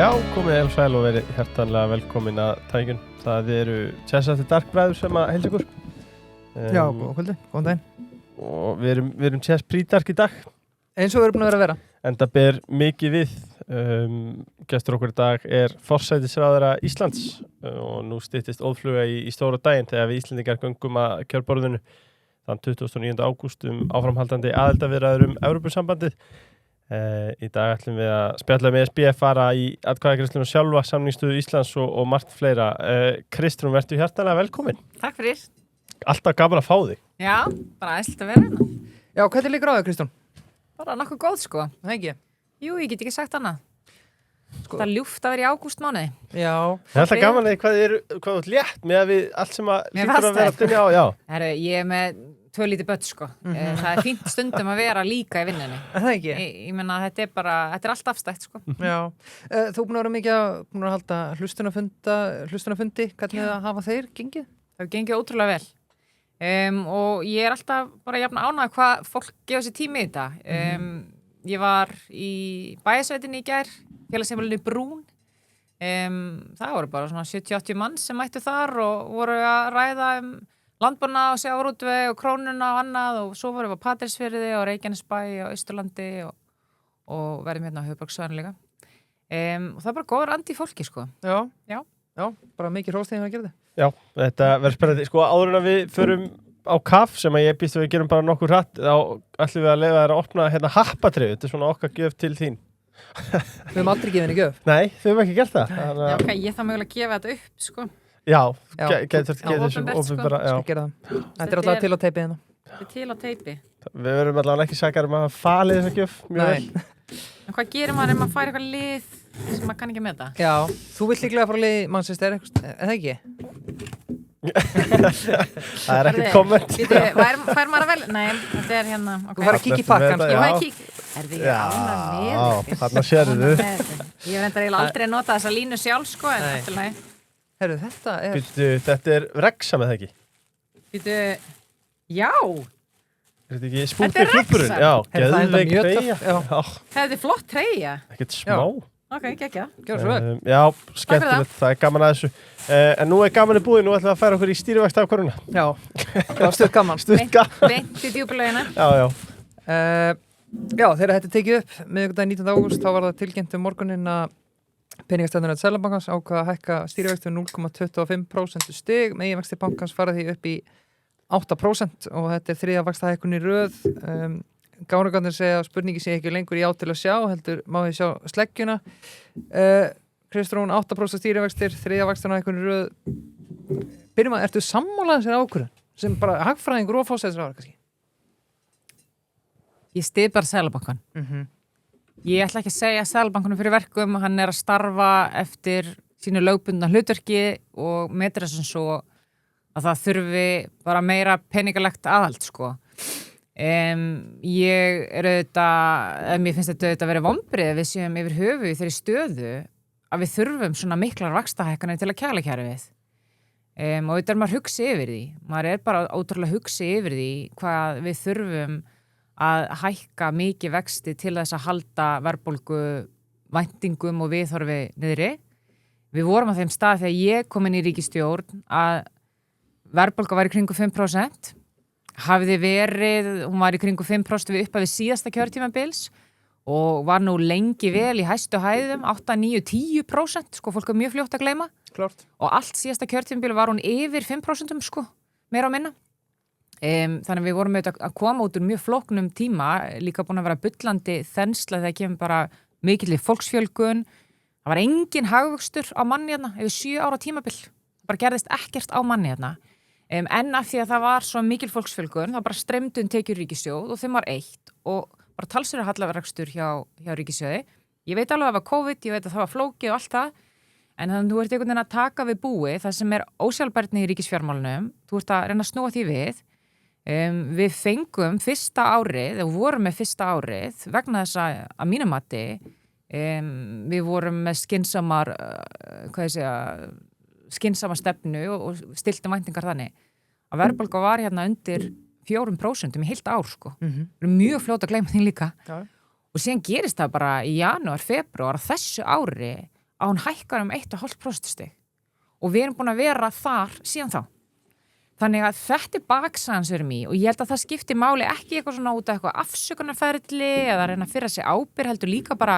Já, komið heil sæl og verið hjartanlega velkomin að tækjun. Það eru Chess After Dark bræður sem að heilsa ykkur. Já, góðan kvöldi, góðan daginn. Og við erum Chess Pre-Dark í dag. Eins og við erum búin að vera. En það ber mikið við. Gestur okkur í dag er forsætisráðherra Íslands og nú styttist óðfluga í stóra daginn þegar við Íslendingar göngum að kjörborðinu þann 29. ágúst áframhaldandi aðildarviðræður Evrópusambandið. Í dag ætlum við að spjalla með ESB, fara í atkvæðagreiðsluna sjálfa, samningsstöðu Íslands og margt fleira. Kristrún, vertu hjartanlega velkomin. Takk fyrir. Alltaf gaman að fá þig. Já, bara æslt að vera hérna. Já, hvernig liggur á þig, Kristrún? Bara nokkuð góð, sko. Það ekki? Jú, ég get ekki sagt annað. Það er ljúft að vera í ágústmánuði. Já. Það er alltaf gaman að hvað þú ert létt með að við allt sem að lítur að vera til, já. Herru, ég er með 2 lítið börn, sko. Það er fínt stundum að vera líka í vinnunni. Það ekki? Ég meina, þetta er allt afstætt, sko. Já. Þú búin að vera mikið að halda hlustunarfundi. Hvernig hafa þeir gengið? Það hefur gengið ótrúlega vel. Og ég er alltaf bara jafn ánægð hvað fólk gefa sér tími í þetta. Ég var í bæjarsveitinni í gær, félagsheimilinu Brún. Það voru bara svona 70-80 manns sem mættu þar og voru að ræða landbúna og sjávarútveg og krónuna og annað, og svo vorum við á Patreksfirði og Reykjanesbæ og Austurlandi og verðum hérna á höfuðborgarsvæðinu líka. Og það er bara góður andi í fólki, sko. Já, bara mikið hróstegin að gera þetta. Já, þetta verður spennandi. Sko, áður en að við förum á kaff, sem að ég býst að við gerum bara nokkur hratt, þá ætlum við að leyfa þér að opna hérna happatreyju. Þetta er svona okkar gjöf til þín. Við höfum aldrei gefið henni gjöf. Nei, þau hefum ekki gert það. Já, ok, ég þarf mögulega að gefa þetta upp, sko. Já, getur sem opinbera, já. Skal gera það. Þetta er alltaf til á teipi hérna. Þetta er til á teipi. Við verum allavega ekki sakar að falið þessa gjöf mjög vel. En hvað gerir maður ef maður fær eitthvað lið sem maður kann ekki með það? Já, þú vilt líklega fara lið Manchester, eða ekki? Það er ekkert komment. Fær maður að vel? Nei, þetta er hérna. Þú fær að kíkja í pakkan. Ég fær að kíkja. Er þið ánað með? Já, þarna sérðu. Ég hef reyndar aldrei notað þessa línu sjálf, sko, en eftir lagi. Herru, þetta er Wrexham, eða ekki? Já. Er þetta ekki spúntir klubburinn? Já, geðveik treyja. Þetta er flott treyja. Ekkert smá. Ok, gekkja. Gjörðu svo vel. Já, skemmtilegt, það er gaman að þessu. En nú er gaman í búið, nú ætlum við að færa okkur í stýrivaxtaákvörðuna. Já, stutt gaman. Beint í djúpulögina. Já. Já, þegar þetta tekið upp miðvikudag 19. ágúst, þá var það tilkynnt morguninn að peningastefnunefnd Seðlabankans ákvað að hækka stýrivexti 0,25% stig, meginvexti bankans fara því upp í 8% og þetta er 3. vaxtahækkun í röð. Gánugarnir segja að spurningi sé ekki lengur já til að sjá, heldur má þið sjá sleggjuna. Kristrún, 8% stýrivextir, 3. vaxtahækkun í röð. Byrjum að, ertu sammálaðan sér ákvörðun sem bara hagfræðingur og forsætisráðherra kannski? Ég styð bara Seðlabankann. Ég ætla ekki að segja Seðlabankanum fyrir verkum, hann er að starfa eftir sínu lögbundna hlutverki og metra sem svo að það þurfi bara meira peningalegt aðhald, sko. Ég er auðvitað, mér finnst þetta auðvitað að vera vonbrigði að við séum yfir höfu í þeirri stöðu að við þurfum svona miklar vaxtahækkanir til að kæla kerfið. Og auðvitað er maður hugsi yfir því. Maður er bara ótrúlega hugsi yfir því hvað við þurfum að hækka mikið vexti til þess að halda verðbólgu væntingum og viðhorfi niðri. Við vorum á þeim stað þegar ég kom inn í ríkisstjórn að verðbólga var í kringu 5%. Hafiði verið, hún var í kringu 5% við upphafi síðasta kjörtímabils og var nú lengi vel í hæstu hæðum, 8, 9, 10%, sko, fólk er mjög fljótt að gleyma. Klart. Og allt síðasta kjörtímabil var hún yfir 5%, sko, meira og minna. Þannig að við vorum auðvitað að koma út úr mjög flóknum tíma, líka búin að vera bullandi þensla þegar kemur bara mikilli fólksfjölgun. Það var engin hagvöxtur á manni hérna yfir 7 ára tímabil. Það bara gerðist ekkert á manni hérna. En af því að það var svo mikil fólksfjölgun, það bara streymdun tekjur ríkissjóð og þeim var eitt og bara talsverður hallaverkstur hjá ríkissjóði. Ég veit alveg að það var COVID, ég veit að það var flókið og allt það, en þannig að þú ert einhvern veginn að taka við búi það sem er ósjálfbærni í ríkisfjármálunum, þú ert að reyna að snúa því við. Við fengum fyrsta árið, og vorum með fyrsta árið vegna þess að mínum mati við vorum með skynsama stefnu og stiltum væntingar þannig að verðbólga var hérna undir 4% í heilt ár, sko. Við erum mjög fljót að gleyma því líka. Og síðan gerist það bara í janúar, febrúar á þessu ári að hún hækkar 1,5% og við erum búin að vera þar síðan þá. Þannig að þetta baksagan sem við erum í og ég held að það skipti máli ekki eitthvað svona út af eitthvað afsökunarferli eða reyna að fyrra sig ábyrgð heldur líka bara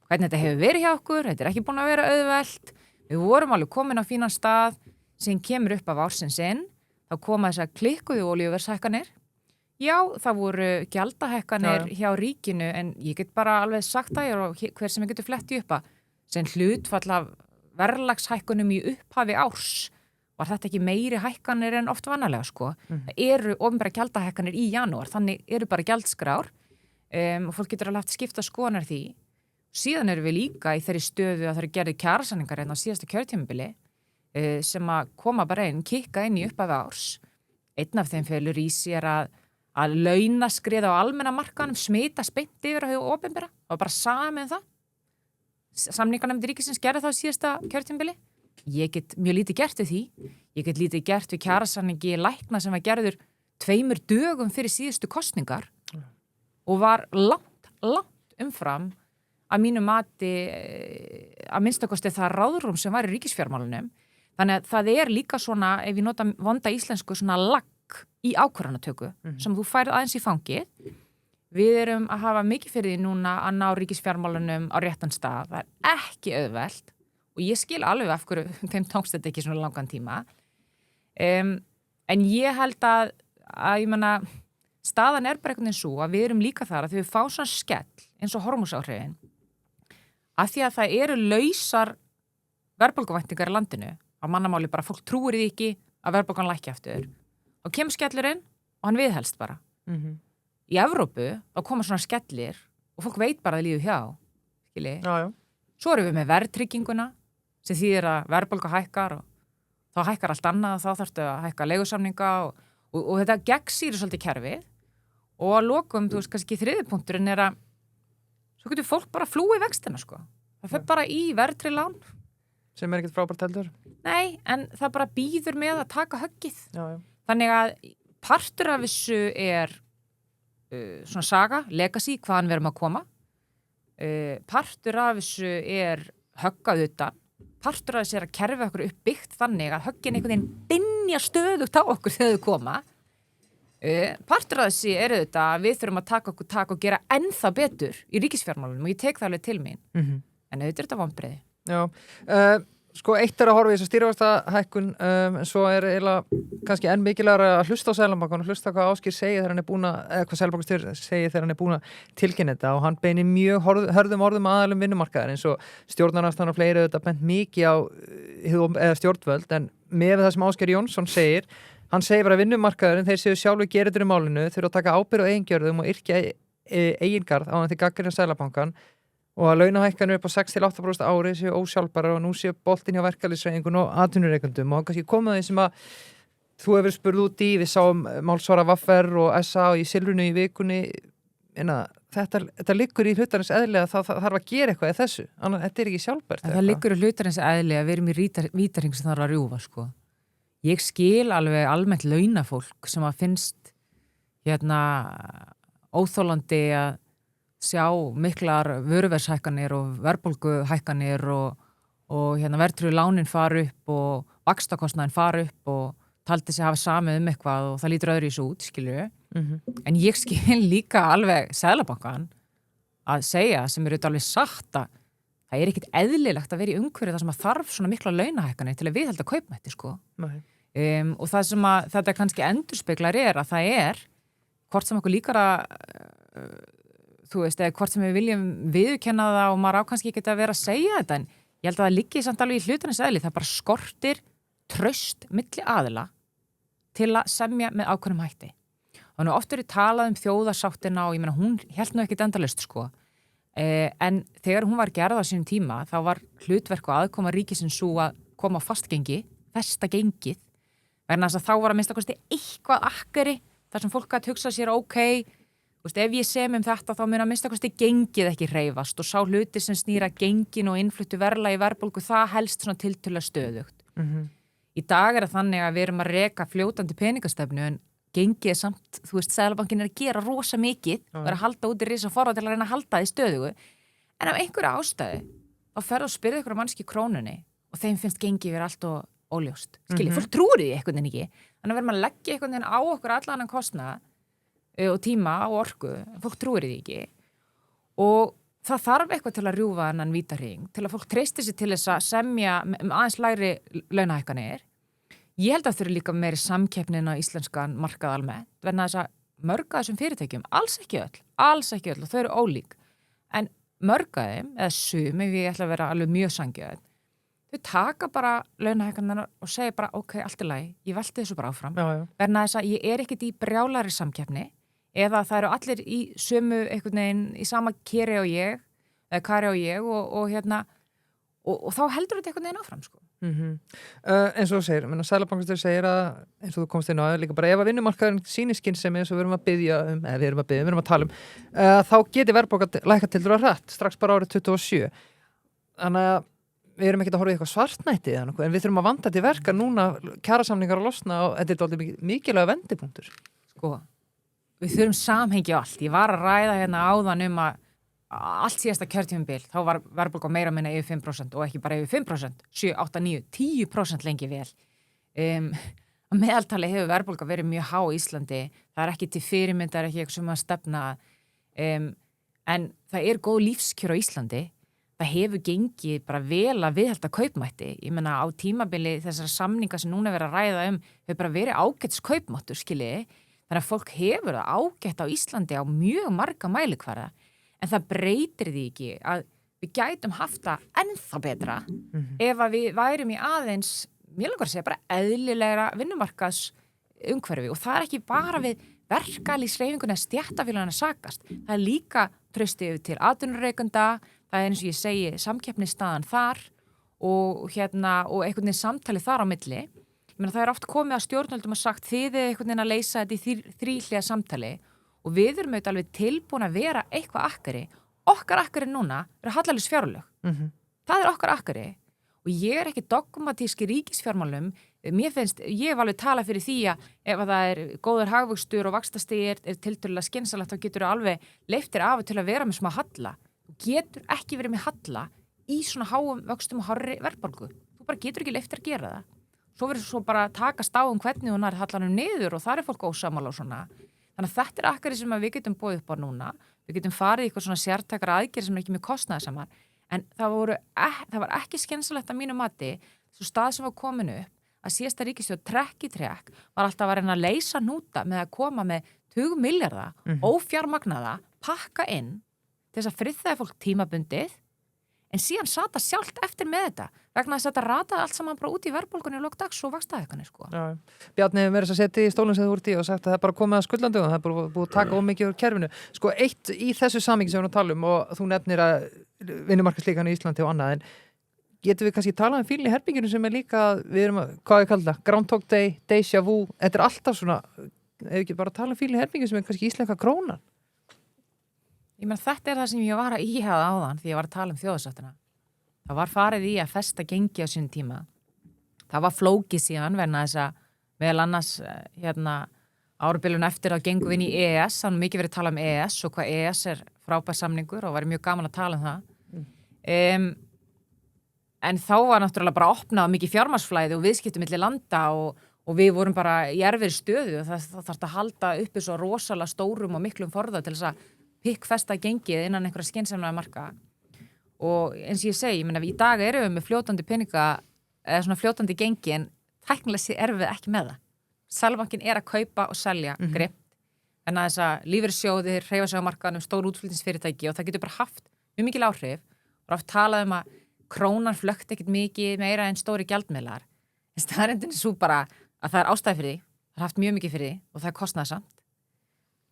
hvernig þetta hefur verið hjá okkur, þetta ekki búin að vera auðvelt. Við vorum alveg komin á fínan stað sem kemur upp af ársins inn, þá koma þess að klikkuðu olíuverðshækkanir. Já, það voru gjaldahækkanir hjá ríkinu en ég get bara alveg sagt það og hver sem ég getur fletti upp að sem hlutfall af verðlagshækkunum í upphafi árs var þetta ekki meiri hækkanir en oft vanalega sko. Það eru opinbera gjaldahækkanir í janúar, þannig eru bara gjaldskrár og fólk getur alveg haft skipta skoðanir því. Síðan erum við líka í þeirri stöðu að það eru gerðið kjarasamningar á síðasta kjörtímabili sem að koma bara kikka inn í upphafi árs. Einn af þeim felur í sér að launaskrið á almenna markanum smitast beint yfir á hið opinbera og bara samið það. Samningarnefnd ríkisins gerði það á síðasta kjörtímabili. Ég get mjög lítið gert við því. Ég get lítið gert við kjarasamningi lækna sem var gerður 2 dögum fyrir síðustu kosningar og var langt umfram að mínu mati að minnstakosti það ráðrúm sem var í ríkisfjármálunum. Þannig að það er líka svona, ef ég nota vonda íslensku, svona lagg í ákvarðanatöku sem þú færð aðeins í fangið. Við erum að hafa mikið fyrir því núna að ná ríkisfjármálunum á réttan stað. Það er ekki auðvelt og ég skil alveg af hverju þeim tókst þetta ekki svona langan tíma. En ég held að ég meina, staðan er bara einhvern veginn svo að við erum líka þar að því við fá svona skell eins og hormónsáhrifin af því að það eru lausar verðbólguvæntingar í landinu á mannamáli bara fólk trúir því ekki að verðbólgan lækki aftur og kemur skellurinn og hann viðhelst bara. Í Evrópu þá koma svona skellir og fólk veit bara að líðu hjá skilji. Svo erum við með verðtrygginguna sem þýðir að verðbólga hækkar og þá hækkar allt annað og þá þarftu að hækka leigusamninga og þetta gegnsýrir svolítið kerfið og að lokum, þú veist, kannski þriði punkturinn er að svo getur fólk bara flúið vextina sko. Það fer bara í verðtryggð lán sem ekkert frábært heldur. Nei, en það bara býður með að taka höggið. Þannig að partur af þessu er svona saga, legacy, hvaðan við erum að koma. Partur af þessu er höggað utan. Partur af þessu er að kerfi okkur uppbyggt þannig að höggin einhvern veginn dynja stöðugt á okkur þegar þau koma. Partur af þessu er auðvitað að við þurfum að taka okkur tak og gera ennþá betur í ríkisfjármálunum og ég tek það alveg til mín. En auðvitað er þetta vonbrigði. Já, sko eitt er að horfa í þess að stýrivaxtahækkun en svo er eiginlega kannski enn mikilvægara að hlusta á Seðlabankann og hlusta hvað Ásgeir segir þegar hann er búin að, eða hvað Seðlabankastjóri segir þegar hann er búin að tilkynna þetta og hann beinir mjög hörðum orðum aðalum vinnumarkaðar eins og stjórnarandstaðan og fleiri auðvitað bent mikið á stjórnvöld en með það sem Ásgeir Jónsson segir, hann segir bara að vinnumarkaðurinn þeir séu sjálfur gerendur í málinu þurfa að taka ábyrgð á eigingjörðum og yrkja eigingarð á hann til gagnrýna Seðlabankann og að launahækkanir upp á 6-8% ári séu ósjálfbærar og nú séu boltinn hjá verkalýðshreyfingunum og atvinnurekendum og kannski komið því sem að þú hefur spurð út í, við sáum málsvara VFR og SA í Silfrinu í vikunni en að þetta liggur í hlutarins eðlilega það þarf að gera eitthvað í þessu, annars þetta er ekki sjálfbært. Það liggur í hlutarins eðlilega að við erum í vítahring sem þarf að rjúfa sko. Ég skil alveg almennt launafólk sem að finnst óþolandi að sjá miklar vöruverðshækkanir og verðbólguhækkanir og verðtryggðu lánin fara upp og vaxtakostnaðin fara upp og taldi sig hafa samið eitthvað og það lítur öðru í svo út, skilju. En ég skil líka alveg Seðlabankann að segja sem er auðvitað alveg satt að það er ekkit eðlilegt að vera í umhverfi þar sem að þarf svona mikla launahækkanir til að viðhalda kaupmætti, sko. Og það sem að þetta kannski endurspeglar er að það er hvort sem okkur líkar að þú veist, eða hvort sem við viljum viðurkenna það og maður á kannski ekki að vera að segja þetta en ég held að það liggi samt alveg í hlutarins eðli, það bara skortir traust milli aðila til að semja með ákveðnum hætti. Og nú oft er talað þjóðarsáttina og ég meina hún hélt nú ekkit endalaust sko, en þegar hún var gerð á sínum tíma þá var hlutverk og aðkoma ríkisins svo að koma á fastgengi, festa gengið, vegna þess að þá var að minnsta kosti eitthvað akkeri þar sem fólk gæti hugsað sér ef ég sem þetta þá mun að minnsta kosti gengið ekki hreyfast og sá hluti sem snýra gengin og innfluttu verðlagi verðbólgu það helst svona tiltölulega stöðugt. Í dag er það þannig að við erum að reka fljótandi peningastefnu en gengið er samt, þú veist, Seðlabankinn er að gera rosa mikið og er að halda út í risa forða til að reyna að halda því stöðugu en af einhverju ástæðu þá ferðu og spyrðu ykkur mannski krónunni og þeim finnst gengi verið allt og óljóst. Fólk trúir því einhvern veginn ekki. Þannig að verðum að leggja einhvern veginn á okkur allan að kostnað og tíma og orku. Fólk trúir því ekki. Og það þarf eitthvað til að rjúfa þennan vítahring, til að fólk treysti sig til þess að semja aðeins lægri launahækkanir. Ég held að þau eru líka meiri samkeppnin á íslenskan markað almennt, vegna þess að mörg af þessum fyrirtækjum, alls ekki öll og þau eru ólík. En mörg af þeim, eða sum, ef ég ætla að vera alveg mjög sangjöð, þau taka bara launahækkanirnar og segja bara, ok, allt er lagi, ég velti þessu bara áfram. Vegna þess að ég er ekkert í brjálari samkeppni, eða það eru allir í sömu einhvern veginn, í sama keri og ég, eða kari og ég og þá heldur þetta einhvern veginn áfram, sko. Eins og þú segir, Seðlabankastjóri segir að, eins og þú komst inn á, líka bara ef að vinnumarkaðurinn sýnir skynsemi eins og við erum að tala um, þá geti verðbólga lækkað til dæmis hratt, strax bara árið 2027. Þannig að við erum ekkert að horfa í eitthvað svartnætti en við þurfum að vanda til verka núna kjarasamningar að losna og þetta er dálítið mikilvæga vendipunktur. Sko, við þurfum samhengi á allt. Ég var að ræða hérna áðan að allt síðasta kjörtímabil, þá var verðbólga meira minna yfir 5% og ekki bara yfir 5%, 7, 8, 9, 10% lengi vel. Að meðaltali hefur verðbólga verið mjög há í Íslandi. Það er ekki til fyrirmyndar, ekki eitthvað sem að stefna. En það er góð lífskjör á Íslandi. Það hefur gengið bara vel að viðhalda kaupmætti. Ég meina á tímabili þessara samninga sem núna verið að ræða hefur bara verið ágætis kaupmáttur, skiljiði. Þannig að fólk hefur það ágætt á Íslandi á mjög marga mælikvarða. En það breytir því ekki að við gætum haft það ennþá betra ef að við værum í aðeins, mér langar að segja, bara eðlilegra vinnumarkaðs umhverfi og það er ekki bara við verkalýðshreyfinguna eða stéttafélagana sakast. Það er líka traustið til atvinnureikenda, það er eins og ég segi samkeppnisstaðan þar og einhvern veginn samtali þar á milli. Ég meina það er oft komið að stjórnvöldum og sagt þið einhvern veginn að leysa þetta í þríhliða samtali og við erum auðvitað alveg tilbúin að vera eitthvað akkari. Okkar akkari núna eru hallælis fjárlög. Það er okkar akkari og ég er ekki dogmatísk í ríkisfjármálum. Mér finnst, ég hef alveg talað fyrir því að ef að það er góður hagvöxtur og vaxtastigi er tiltölulega skynsamlegt þá getur þú alveg leyft þér af og til að vera með smá halla. Þú getur ekki verið með halla í svona háum vöxtum og hárri verðbólgu. Þú bara getur ekki leyft þér að gera það. Svo verður svo bara takast á hvernig þú nærð hallanum niður og það er fólk ósammála og svona. Þannig að þetta er akkari sem við getum boðið upp á núna. Við getum farið í eitthvað svona sértækara aðgerð sem er ekki með kostnaðarsamar. En það var ekki skynsamlegt að mínu mati, svo stað sem var komin upp, að síðasta ríkisstjórn trekk í trekk var alltaf að reyna að leysa hnúta með að koma með 20 milljarða, ófjármagnaða, pakka inn til þess að friðþægja fólk tímabundið, en síðan sata sjálft eftir með þetta, vegna þess að þetta rataði allt saman bara út í verðbólgunni í lok dags og vaxtahækkanir, sko. Já. Bjarni hefur verið að setja í stólinn sem þú ert í og sagt að það er bara komið að skuldandi og það er búið að taka ómikið úr kerfinu. Sko, eitt í þessu samhengi sem við erum að tala um og þú nefnir að vinnumarkaðslíkan í Íslandi og annað, en getum við kannski talað um fílinn í herbygginu sem er líka, við erum að, hvað ég kalla það, Groundhog Day, Déjà Vu, þetta er alltaf svona, ef ekki bara tala um fílinn í herbygginu sem er kannski íslenska krónan. Ég meina þetta er það sem ég var að íhafa áðan því ég var að tala um þjóðarsáttina. Það var farið í að festa gengi á sínum tíma. Það var flókið síðan vegna þess að meðal annars árabilun eftir að gengum við inn í EES, þannig mikið verið að tala um EES og hvað EES er frábær samningur og var mjög gaman að tala um það. En þá var náttúrulega bara opnað mikið fjármagnsflæði og viðskipti milli landa og við vorum bara í erfiðri stöðu og það þarf að halda uppi svo rosalega stórum og miklum forða til þess að pikkfesta gengið innan einhverja skynsamlega marka og eins og ég segi, ég meina í dag erum við með fljótandi peninga eða svona fljótandi gengi en tæknilega erum við ekki með það. Seðlabankinn er að kaupa og selja grip en að þess að lífeyrissjóðir hreyfa sig á markaðnum stór útflutningsfyrirtæki og það getur bara haft mjög mikil áhrif og oft talað um að krónan flökt ekkert mikið meira en stóri gjaldmiðlar en staðreyndin er svo bara að það er ástæði fyrir því, það er haft mjög mikið fyrir því og það er kostnaðarsamt.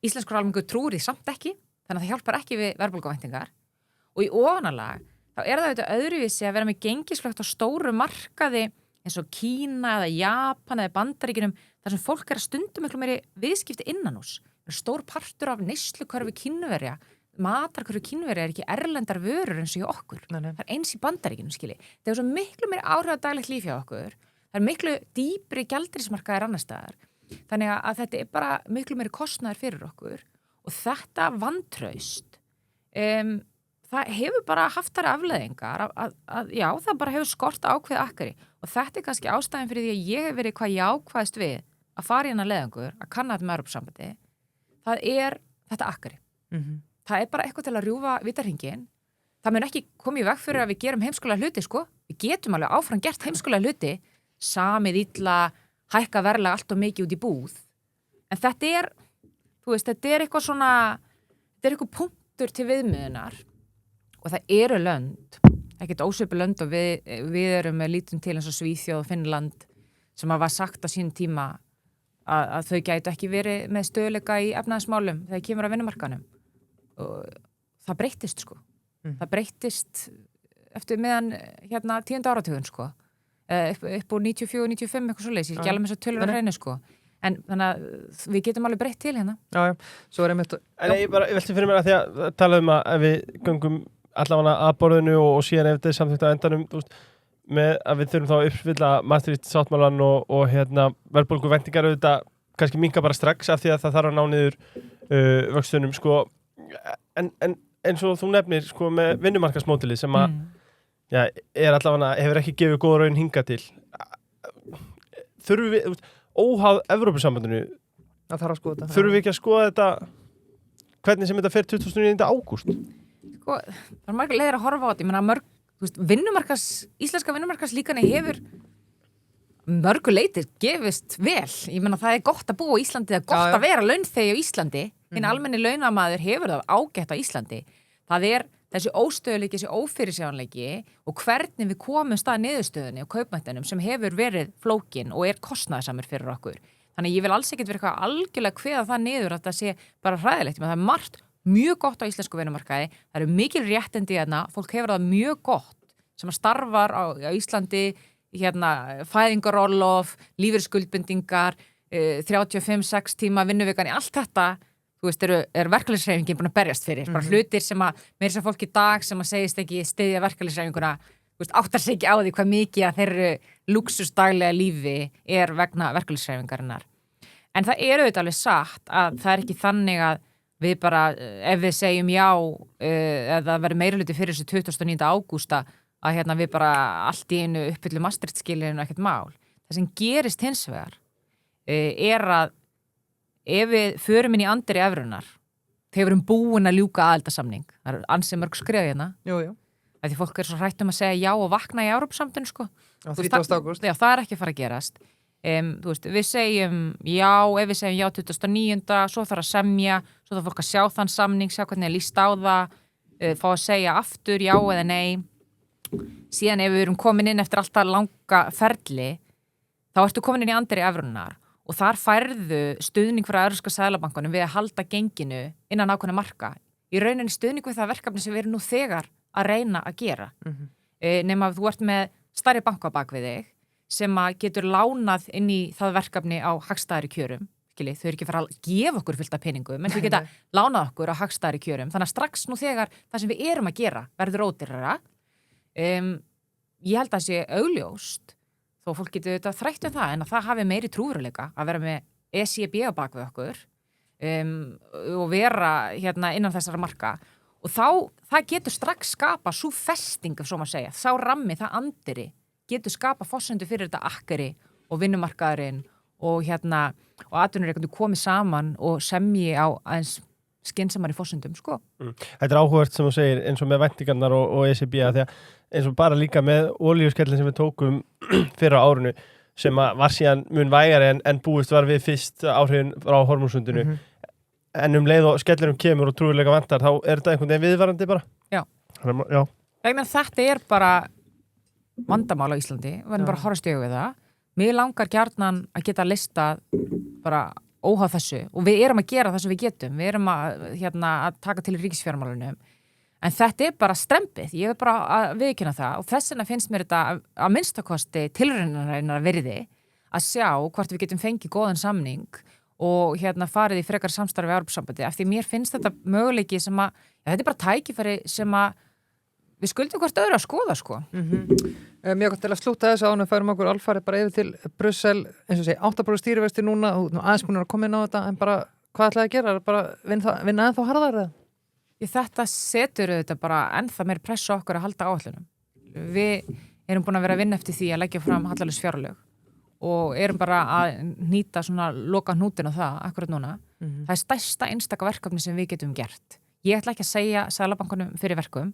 Íslenskur almenningur trúir því samt ekki þannig að það hjálpar ekki við verðbólguvæntingar og í ofanálag þá er það auðvitað öðruvísi að vera með gengisflökt á stóru markaði eins og Kína eða Japan eða Bandaríkjunum þar sem fólk er að stundum miklu meiri viðskipti innanús. Stór partur af neyslukörfu Kínverja, matarkörfu Kínverja er ekki erlendar vörur eins og í okkur. Það er eins í Bandaríkjunum, skilji. Það er svo miklu meiri áhrif á daglegt líf hjá okkur. Það er miklu dýpri gjaldeyrismarkaðir annars staðar. Þannig að þetta er bara miklu meiri kostnaður fyrir okkur. Og þetta vantraust, það hefur bara haft þær afleiðingar að já, það bara hefur skort ákveð akkari og þetta er kannski ástæðin fyrir því að ég hef verið hvað jákvæðst við að fara í hennar leiðangur, að kanna þetta með Evrópusambandi, það er þetta akkari. Það er bara eitthvað til að rjúfa vítahringinn. Það mun ekki koma í veg fyrir að við gerum heimskulega hluti, sko. Við getum alveg áfram gert heimskulega hluti, samið illa, hækka verðlag allt og mikið út í búð. En þetta er, þú veist, þetta er eitthvað svona, þetta er eitthvað punktur til viðmiðunar og það eru lönd, ekkert ósvipuð lönd og við erum með lítum til eins og Svíþjóð og Finnland sem var sagt á sínum tíma að þau gætu ekki verið með stöðuleika í efnahagsmálum þegar kemur að vinnumarkanum. Og það breyttist, sko. Það breyttist eftir meðan 10. áratuginn, sko. Upp úr 94-95 eitthvað svoleiðis, ég ekki alveg með þess að tölur á hreinu, sko. En þannig að við getum alveg breytt til hérna. Já, svo er einmitt... En ég velti fyrir mér að því að tala um að ef við göngum allavega að borðinu og síðan ef þetta er samþykkt á endanum, þú veist, með að við þurfum þá að uppfylla Maastricht-sáttmálann og verðbólguvæntingar auðvitað kannski minnka bara strax af því að það þarf að ná niður vöxtunum, sko. En eins og þú nefnir, sko, með vinnumarkaðsmódelið sem að er allavega, hefur ekki gefið góða raun hingað til. Þurfum við, óháð Evrópusambandinu, þurfum við ekki að skoða þetta hvernig sem þetta fer 29. ágúst? Sko, það er margir leiðir að horfa á þetta. Ég meina, íslenska vinnumarkaðslíkani hefur mörgu leitir gefist vel. Ég meina, það er gott að búa á Íslandi, það er gott að vera launþegi á Íslandi. Hinn almenni launamaður hefur það ágætt á Íslandi. Það er þessi óstöðuleiki, þessi ófyrirsjáanleiki og hvernig við komumst að niðurstöðunni og kaupmættunum sem hefur verið flókin og er kostnaðarsamur fyrir okkur. Þannig ég vil alls ekkert vera eitthvað algjörlega kveða það niður að það sé bara hræðilegt. Það er margt mjög gott á íslensku vinnumarkaði. Það eru mikil réttindi hérna, fólk hefur það mjög gott sem að starfar á Íslandi, fæðingarorlof, lífeyrisskuldbindingar, 35-6 tíma vinnuvikan í allt þetta. Þú veist, er verkalýðshreyfingin búin að berjast fyrir. Bara hlutir sem að, meira sem fólk í dag sem að segist ekki styðja verkalýðshreyfinguna, áttar sig ekki á því hvað mikið að þeirra lúxusdaglega lífi er vegna verkalýðshreyfingarinnar. En það er auðvitað alveg satt að það er ekki þannig að við bara, ef við segjum já, eða verður meirihluti fyrir þessu 29. ágústa, að við bara allt í einu uppfyllum Maastricht-skilyrðinu ekkert mál. Það sem gerist hins vegar er að ef við förum inn í andri evrunnar, þegar við erum búin að ljúka aðildarsamning, það er ansið mörg skref hérna, því fólk er svo hrætt að segja já og vakna í Evrópusambandinu, sko. Á 30. ágúst. Já, það er ekki að fara að gerast. Þú veist, við segjum já, ef við segjum já 29. Svo þarf að semja, svo þarf fólk að sjá þann samning, sjá hvernig er lýst á það, fá að segja aftur já eða nei. Síðan ef við erum komin inn eftir alltaf langa ferli, þá ertu komin inn í andri evrunnar og þar færðu stuðning frá Evrópska seðlabankanum við að halda genginu innan ákveðna marka. Í rauninni stuðning við það verkefni sem við erum nú þegar að reyna að gera. Nema að þú ert með stærri banka bak við þig sem að getur lánað inn í það verkefni á hagstæðari kjörum. Þau eru ekki fara að gefa okkur fullt af peningum, en þau geta lánað okkur á hagstæðari kjörum. Þannig að strax nú þegar það sem við erum að gera verður ódýrara. Ég held að það sé augljóst, þó fólk getur þetta þrætt það, en að það hafi meiri trúveruleika að vera með ECB á bak við okkur og vera innan þessara marka. Og það getur strax skapa svo festing, ef svo maður segja, sá rammi, það andiri, getur skapa forsendu fyrir þetta akkeri og vinnumarkaðurinn og og atvinnurekendur komið saman og semji á aðeins skynsamari forsendum, sko. Þetta er áhugavert sem þú segir, eins og með væntingarnar og ECB, að því að eins og bara líka með olíuskellin sem við tókum fyrir á árinu, sem var síðan mun vægari en búist var við fyrst áhrifin frá Hormúnsundinu. En leið og skellinum kemur og trúilega vantar, þá er þetta einhvern veginn viðvarandi bara? Já. Já. Þetta er bara vandamál á Íslandi, við verðum bara að horfa stjögu við það. Mér langar gjarnan að geta listað bara óháð þessu og við erum að gera það sem við getum. Við erum að taka til ríkisfjármálunum. En þetta er bara strempið. Ég er bara að viðurkenna það og þess vegna finnst mér þetta að minnstakosti tilraunarinnar virði að sjá hvort við getum fengið góðan samning og farið í frekar samstarfi við Evrópusambandið. Af því mér finnst þetta möguleiki sem að, þetta er bara tækifæri sem að við skuldum hvort öðru að skoða, sko. Mjög gott til að slúta þessu ánum færum okkur alfarið bara yfir til Brussel, eins og segja, 8% stýrivexti núna, aðeins búin að koma inn á þetta, en bara, hvað ætlaði að gera? Bara vinna ennþá harðar eða? Þetta setur auðvitað bara ennþá meir pressu á okkur að halda áætlunum. Við erum búin að vera að vinna eftir því að leggja fram hallalaus fjárlög og erum bara að nýta svona loka hnútin á það akkurat núna. Það er stærsta einstaka verkefni sem við getum gert. Ég ætla ekki að segja Seðlabankanum fyrir verkum.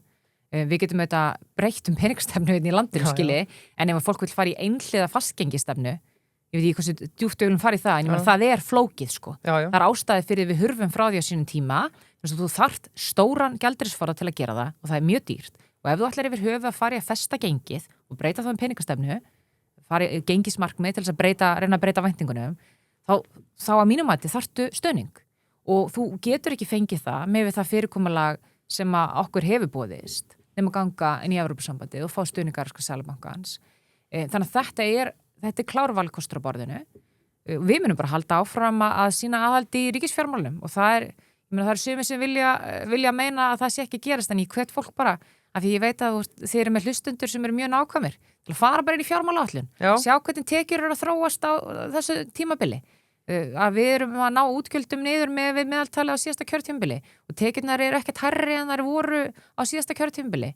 Við getum auðvitað breytt peningastefnu í landinu skilji, en ef fólk vil fara í einhliða fastgengistefnu, ég veit ekki hversu djúpt við viljum fara í það, en ég meina það er flókið sko. Það er ástæði fyrir við hurfum frá því á sínum tíma, þess að þú þarft stóran gjaldeyrisforða til að gera það og það er mjög dýrt. Og ef þú ætlar yfir höfuð að fara í að festa gengið og breyta það peningastefnu, fara í gengismarkmið til þess að reyna að breyta væntingunum, þá að mínum mati þarftu stuðning. Og þú getur ekki fengið það með við það fyrirkomulag sem að okkur hefur boðist nema ganga inn í Evrópusambandið og fá stuðningar Seðlabankans. Þannig að þetta er klár valkostur á borðinu. Við munum bara halda áfram að sína aðhaldi í ríkisfjármálum og það er sumir sem vilja meina að það sé ekki gerast, en ég hvet fólk bara af því ég veit að þið eru með hlustundur sem eru mjög nákvæmir til að fara bara inn í fjármálaáætlun, sjá hvernig tekjur eru að þróast á þessu tímabili. Að við erum að ná útgjöldum niður með meðaltali á síðasta kjörtímabili og tekjurnar eru ekkert hærri en þær voru á síðasta kjörtímabili.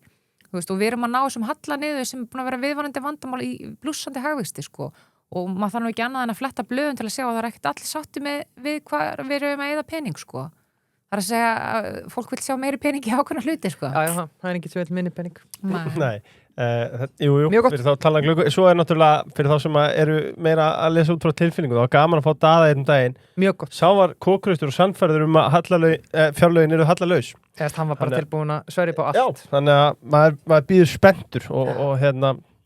Og við erum að ná þessum halla niður sem er búin að vera viðvarandi vandamál í blússandi hagvexti sko. Og maður þarf nú ekki annað en að fletta blöðum til að sjá að það er ekkert allir sátti við hvað við erum að eyða pening sko. Það er að segja að fólk vil sjá meiri pening í ákveðna hluti sko. Já, það er ekki svo vel minni pening. Nei. Jú, fyrir þá tala glöggu. Svo er náttúrulega fyrir þá sem eru meira að lesa út frá tilfinningu. Það var gaman að fá Daða einn daginn. Mjög gott. Sá var kókraustur og sannfærður að fjárlögin eru hallalaus. Hann var bara tilbúin að sverja upp á allt. Já, þannig að maður býður spenntur og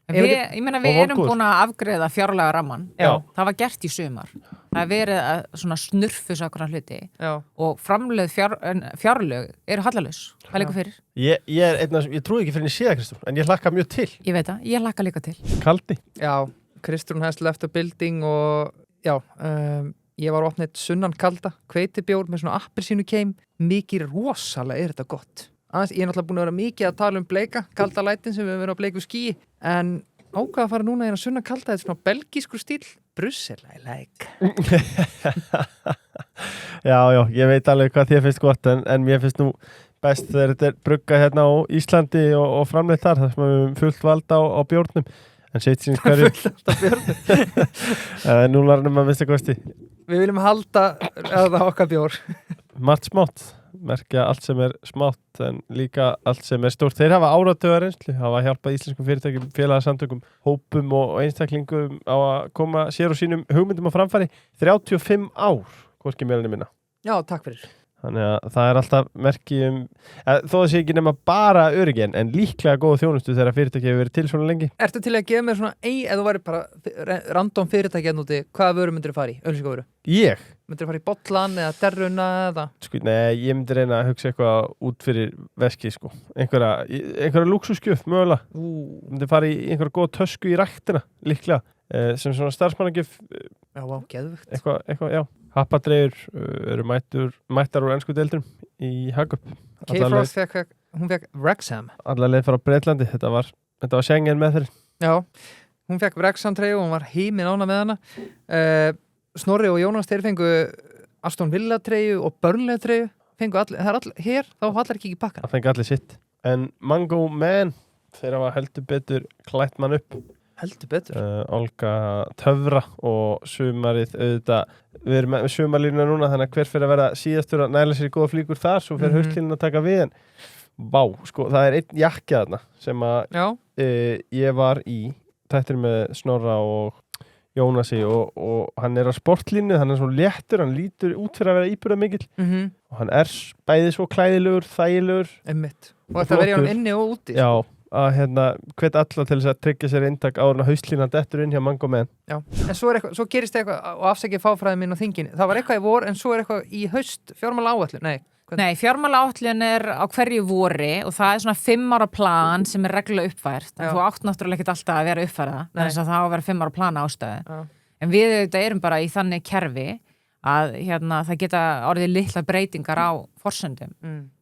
ég meina við erum búin að afgreiða fjárlaga ramman. Það var gert í sumar. Það er verið að svona snurfus ákveðna hluti og framlögð fjárlög eru hallalaus. Það leikur fyrir. Ég trúi ekki fyrir henni síða, Kristrún, en ég hlakka mjög til. Ég veit það, ég hlakka líka til. Kaldi. Já, Kristrún has left a building og ég var opnið sunnan kalda, hveitibjór með svona appelsínukeim. Mikið rosalega er þetta gott. Ég er náttúrulega búin að vera mikið að tala um bleika, kalda lætin sem við verðum að bleiku skí, en ákvað að fara núna í sunnan kalda, þetta er svona belgískur stíl, Brussel, I like. Já, ég veit alveg hvað þér finnst gott, en mér finnst nú best þegar þetta er brugga hérna á Íslandi og framleitt þar sem við höfum fullt valda á bjórnum, en sétt síns hverju. Fullt á bjórnum? Núlarnum að minnsta kosti. Við viljum halda að okkar bjór. Margt smátt. Merkja allt sem er smátt en líka allt sem er stórt. Þeir hafa áratuga reynslu, hafa hjálpað íslenskum fyrirtækjum, félagasamtökum, hópum og einstaklingum á að koma sér og sínum hugmyndum á framfæri. 35 ár, hvorki meðalni minna. Já, takk fyrir. Þannig að það er alltaf merki þó það sé ekki nema bara öryggi en líklega góð þjónustu þegar fyrirtæki hefur verið til svona lengi. Ertu til að gefa mér svona eða þú væri bara random fyrirtæki hérna úti, hvaða vöru myndir þú fara í? Öllinsíkavöru? Ég? Myndir þú fara í bollan eða derruna eða? Sko, nei, ég myndi reyna að hugsa eitthvað út fyrir veski sko. Einhverja lúksusgjöf mögulega. Myndi fara í einhverja góð tösku í ræktina líklega sem svona starfsmannagjöf. Já, geðvögt. Eitthvað, já. Happadreigur eru mættar úr ensku deildrum í Hagup. K-Frost hún fekk Wrexham. Alla leið frá Breitlandi, þetta var Schengen með þeir. Já, hún fekk Wrexham treyju og hún var heimin ána með hana. Snorri og Jónas þeir fengu Aston Villa treyju og Burnley treyju. Það er allir hér, þá hallar ekki pakkan. Það fengi allir sitt. En Mango Man, þeir hafa heldur betur klætt mann upp. Heldur betur. Olga töfra og sumarið auðvitað, við erum með sumarlínuna núna þannig að hver fyrir að vera síðastur að næla sér í góða flíkur þar svo fyrir haustlínuna að taka við en vá, sko, það er einn jakki þarna sem að ég var í tættir með Snorra og Jónasi og hann er á sportlínu, hann er svona léttur, hann lítur út fyrir að vera íburða mikill og hann er bæði svo klæðilegur, þægilegur. Einmitt. Og þetta verið hann inni og úti. Já. Að hvet alla til þess að tryggja sér inntak áður en að hauslínan dettur inn hjá Mango Man. Já, en svo gerist eitthvað og afsækja fáfræði minn á þinginu. Það var eitthvað í vor en svo er eitthvað í haust fjármála áætlun. Nei, fjármála áætlun er á hverju vori og það er svona 5 ára plan sem er reglulega uppfært. En þú átt náttúrulega ekki alltaf að vera uppfærða. Þannig að það á að vera 5 ára plan ástöðu. En við auðvitað erum bara í þannig kerfi að það geta orðið litla breytingar á forsendum.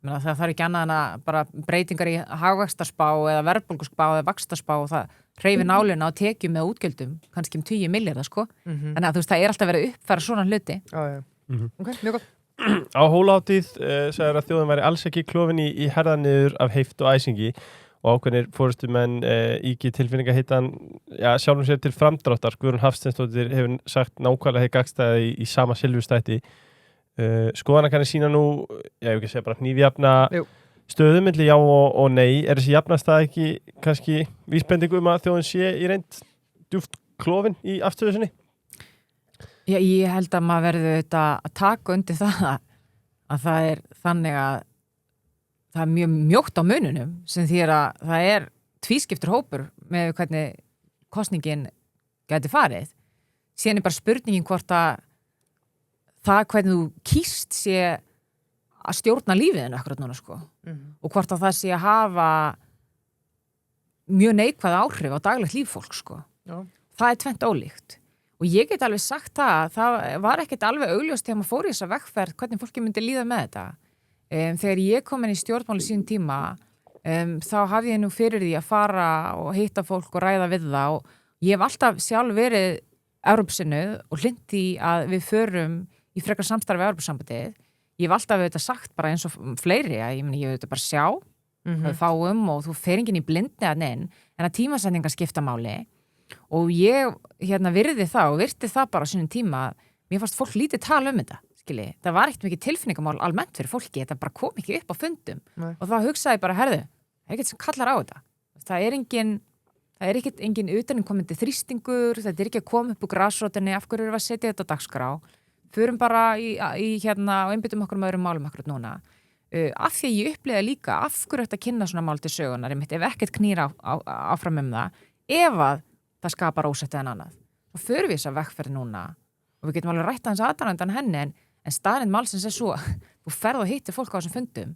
Það er ekki annað en að bara breytingar í hagvaxtarspá eða verðbólguspá eða vaxtarspá og það hreyfir nálina á tekjum með útgjöldum, kannski 10 milljarða sko. Þannig að það er alltaf verið að uppfæra svona hluti. Ok, mjög gott. á Hólahátíð sagði að þjóðin væri alls ekki klofin í herða niður af heift og æsingi og ákveðnir fórustumenn íki tilfinningaheitan sjálfum sér til framdráttar. Guðrún Hafsteinsdóttir hefur sagt nákvæmlega hið gagnstæði í sama Silfurstætti. Skoðana kanni sína nú, ég hef ekki segja bara hnífjafna stöðum milli já og nei. Er þessi jafnastað ekki kannski vísbending að þjóðin sé í reynd djúpt klofin í afstöðu sinni? Já, ég held að maður verður þetta að taka undir það að það er þannig að það er mjög mjótt á mununum sem því að það er tvískiptur hópur með hvernig kosningin gæti farið. Síðan er bara spurningin hvort að það hvernig þú kýst sé að stjórna lífiðinu akkurat núna sko. Og hvort að það sé að hafa mjög neikvæð áhrif á daglegt líf fólk sko. Já. Það er tvennt ólíkt. Og ég get alveg sagt það var ekkert alveg augljóst þegar maður fór í þessa vegferð hvernig fólki myndi líða með þetta. Þegar ég kom inn í stjórnmáli sín tíma, þá hafði ég nú fyrir því að fara og hitta fólk og ræða við það og ég hef alltaf sjálf verið Evrópsinnuð og hlynnt því að við förum í frekar samstarfi við Evrópusambandið. Ég hef alltaf þetta sagt bara eins og fleiri að ég hef þetta bara sjá, við fáum og þú fer enginn í blindni að neinn, en að tímasetningar skipta máli. Og ég virði það og virti það bara á sínum tíma að mér fannst fólk lítið tala þetta, skilji. Það var ekkert mikið tilfinningamál almennt fyrir fólki, þetta bara kom ekki upp á fundum. Nei. Og þá hugsaði ég bara, herðu, það er ekkert sem kallar á þetta. Það er engin utaninkomandi þrýstingur, þetta er ekki að koma upp úr grasrótinni, af hverju erum við að setja þetta á dagskrá. Förum bara og einbyttum okkur öðrum málum akkurat núna. Af því ég upplifa líka, af hverju þetta kynna svona mál til sögunar, ef ekkert knýr áfram það, ef að það skapar ósættið en annað. Og förum við þess að vegferð núna og við getum alveg rætt aðeins aðdragandan henni en staðreynd málsins er svo þú ferð og hittir fólk á þessum fundum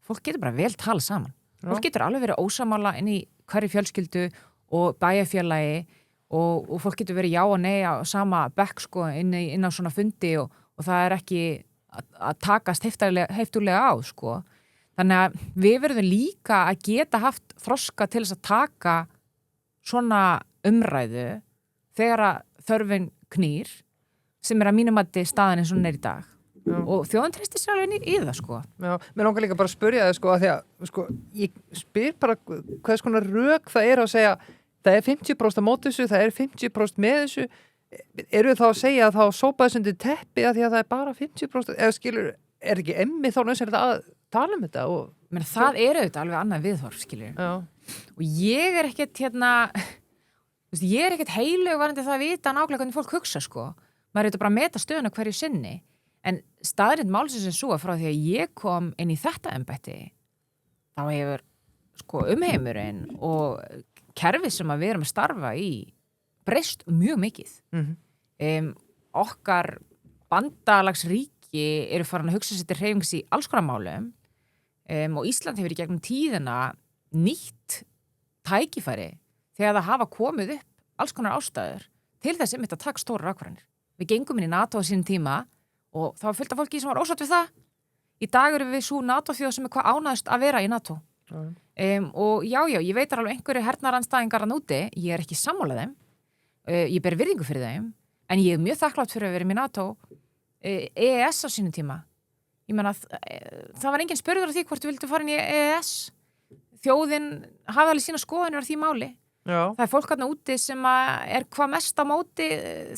fólk getur bara vel tala saman. Fólk getur alveg verið ósamála inn í hverju fjölskyldu og bæjarfélagi og fólk getur verið já og nei á sama bekk sko inn á svona fundi og það er ekki að takast heifturlega á sko. Þannig að við verðum líka að geta haft þroska til þess að taka svona umræðu þegar að þörfin knýr sem að mínum mati staðan eins og hún er í dag. Já. Og þjóðin treystir sér alveg í það sko. Já, mér langar líka bara að spyrja þig sko að því að sko, ég spyr bara hvers konar rök það er að segja það er 50% á móti þessu, það er 50% með þessu. Eru þá að segja að þá sópa þessu undir teppi að því að það er bara 50% eða skilur, er ekki emmi þá nauðsynlegt að tala þetta? Men það er auðvitað alveg annað viðhorf, skilur. Já. Og ég er ekkert heilug varandi það að vita nákvæmlega hvernig fólk hugsa sko. Maður er þetta bara að meta stöðuna hverju sinni. En staðrind málsins er svo að frá því að ég kom inn í þetta embætti þá hefur sko umheimurinn og kerfið sem að við erum að starfa í breyst mjög mikið. Okkar bandalagsríki eru farin að hugsa sér til hreyfings í alls konar málum og Ísland hefur í gegnum tíðina nýtt tækifæri þegar það hafa komið upp alls konar ástæður til þess að taka stórar ákvarðanir. Við gengum inn í NATO á sínum tíma og það var fullt af fólki sem var ósátt við það. Í dag erum við svo NATO-þjóð sem er hvað ánægðust að vera í NATO. Og já, ég veit alveg einhverju hernaðarandstæðingar að núti, ég er ekki sammála þeim, ég ber virðingu fyrir þeim, en ég er mjög þakklátt fyrir að vera í NATO, EES á sínum tíma. Ég meina, það var engin spurður af því hvort við vildum fara inn í EES. Þjóðin hafði alveg sína skoðanir á því máli. Já. Það er fólk þarna úti sem er hvað mest á móti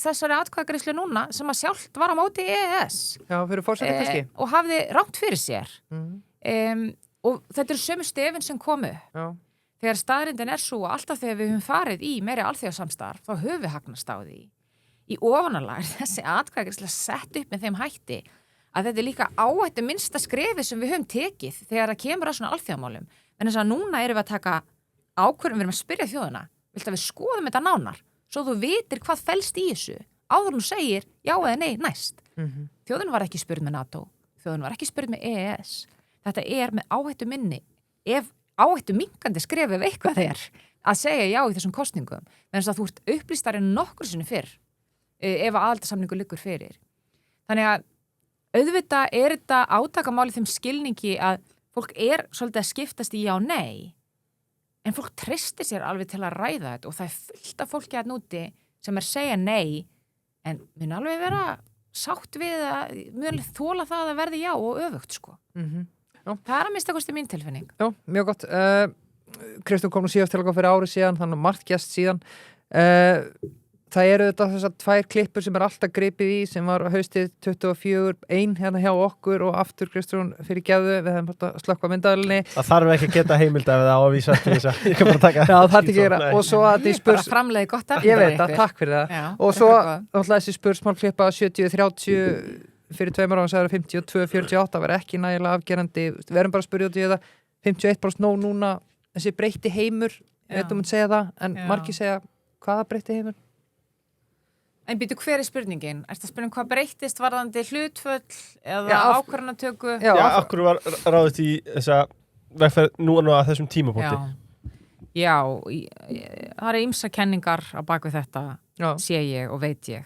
þessari atkvæðagreiðslu núna sem að sjálft var á móti EES. Já, fyrir forseti kannski. Og hafði rangt fyrir sér. Og þetta eru sömu stefin sem komu. Já. Þegar staðrindin er svo að alltaf þegar við höfum farið í meiri alþjóðasamstarf þá höfum við hagnast á því. Í ofanalag þessi atkvæðagreiðsla sett upp með þeim hætti að þetta er líka áhættu minnsta skrefi sem við höfum tekið þegar það kemur að svona alþjóðamálum. En þess að núna erum við að taka ákvörðum, við erum að spyrja þjóðina viltu að við skoðum þetta nánar svo þú vitir hvað felst í þessu áður hún segir já eða nei næst. Þjóðin var ekki spurð með NATO, þjóðin var ekki spurð með EES. Þetta er með áhættu minni ef áhættu minkandi skref ef eitthvað er að segja já í þessum kosningum en þess að þú ert upplýstari nokkur sinni fyrr ef aðaldarsamningu liggur fyrir. Þannig að auðvitað er þetta átakamáli þeim skilningi að fólk er svolítið að skiptast í já nei en fólk treystir sér alveg til að ræða þetta og það er fullt af fólki að núti sem er segja nei en mun alveg vera sátt við að mjög þóla það að verði já og öfugt sko. Það að minnsta kosti mín tilfinning. Já, mjög gott. Kristján kom nú síðast til okkar fyrir ári síðan, þannig að margt gest síðan. Það eru þetta þessar 2 klippur sem alltaf gripið í, sem var haustið 24, ein hérna hjá okkur og aftur Kristján fyrir geðu, við hefum bara slökkva myndaðalinni. Það þarf ekki að geta heimild ef það á að vísa til þess að ég kan bara taka. Já, það er ekki gera. Og svo að þið bara framleiði gott af. Ég veit það, takk fyrir það. Já, og svo alltaf þessi spursmálklippa 70-30 fyrir 2 ára sagði 52-48 var ekki nægilega afgerandi. Við erum bara að spyrja út í þetta 51% nóg núna, þessi breytti heimur, þetta mun segja það, en margir segja hvaða breytti heimur? En býtu, hver er spurningin? Ertu að spyrja hvað breyttist varðandi hlutföll eða ákvarðanatöku? Já, af hverju var ráðist í þessa vegferð núna að þessum tímapunkti? Já, það eru ýmsar kenningar á bakvið þetta, sé ég og veit ég.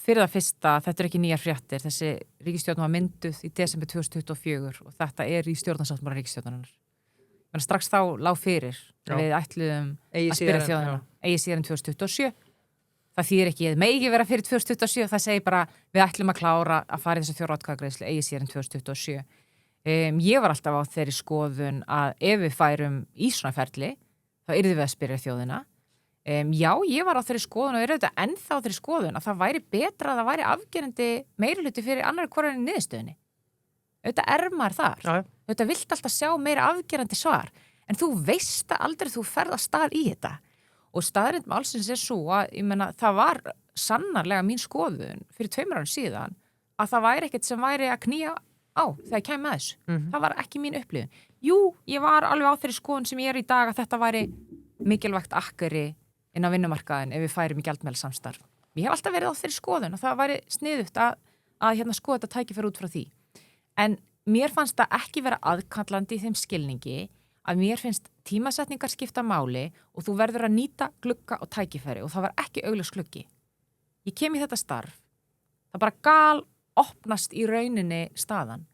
Fyrir það fyrsta, þetta er ekki nýjar fréttir, þessi ríkisstjórn var mynduð í desember 2024 og þetta er í stjórnarsáttmála ríkisstjórnarinnar. Men strax þá lá fyrir að við ætluðum að spyrja þjóðina, eigi síðan 2027. Það þýðir ekki, ég megi vera fyrir 2027, það segir bara við ætlum að klára að fara í þessu þjóðaratkvæðagreiðslu eigi síðan 2027. Ég var alltaf á þeirri skoðun að ef við færum í svona ferli, þá yrðum við að spyrja þjóðina. Já, ég var á þeirri skoðun og er auðvitað ennþá á þeirri skoðun að það væri betra að það væri afgerandi meirihluti fyrir annar hvoran í niðurstöðunni. Auðvitað er maður þar. Auðvitað vilt alltaf sjá meira afgerandi svar, en þú veist að aldrei þú ferð að stað í þetta. Og staðrind málsins er svo að, ég meina, það var sannarlega mín skoðun fyrir 2 árum síðan að það væri ekkert sem væri að knýja á þegar ég kæmi með þessu. Það var ekki mín upplifun. Jú, ég var alveg á þeirri skoðun sem ég er í dag að þetta væri mikilvægt akkeri inn á vinnumarkaðin ef við færum í gjaldmiðilssamstarf. Ég hef alltaf verið á þeirri skoðun og það væri sniðugt að skoða þetta tækifæri út frá því. En mér fannst það ekki vera aðkallandi í þeim skilningi að mér finnst tímasetningar skipta máli og þú verður að nýta glugga og tækifæri og það var ekki augljós gluggi. Ég kem í þetta starf, það bara opnast í rauninni staðan.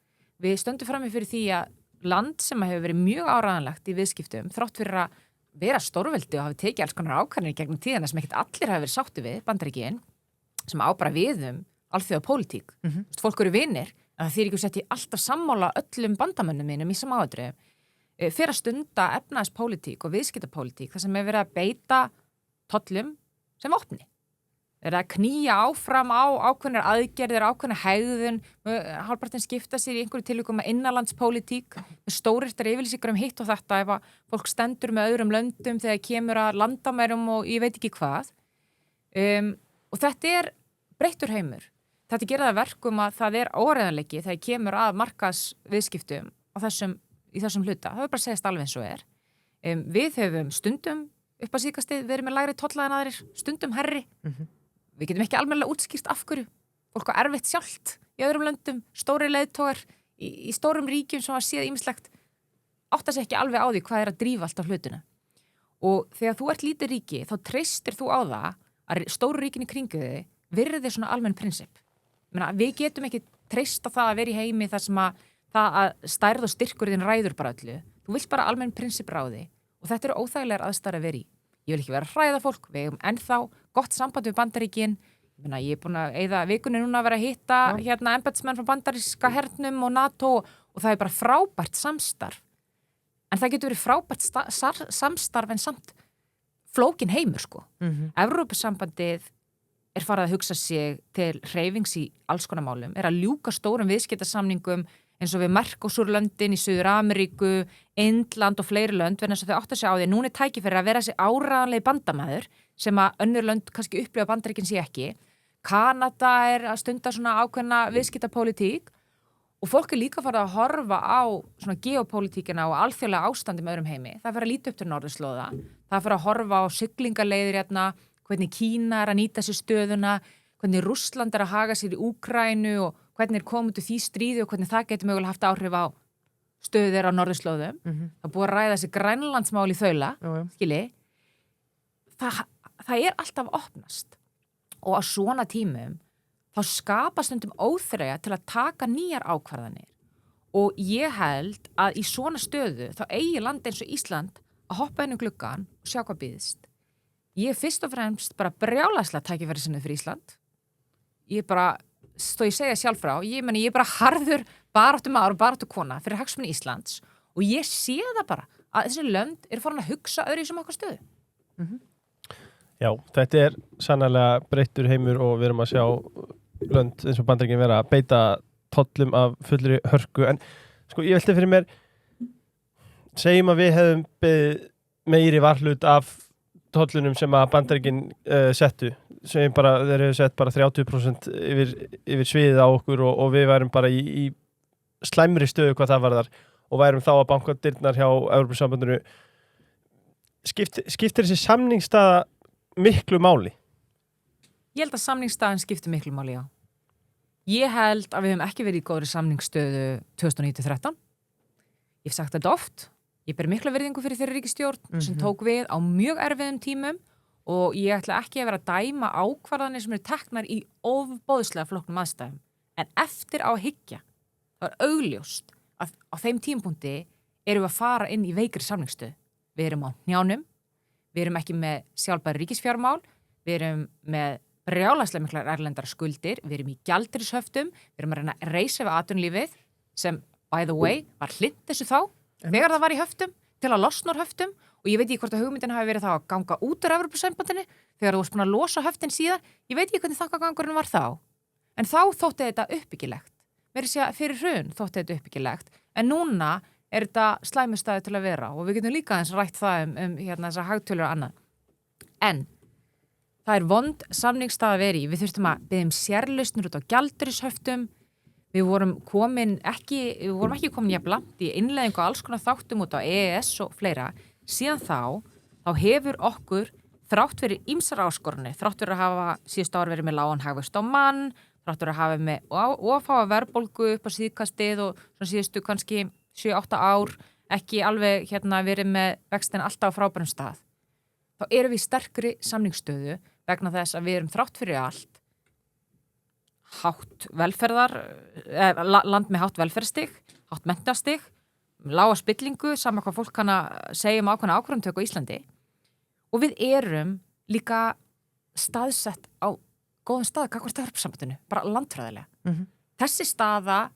Við stöndum frammi fyrir því að land sem hefur verið mjög áræðanlegt í viðskiptum, þrátt fyrir að vera stórveldi og hafi tekið alls konar ákvarðanir gegnum tíðina sem ekkert allir hafi verið sáttu við, Bandaríkin, sem á bara við alþjóða pólitík. Fólk eru vinir, en það þýðir ekki að setja alltaf sammála öllum bandamönnum mínum í sama aðdrif. Fyrir að stunda efnahagspólitík og viðskiptapólitík þar sem er verið að beita tollum sem vopni. Er að knýja áfram á ákveðnar aðgerðir, ákveðnar hegðun, hálfpartinn skipta sér í einhverju tilvikum með innanlandspólitík, með stórirtar yfirlýsingar hitt og þetta ef að fólk stendur með öðrum löndum þegar kemur að landamærum og ég veit ekki hvað. Og þetta er breyttur heimur. Þetta gerir það verkum að það er óreiðanleiki þegar kemur að markaðsviðskiptum í þessum hluta. Það er bara að segja alveg eins og er. Við höfum stundum upp að síðkastið verið með lægri tolla en aðrir, stundum herri. Við getum ekki almennilega útskýrt af hverju. Fólk á erfitt sjálft í öðrum löndum, stóri leiðtogar í stórum ríkjum sem var séð ýmislegt átta sig ekki alveg á því hvað er að drífa alltaf hlutuna. Og þegar þú ert lítið ríki, þá treystir þú á það að stóru ríkin í kringu þig virði svona almenn prinsip. Við getum ekki treyst á það að vera í heimi þar sem að stærð og styrkur þinn ræður bara öllu. Þú vilt bara almenn prinsip ráði og þetta eru óþægilegar aðstæður að vera í. Ég vil ekki vera að hræða fólk, við hefum ennþá gott samband við Bandaríkin. Ég er búin að eyða vikunni núna að vera að hitta embættismenn frá bandaríska hernum og NATO og það er bara frábært samstarf. En það getur verið frábært samstarf en samt flókin heimur sko. Evrópusambandið er farið að hugsa sig til hreyfings í alls konar málum, er að ljúka stórum viðskiptasamningum eins og við Mercosur-löndin í Suður-Ameríku, Indland og fleiri lönd, verðan þess að þau átta sig á því að núna er tækifæri að vera þessi áræðanlegi bandamaður sem að önnur lönd kannski upplifa Bandaríkin sé ekki. Kanada er að stunda svona ákveðna viðskiptapólitík og fólk er líka farið að horfa á svona geopólitíkina og alþjóðlega ástandi með öðrum heimi. Það er farið að líta upp til norðurslóða, það er farið að horfa á siglingaleiðir hvernig Kína er að nýta sér stöðuna, hvernig Rússland er að haga sér í Úkraínu og hvernig er komið til því stríði og hvernig það getur mögulega haft áhrif á stöðu þeirra á norðurslóðum. Það er búið að ræða þessi Grænlandsmál í þaula, skilji. Það er alltaf opnast og á svona tímum þá skapast stundum óþreyja til að taka nýjar ákvarðanir og ég held að í svona stöðu þá eigi land eins og Ísland að hoppa inn um gluggann og sjá hvað býðist. Ég fyrst og fremst bara brjálæðslega tækifæri sinni fyrir Ísland. ég bara, ég segja sjálf frá, ég er bara harður baráttumaður og baráttukona fyrir hagsmuni Íslands og ég sé það bara að þessi lönd eru farin að hugsa öðru í sem okkar stöðu. Já, þetta sannarlega breyttur heimur og við erum að sjá lönd eins og Bandaríkin vera að beita tollum af fullri hörku en sko ég velti fyrir mér segjum að við hefum beðið meiri varhlut af tollunum sem að Bandaríkin settu segjum bara, þeir hefur sett bara 30% yfir sviðið á okkur og við værum bara í slæmri stöðu hvað það varðar og værum þá að bankadyrnar hjá Evrópusambandinu skiptir þessi samningsstaða miklu máli? Ég held að samningsstaðan skiptir miklu máli, já. Ég held að við höfum ekki verið í góðri samningsstöðu 2009-13. Ég hef sagt þetta oft. Ég ber mikla virðingu fyrir þeirri ríkisstjórn sem tók við á mjög erfiðum tímum og ég ætla ekki að vera að dæma ákvarðanir sem eru teknar í ofboðslega flóknum aðstæðum. En eftir á að hyggja, það augljóst að á þeim tímapunkti erum við að fara inn í veikri samningsstöðu. Við erum á hnjánum, við erum ekki með sjálfbæri ríkisfjármál, við erum með brjálæslega miklar erlendar skuldir, við erum í gjaldeyrishöftum, við erum að reyna að reisa við atvinnulífið sem, by the way, var hlint þessu þá, þegar það var í höftum, til að losna úr höftum og ég veit ekki hvort að hugmyndin hafi verið þá að ganga út úr Evrópusambandinu þegar þú varst búin að losa höftin síðar, ég veit ekki hvernig þangagangurinn var þá. En þá þótti þetta uppbyggilegt. Mér sé að fyrir hrun þótti þetta uppbyggilegt, en núna þetta slæmustæði til að vera og við getum líka eins rætt það hérna þessar hagtölur og annað. En það vond samningsstaða að vera í. Við þurftum að biðja sérlausnir út á gjaldeyrishöftum. Við vorum ekki komin jafn langt í innleiðingu á alls konar þáttum út á EES og fleira. Síðan þá hefur okkur þrátt fyrir ýmsar áskorunni, þrátt fyrir að hafa síðustu ár verið með lágan hagvöxt á mann, þrátt fyrir að hafa með ofháa verðbólgu upp á síðkastið og svona síðustu kannski 7-8 ár, ekki alveg verið með vextin alltaf á frábærum stað. Þá erum við í sterkri samningsstöðu vegna þess að við erum þrátt fyrir allt hátt velferðar, land með hátt velferðstig, hátt mentastig, lága spillingu, sama hvað fólk kann að segja ákveðna ákvörðunartöku á Íslandi. Og við erum líka staðsett á góðan stað gagnvart Evrópusambandinu, bara landfræðilega. Þessi staða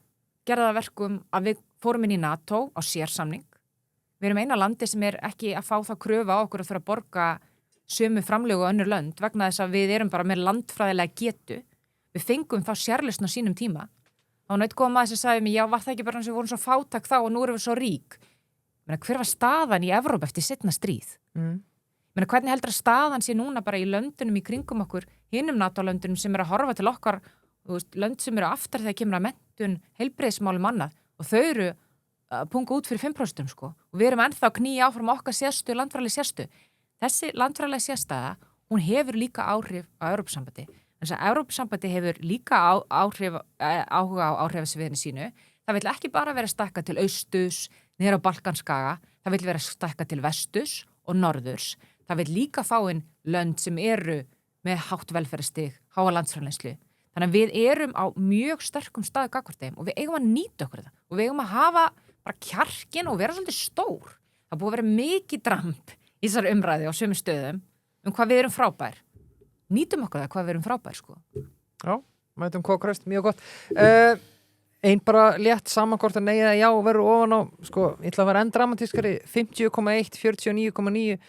gerði það verkum að við fórum inn í NATO á sérsamning. Við erum eina landi sem ekki að fá það kröfu á okkur að þurfa að borga sömu framlögu og önnur lönd vegna þess að við erum bara með landfræðilega getu. Við fengum þá sérlausn á sínum tíma. Það var góð maður sem sagði mér, já, var það ekki bara eins og við vorum svo fátæk þá og nú erum við svo rík. Hver var staðan í Evrópu eftir seinna stríð? Hvernig heldur að staðan sé núna bara í löndunum í kringum okkur, hinum NATO-löndunum sem að horfa til okkar, lönd sem eru aftar þegar kemur að menntun, heilbrigðismálum annað og þau eru að punga út fyrir 5% sko. Og við erum ennþá að knýja áfram okkar sérstu, landfræðileg sérstu. Þessi landfræðileg sérstaða, hún hefur líka áhrif á Evrópusambandi. Þess að Evrópusambandi hefur líka áhuga á áhrifasviðinu sínu. Það vill ekki bara vera stækka til austus, niður á Balkanskaga, það vill vera stækka til vestus og norðurs. Það vill líka fá inn lönd sem eru með hátt velferðstig, háa landsframleiðslu. Þannig að við erum á mjög sterkum staði gagnvart þeim og við eigum að nýta okkur það. Og við eigum að hafa bara kjarkin og vera svolítið stór. Það búið að vera mikið dramb í þessari umræði á sömu stöðum hvað við erum frábær. Nýtum okkur það hvað við erum frábær, sko. Já, mætum kókröst, mjög gott. Einn bara létt samankort að nei eða já verður ofan á, sko, ég ætla að vera enn dramatískari, 50,1, 49,9.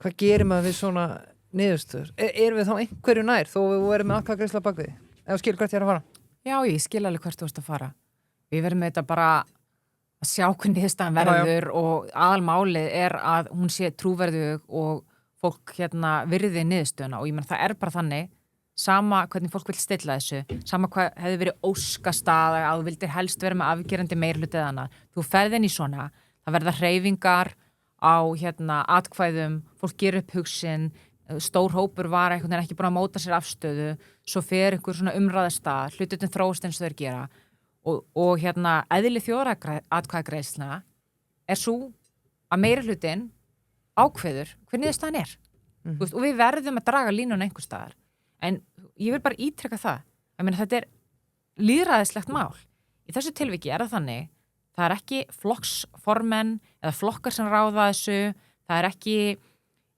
Hvað gerir maður við svona niðurstöður? Erum við þá einhverju nær þó við verðum með atkvæðagreiðslu á bakvið? Ef skil hvert ég er að fara? Já, ég skil alveg hvert þú ert að fara. Við verðum með þetta bara að sjá hvernig niðurstaðan verður og aðalmálið að hún sé trúverðug og fólk virði niðurstöðuna og ég meina það bara þannig, sama hvernig fólk vil stilla þessu, sama hvað hefði verið óskastaða að þú vildir helst vera með afgerandi meirhluti eða annað. Þú ferð inn í svona, það verða hreyfingar á atkvæðum, fólk gerir upp hugsin, stór hópur var einhvern veginn ekki búin að móta sér afstöðu, svo fer einhver svona umræðastað, hlututin þróast eins og þeir gera og eðli þjóðaratkvæðagreiðslna svo að meirhlutin ákveður hver niðurstaðan er. Og við verðum að draga línuna einhvers staðar. En ég vil bara ítreka það. Ég meina, þetta lýðræðislegt mál. Í þessu tilviki það þannig, það ekki flokksformenn eða flokkar sem ráða þessu, það ekki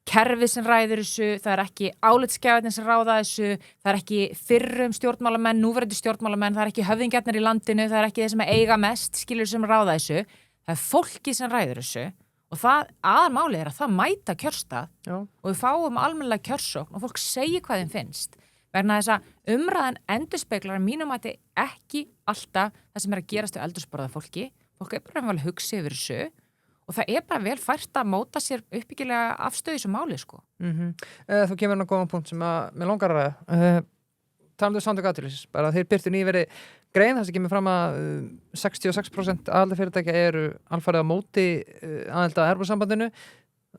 kerfið sem ræður þessu, það er ekki álitsgjafarnir sem ráða þessu, það er ekki fyrrum stjórnmálamenn, núverandi stjórnmálamenn, það er ekki höfðingjarnir í landinu, það er ekki þeir sem eiga mest, skilur sem ráða þessu, það er fólki sem ræður þessu og það aðalmálið er að það mæta kjörstað og við fáum almennilega kjörsókn og fólk segir hvað þeim finnst. Vegna þess að umræðan endurspeglar að mínum mati ekki alltaf það sem er að gerast við eldursborða fólki. Fólk er bara vel hugsi yfir þessu og það er bara vel fært að móta sér uppbyggilega afstöðu þessu máli, sko. Þú kemur að góðan punkt sem að mér langar að ræða. Talandu Samtök atvinnulífsins, bara þeir birtu nýverið grein, þess að kemur fram að 66% aðildarfyrirtækja eru alfarið á móti aðild að Evrópusambandinu.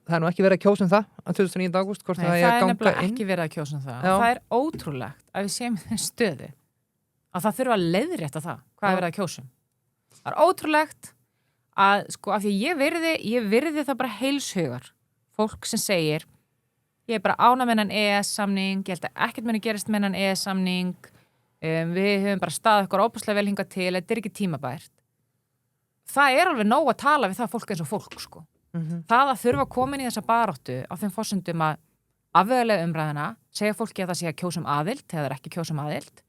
Það er nú ekki verið að kjósa það 29. ágúst, hvort það er að ganga inn. Það er ekki verið að kjósa það. Það er ótrúlegt að við séum þeim stöðu að það þurfa að leiðrétta það, hvað er verið að kjósa. Það er ótrúlegt að, sko, af því ég virði það bara heilshugar. Fólk sem segir, ég er bara ánægð með þennan EES-samning, ég held að ekkert muni gerist með þennan EES-samning, við höfum bara staðið okkur óbúslega vel hingað til, þetta er ekki tímabært. Það er alveg nóg að tala við það fólk eins og fólk, sko. Það að þurfa að koma inn í þessa baráttu á þeim forsendum að afvegalega umræðina, segja fólki að það sé að kjósa aðild þegar það er ekki kjósa aðild,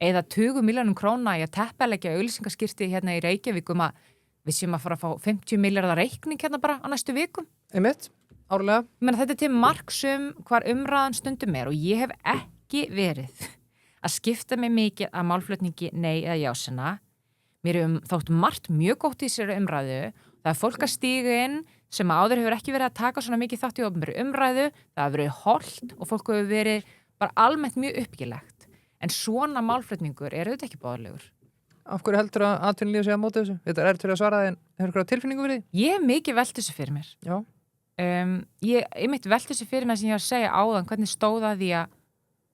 eða 20 milljónum króna í að teppalegja auglýsingaskirti hérna í Reykjavík að við séum að fara að fá 50 milljarða reikning hérna bara á næstu vikum. Einmitt, árlega. Þetta er til marks hvar umræðan stundum er og ég hef ekki verið að skipta mig mikið að málflutningi nei eða jásina. Mér þótt margt mjög gott í sér umræðu. Það er fólk að stíga inn sem áður hefur ekki verið að taka svona mikið þátt í opinberri umræðu, það hefur verið hollt og fólk hefur verið bara almennt mjög uppbyggilegt. En svona málflutningur er auðvitað ekki báðlegur. Af hverju heldur að atvinnulífið sé að móta þessu? Þetta er til að svara en hefur ykkur tilfinningu fyrir því? Ég hef mikið velt þessu fyrir mér. Já. Ég mitt velt þessu fyrir mér sem ég var að segja áðan, hvernig stóða því að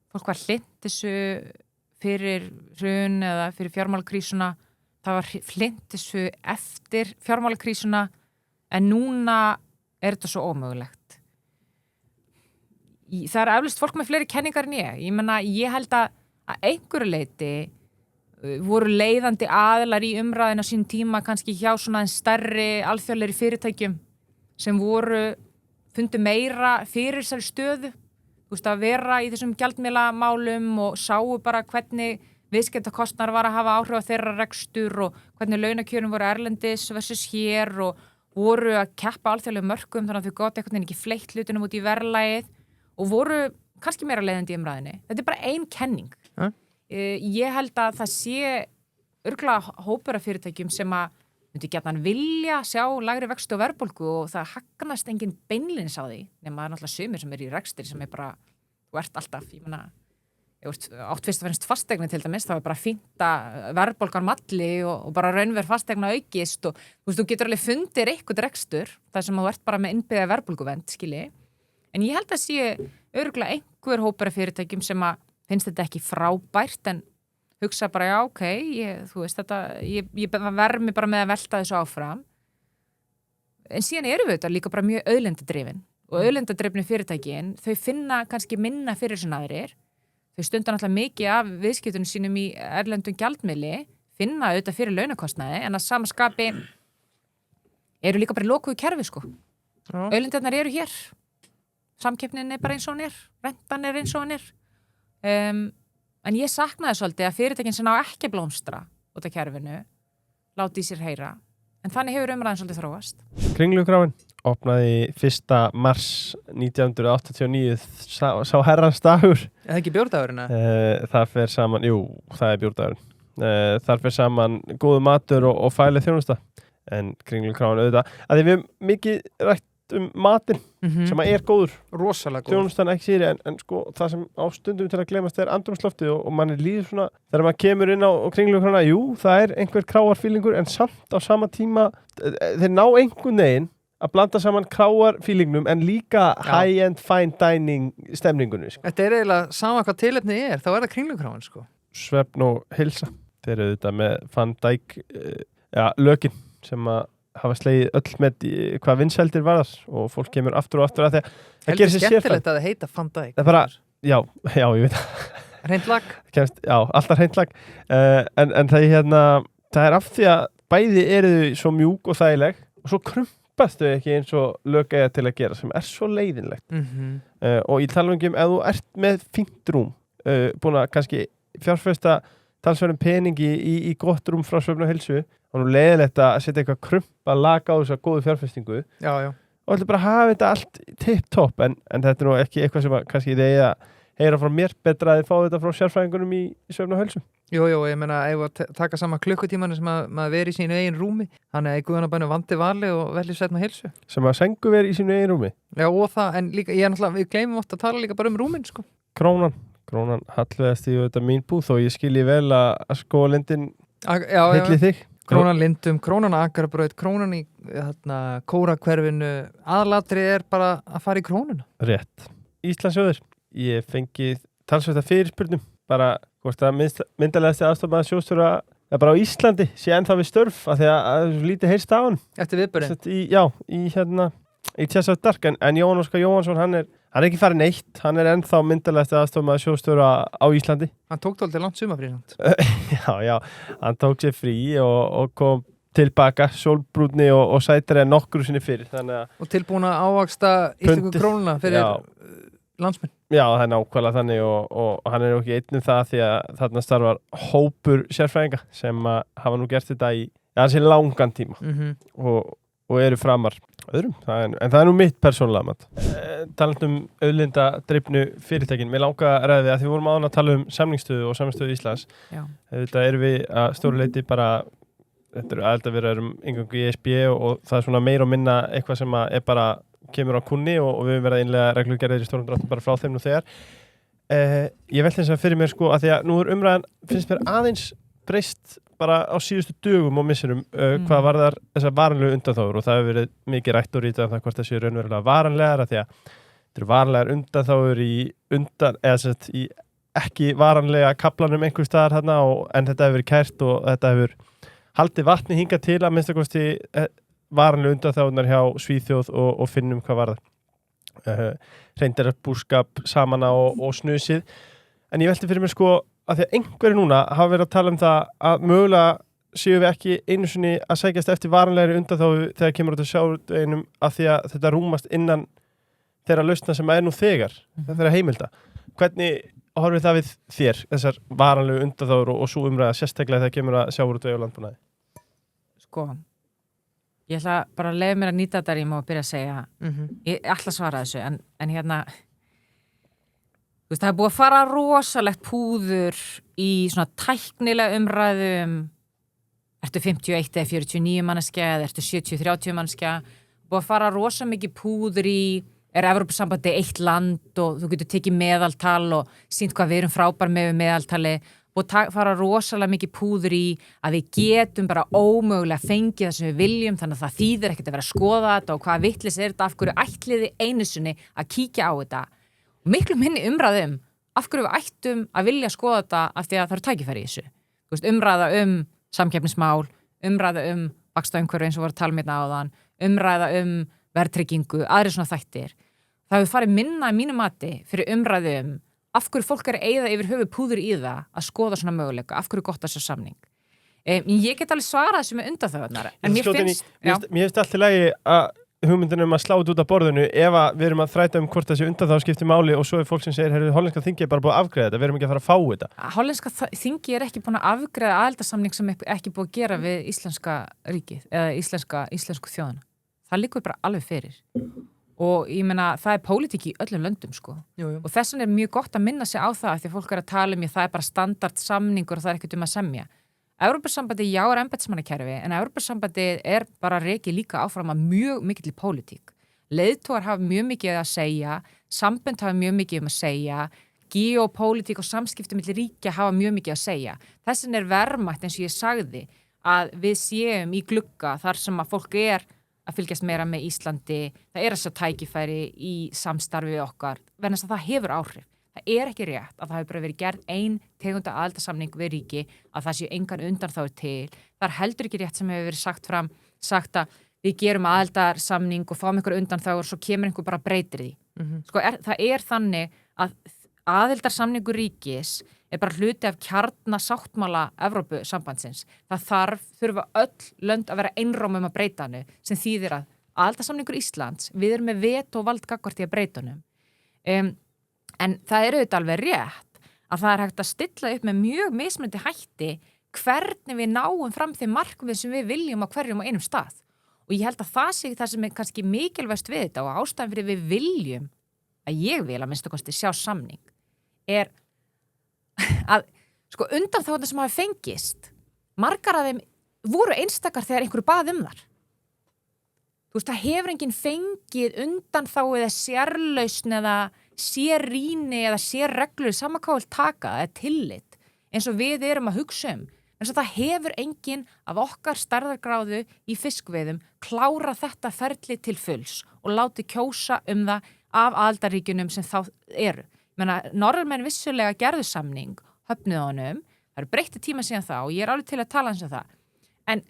fólk var hlint þessu fyrir hrun eða fyrir fjármálakrísuna. Það var hlint þessu eftir fjármálakrísuna en núna er þetta svo ómögulegt. Það er eflaust fólk með fleiri kenningar en ég. Ég meina, ég held að einhverju leyti voru leiðandi aðilar í umræðina sín tíma kannski hjá svona en stærri alþjóðlegri fyrirtækjum sem fundu meira fyrir þessari stöðu. Þú veist, að vera í þessum gjaldmiðlamálum og sáu bara hvernig viðskiptakostnaðar var að hafa áhrif á þeirra rekstur og hvernig launakjörin voru erlendis versus hér og voru að keppa alþjóðlegum mörkum þannig að þau gátu einhvern veginn ekki fleytt hlutunum út í verðlagið og voru kannski meira leiðandi í umræðinni. Þetta er bara ein kenning. Ég held að það sé örugglega hópur af fyrirtækjum sem að myndi gjarnan vilja sjá lægri vexti og verðbólgu og það hagnast engin beinlínis á því nema það er náttúrulega sumir sem er í rekstri sem er bara, þú ert alltaf, ég meina átt fyrst og fennst fastegni til dæmis, það var bara fínt að verðbólgan malli og bara raunverð fastegna aukist og þú getur alveg fundir eitthvað rekstur þar sem þú ert bara með innbyggða verðbólguvend, skilji. En ég held að sé örugglega einhver hópur af fyrirtækjum sem að finnst þetta ekki frábært en hugsa bara, já, ok, ég verð mig bara með að velta þessu áfram. En síðan erum við þetta líka bara mjög auðlindadrifin og auðlindadrifni fyrirtækin, þau finna kannski minna fyrir svona aðrir. Þau stundar náttúrulega mikið af viðskiptunum sínum í erlendum gjaldmiðli, finna auðvitað fyrir launakostnaði, en að samaskapi eru líka bara lokuðu kerfi, sko. Auðlindirnar eru hér. Samkeppnin er bara eins og hún er. Rentan er eins og hún er. En ég saknaði svolítið að fyrirtækin sem ná ekki blómstra út af kerfinu, láti í sér heyra. En þannig hefur umræðan svolítið þróast. Kringlugráin opnaði 1. mars 1989, sá herrans dagur. Er það ekki bjórdagurinn? Það fer saman, það er bjórdagurinn. Þar fer saman góðu matur og fæli þjónusta. En Kringlugráin auðvitað. Að því við mikið rætt matinn sem er góður. Rosalega góður. Þjónustan ekki síri, en sko það sem á stundum til að glemast er andrúmsloftið og manni líður svona, þegar maður kemur inn á Kringlugrána, það er einhver kráarfílingur en samt á sama tíma, þeir ná einhvern veginn að blanda saman kráarfílingnum en líka high-end fine dining stemningunni. Sko. Þetta er eiginlega sama hvað tilefnið er, þá er það Kringlugráin, sko. Svefn og heilsa. Þeir eru þetta með Van Dijk, lökin sem að hafa slegið öll með hvað vinsældir varðar og fólk kemur aftur og aftur að það gerir sér sérfæð. Heldur skemmtilegt að það heita Van Dijk. Það er bara, já, ég veit það. Hreint lag. Alltaf hreint lag. En það er það er af því að bæði eru þau svo mjúk og þægileg og svo hjálpast þau ekki eins og lög eiga til að gera sem svo leiðinlegt. Og ég tala ef þú ert með fínt rúm, búin að kannski fjárfesta talsverðum peningi í gott rúm frá Svefn og heilsu og nú leiðilegt að setja eitthvað krumpa lag á þess að góðu fjárfestingu Já. og ætla bara að hafa þetta allt tipp-topp en þetta nú ekki eitthvað sem að kannski þið eiga heyra frá mér betra að þið fá þetta frá sérfræðingunum í Svefn og heilsu. Jú, ég meina, ef að taka sama klukkutímanu sem að maður veri í sínu eigin rúmi, þannig að í guðanabænu vandi vali og velji Svefn og heilsu. Sem að sengu veri í sínu eigin rúmi. Já, og það, en líka, við gleymum oft að tala líka bara rúmin, sko. Krónan hallveðast í þetta mín búð og ég skilji vel að skólindin hilli þig. Krónan Lindum, Krónan Akarabraut, Krónan í Kórakverfinu, aðalatrið bara að fara í krónuna. Rétt. Íslandssjóður, ég fengi talsverða fyrirspurnum, bara hvort að myndarlegasti aðstofmaður sjóðstjóra bara á Íslandi sé ennþá við störf af því að lítið heyrst á hann. Eftir viðburðin? Í Chess of Dark, en Jóhann Óskar Jóhannsson, hann er ekki farið neitt, hann er ennþá myndarlegasti aðstofmaður sjóðstjóra á Íslandi. Hann tók þáttið langt sumafrí. Já, hann tók sér frí og kom tilbaka, sólbrúnni og sætari en nokkru sinni fyrir. Og tilbúin að ávaksta íslensku krónuna fyrir landsmenn. Já, það er nákvæmlega þannig og hann er ekki einn það því að þarna starfar hópur sérfræðinga sem hafa nú gert þetta í þessi langan tíma og eru framar öðrum, en það er nú mitt persónulega mat. Talandum auðlindadrifnu fyrirtækin, mér langa að ræði að því vorum áðan að tala samningsstöðu og samningsstöðu Íslands. Þetta erum við að stóru leyti bara, þetta eru aðildarviðræður inngöngu í ESB og það er svona meira og minna eitthvað sem er bara kemur á kunni og við höfum verið að innlega reglugerðir í stórum dráttum bara frá þeim nú þegar. Ég velti þess að fyrir mér að því að nú umræðan finnst mér aðeins breyst bara á síðustu dögum og missurum hvað varðar þessar varanlegu undanþágur og það hefur verið mikið rætt og rítið um það hvort það séu raunverulega varanlegar að því að þetta eru varanlegar undanþágur í ekki varanlega kaflanum einhver staðar þarna en þetta hefur verið kært og þetta hefur haldið vatni hingað til að minnsta kosti varanlega undanþágunar hjá Svíþjóð og Finnum hvað varðar. Hreindýrabúskap samana og snusið. En ég velti fyrir mér að því að einhverju núna hafa verið að tala um það að mögulega séu við ekki einu sinni að sækjast eftir varanlegri undanþágu þegar kemur út að sjávarútveginum að því að þetta rúmast innan þeirra lausna sem nú þegar, þeirra heimilda. Hvernig horfir það við þér, þessar varanlegu undanþágur og svo umræða sérstaklega þegar kemur að sjávarútvegi og landbúnaði? Ég ætla bara að leiða mér að nýta þetta rím og byrja að segja ég ætla að svara þessu en hérna það er búið að fara rosalegt púður í svona tæknilega umræðum ertu 51 eða 49 manneskja eða ertu 70-30 manneskja búið að fara rosa mikið púður í Evrópusambandi eitt land og þú getur tekið meðaltal og sýnt hvað við erum frábær með meðaltali og fara rosalega mikið púður í að við getum bara ómögulega fengið það sem við viljum þannig að það þýðir ekkert að vera að skoða þetta og hvað vitlis þetta, af hverju ætliði einu sinni að kíkja á þetta og miklu minni umræðum af hverju við ættum að vilja skoða þetta af því að það eru tækifæri í þessu umræða samkeppnismál, umræða vaxtaumhverfi eins og var að tala hérna áðan, umræða verðtryggingu, aðri svona þættir það hefur farið minna í mínu mati fyrir umræðu af hverju fólk er að eyða yfir höfuð púður í það að skoða svona möguleika, af hverju gott að sjá samning. Ég get alveg svarað þessu með undanþágurnar, en mér finnst... Mér finnst allt í lagi að hugmyndin að sláta út af borðinu ef við erum að þræta hvort þessi undanþágur skiptir máli og svo er fólk sem segir, hollenska þingi bara búið að afgreiða þetta, við erum ekki að fara að fá þetta. Hollenska þingi ekki búin að afgreiða aðildarsamning sem ekki búið að gera við íslenska ríkið eða íslensku þjóðina. Það liggur bara alveg fyrir. Og ég meina, það er pólitík í öllum löndum, Jú. Og þess vegna er mjög gott að minna sig á það því að fólk er að tala það er bara standard samningur og það er ekkert að semja. Evrópusambandið er embættismannakerfi, en Evrópusambandið er bara rekið líka áfram að mjög mikill í pólitík. Leiðtogar hafa mjög mikið að segja, sambönd hafa mjög mikið að segja, geopólitík og samskipti milli ríkja hafa mjög mikið að segja. Þess vegna er verðmætt, eins og ég sagði, að við séum í glugga þar sem að fólk er að fylgjast meira með Íslandi, það er þess að tækifæri í samstarfi okkar, vegna að það hefur áhrif. Það er ekki rétt að það hefur bara verið gerð ein tegunda aðildarsamning við ríki, að það séu engan undanþágur til. Það er heldur ekki rétt sem hefur verið sagt að við gerum aðildarsamning og fáum einhver undanþágur, svo kemur einhver bara breytir því. Það er þannig að aðildarsamningur ríkis er bara hluti af kjarnasáttmála Evrópusambandsins. Það þurfa öll lönd að vera einróma að breyta hannu sem þýðir að aðildarsamningur Íslands, við erum með veto vald gagnvart í að breyta honum. En það er auðvitað alveg rétt að það er hægt að stilla upp með mjög mismunandi hætti hvernig við náum fram þeim markmið sem við viljum á hverjum á einum stað. Og ég held að það sé það sem er kannski mikilvægst við þetta og ástæðan fyrir við viljum, að ég vil að minnsta kosti sjá samning, er að sko undan þá þetta sem hafi fengist, margar af þeim voru einstakar þegar einhverju bað þar. Þú veist, það hefur enginn fengið undan þá eða sérlausn eða sérrýni eða sérreglur samakál taka eða tillit eins og við erum að hugsa en svo það hefur enginn af okkar stærðargráðu í fiskveiðum klára þetta ferli til fulls og láti kjósa það af aðildarríkjunum sem þá eru. Norðurmenn vissulega gerðu samning, höfnuðu honum, það eru breytti tíma síðan þá og ég er alveg til að tala eins og það. En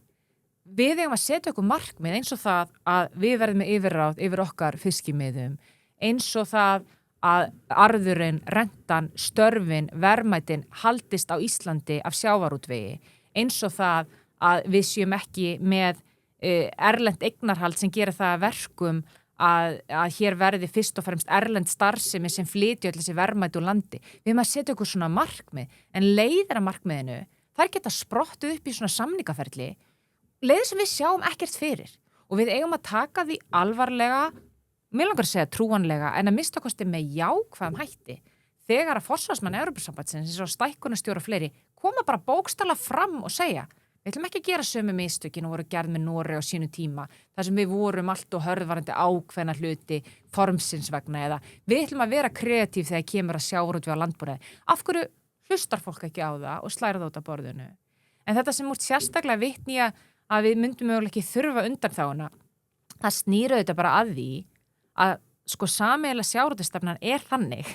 við eigum að setja okkur markmið eins og það að við verðum með yfirráð yfir okkar fiskimiðum, eins og það að arðurinn, rentan, störfin, verðmætin haldist á Íslandi af sjávarútvegi, eins og það að við séum ekki með erlent eignarhald sem gera það að verkum að hér verði fyrst og fremst erlend starfsemi sem flytja öll þessi verðmæti úr landi. Við erum að setja okkur svona markmið, en leiðir að markmiðinu, þær geta sprottuð upp í svona samningaferli, leiðir sem við sjáum ekkert fyrir. Og við eigum að taka því alvarlega, mér langar að segja trúanlega, en að mista kosti með jákvæðum hætti. Þegar að forsvarsmann Evrópusambandsins, eins og stækkunarstjóra og fleiri, koma bara bókstaflega fram og segja við ætlum ekki að gera sömu mistökin og voru gerð með Noregi á sínu tíma, þar sem við vorum allt og hörðvarandi ákveðna hluti formsins vegna eða við ætlum að vera kreatív þegar kemur að sjávarútvegi á landbúnaði. Af hverju hlustar fólk ekki á það og slæra það út af borðinu? En þetta sem úr sérstaklega vitni að við myndum mögulega ekki þurfa undanþáguna, það snýra þetta bara að því að sko sameiginlega sjávarútvegsstefnan er þannig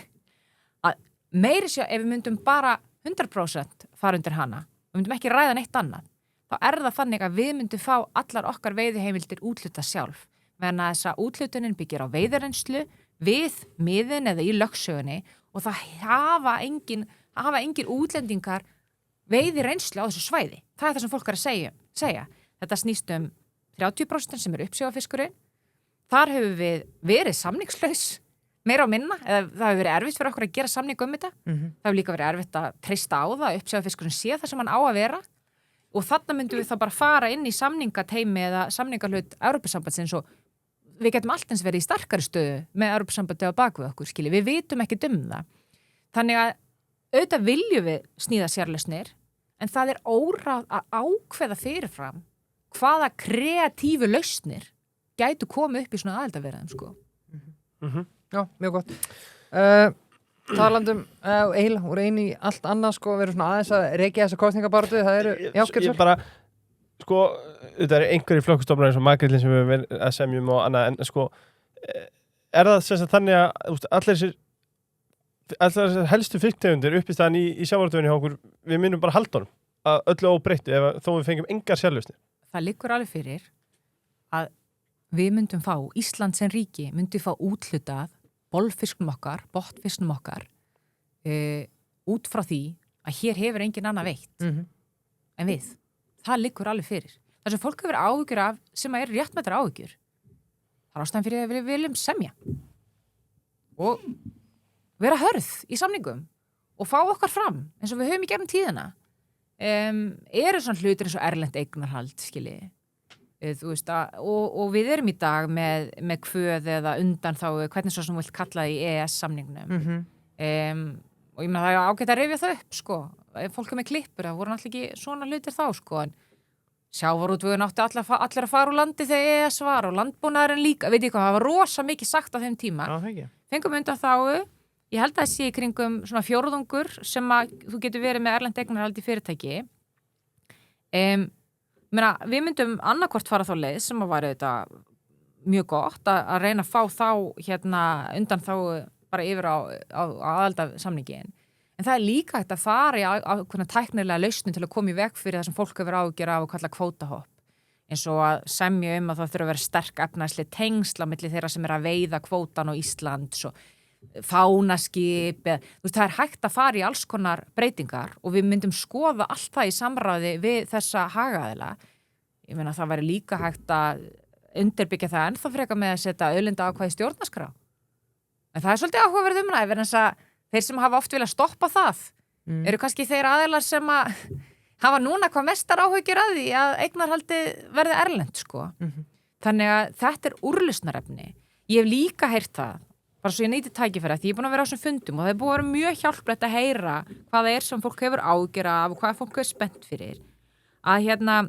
að meiri sér ef við myndum bara 100% fara undir hana, við myndum ekki ræða neitt annað, þá er það þannig að við myndum fá allar okkar veiðiheimildir útluta sjálf, meðan að þessa útlutunin byggir á veiðareynslu við miðin eða í lögsögunni og það hafa engin útlendingar veiðireynslu á þessu svæði. Það er það sem fólk er að segja. Þetta snýst 30% sem eru uppsjávarfiskurinn. Þar hefur við verið samningslaus, meira og minna, eða það hefur verið erfitt fyrir okkur að gera samning þetta. Það hefur líka verið erfitt að treysta á það að uppsjávarfiskurinn sé það sem hann á að vera. Og þarna myndum við þá bara fara inn í samningateimi eða samningahlut Evrópusambandsins og við getum allt eins verið í starkari stöðu með Evrópusambandi á bakvið okkur, við vitum ekki það. Þannig að auðvitað viljum við sníða sérlausnir, en það er óráð að ákveða fyrirfram hvaða kreatífu lausnir gætu komið upp í svona aðildarviðræðum, sko. Já, mjög gott. Talandum eiginlega, úr einu í allt annað, sko, við erum svona aðeins að reykja þessa kosningabaratu, það eru Ég bara, sko, þetta er einhverjir flokkustofnar eins og Makrillin sem við erum að semjum og annað, en sko, er það sem sagt þannig að allir þessir helstu fisktegundir upp í staðan í sjávarútveginni hjá okkur, við minnum bara halda honum að öllu óbreyttu þó við fengjum engar sérlausnir. Það liggur alveg fyrir að við myndum fá, Ísland sem ríki myndi fá úthlutað bolfisknum okkar, botnfisknum okkar út frá því að hér hefur engin annað veitt en við. Það liggur alveg fyrir. Það sem fólk hefur áhyggjur af sem er réttmættar áhyggjur. Það er ástæðan fyrir að við viljum semja og vera hörð í samningum og fá okkar fram eins og við höfum í gegnum tíðina. Eru svona hlutir eins og erlent eignarhald, skilji. Þú veist, og við erum í dag með kvöð eða undanþágu, hvernig svo sem vilt kalla það í EES-samningnum. Og ég meina það er ágætt að rifja það upp, sko. Fólk er með klippur, það voru náttúrulega ekki svona hlutir þá, sko. En sjávarútvegin átti allir að fara úr landi þegar EES var og landbúnaðurinn líka, veit ég hvað, það var rosa mikið sagt á þeim tíma. Fengum undanþágu, ég held að það sé í kringum svona fjórðungur sem að þú getur verið með erlent eignarhald í fyrirtæki. Við myndum annarkvort fara þá leið sem að væri þetta mjög gott að reyna að fá þá undan þá bara yfir á aðaldarsamningin. En það er líka hægt að fara í ákveðna tæknilega lausnum til að koma í veg fyrir það sem fólk hefur áhyggjur af og kalla kvótahopp. Eins og að semja að það þurfa að vera sterk efnahagsleg tengsl á milli þeirra sem er að veiða kvótan á Íslands og fánaskip, það er hægt að fara í alls konar breytingar og við myndum skoða allt það í samráði við þessa hagaðila. Ég meina það væri líka hægt að undirbyggja það ennþá frekar með að setja auðlinda ákvæði stjórnarskrá. En það svolítið áhugaverð umræða, vegna þess að þeir sem hafa oft viljað stoppa það eru kannski þeir aðilar sem að hafa núna hvað mestar áhyggjur að því að eignarhaldi verði erlend, sko. Þannig að þetta er úrlausnarefni. Ég hef líka heyrt það, bara svo ég nýti tækifæri, því ég er búin að vera á þessum fundum og það er búin að vera mjög hjálplegt að heyra hvað það er sem fólk hefur áhyggjur af og hvað fólk er spennt fyrir. Að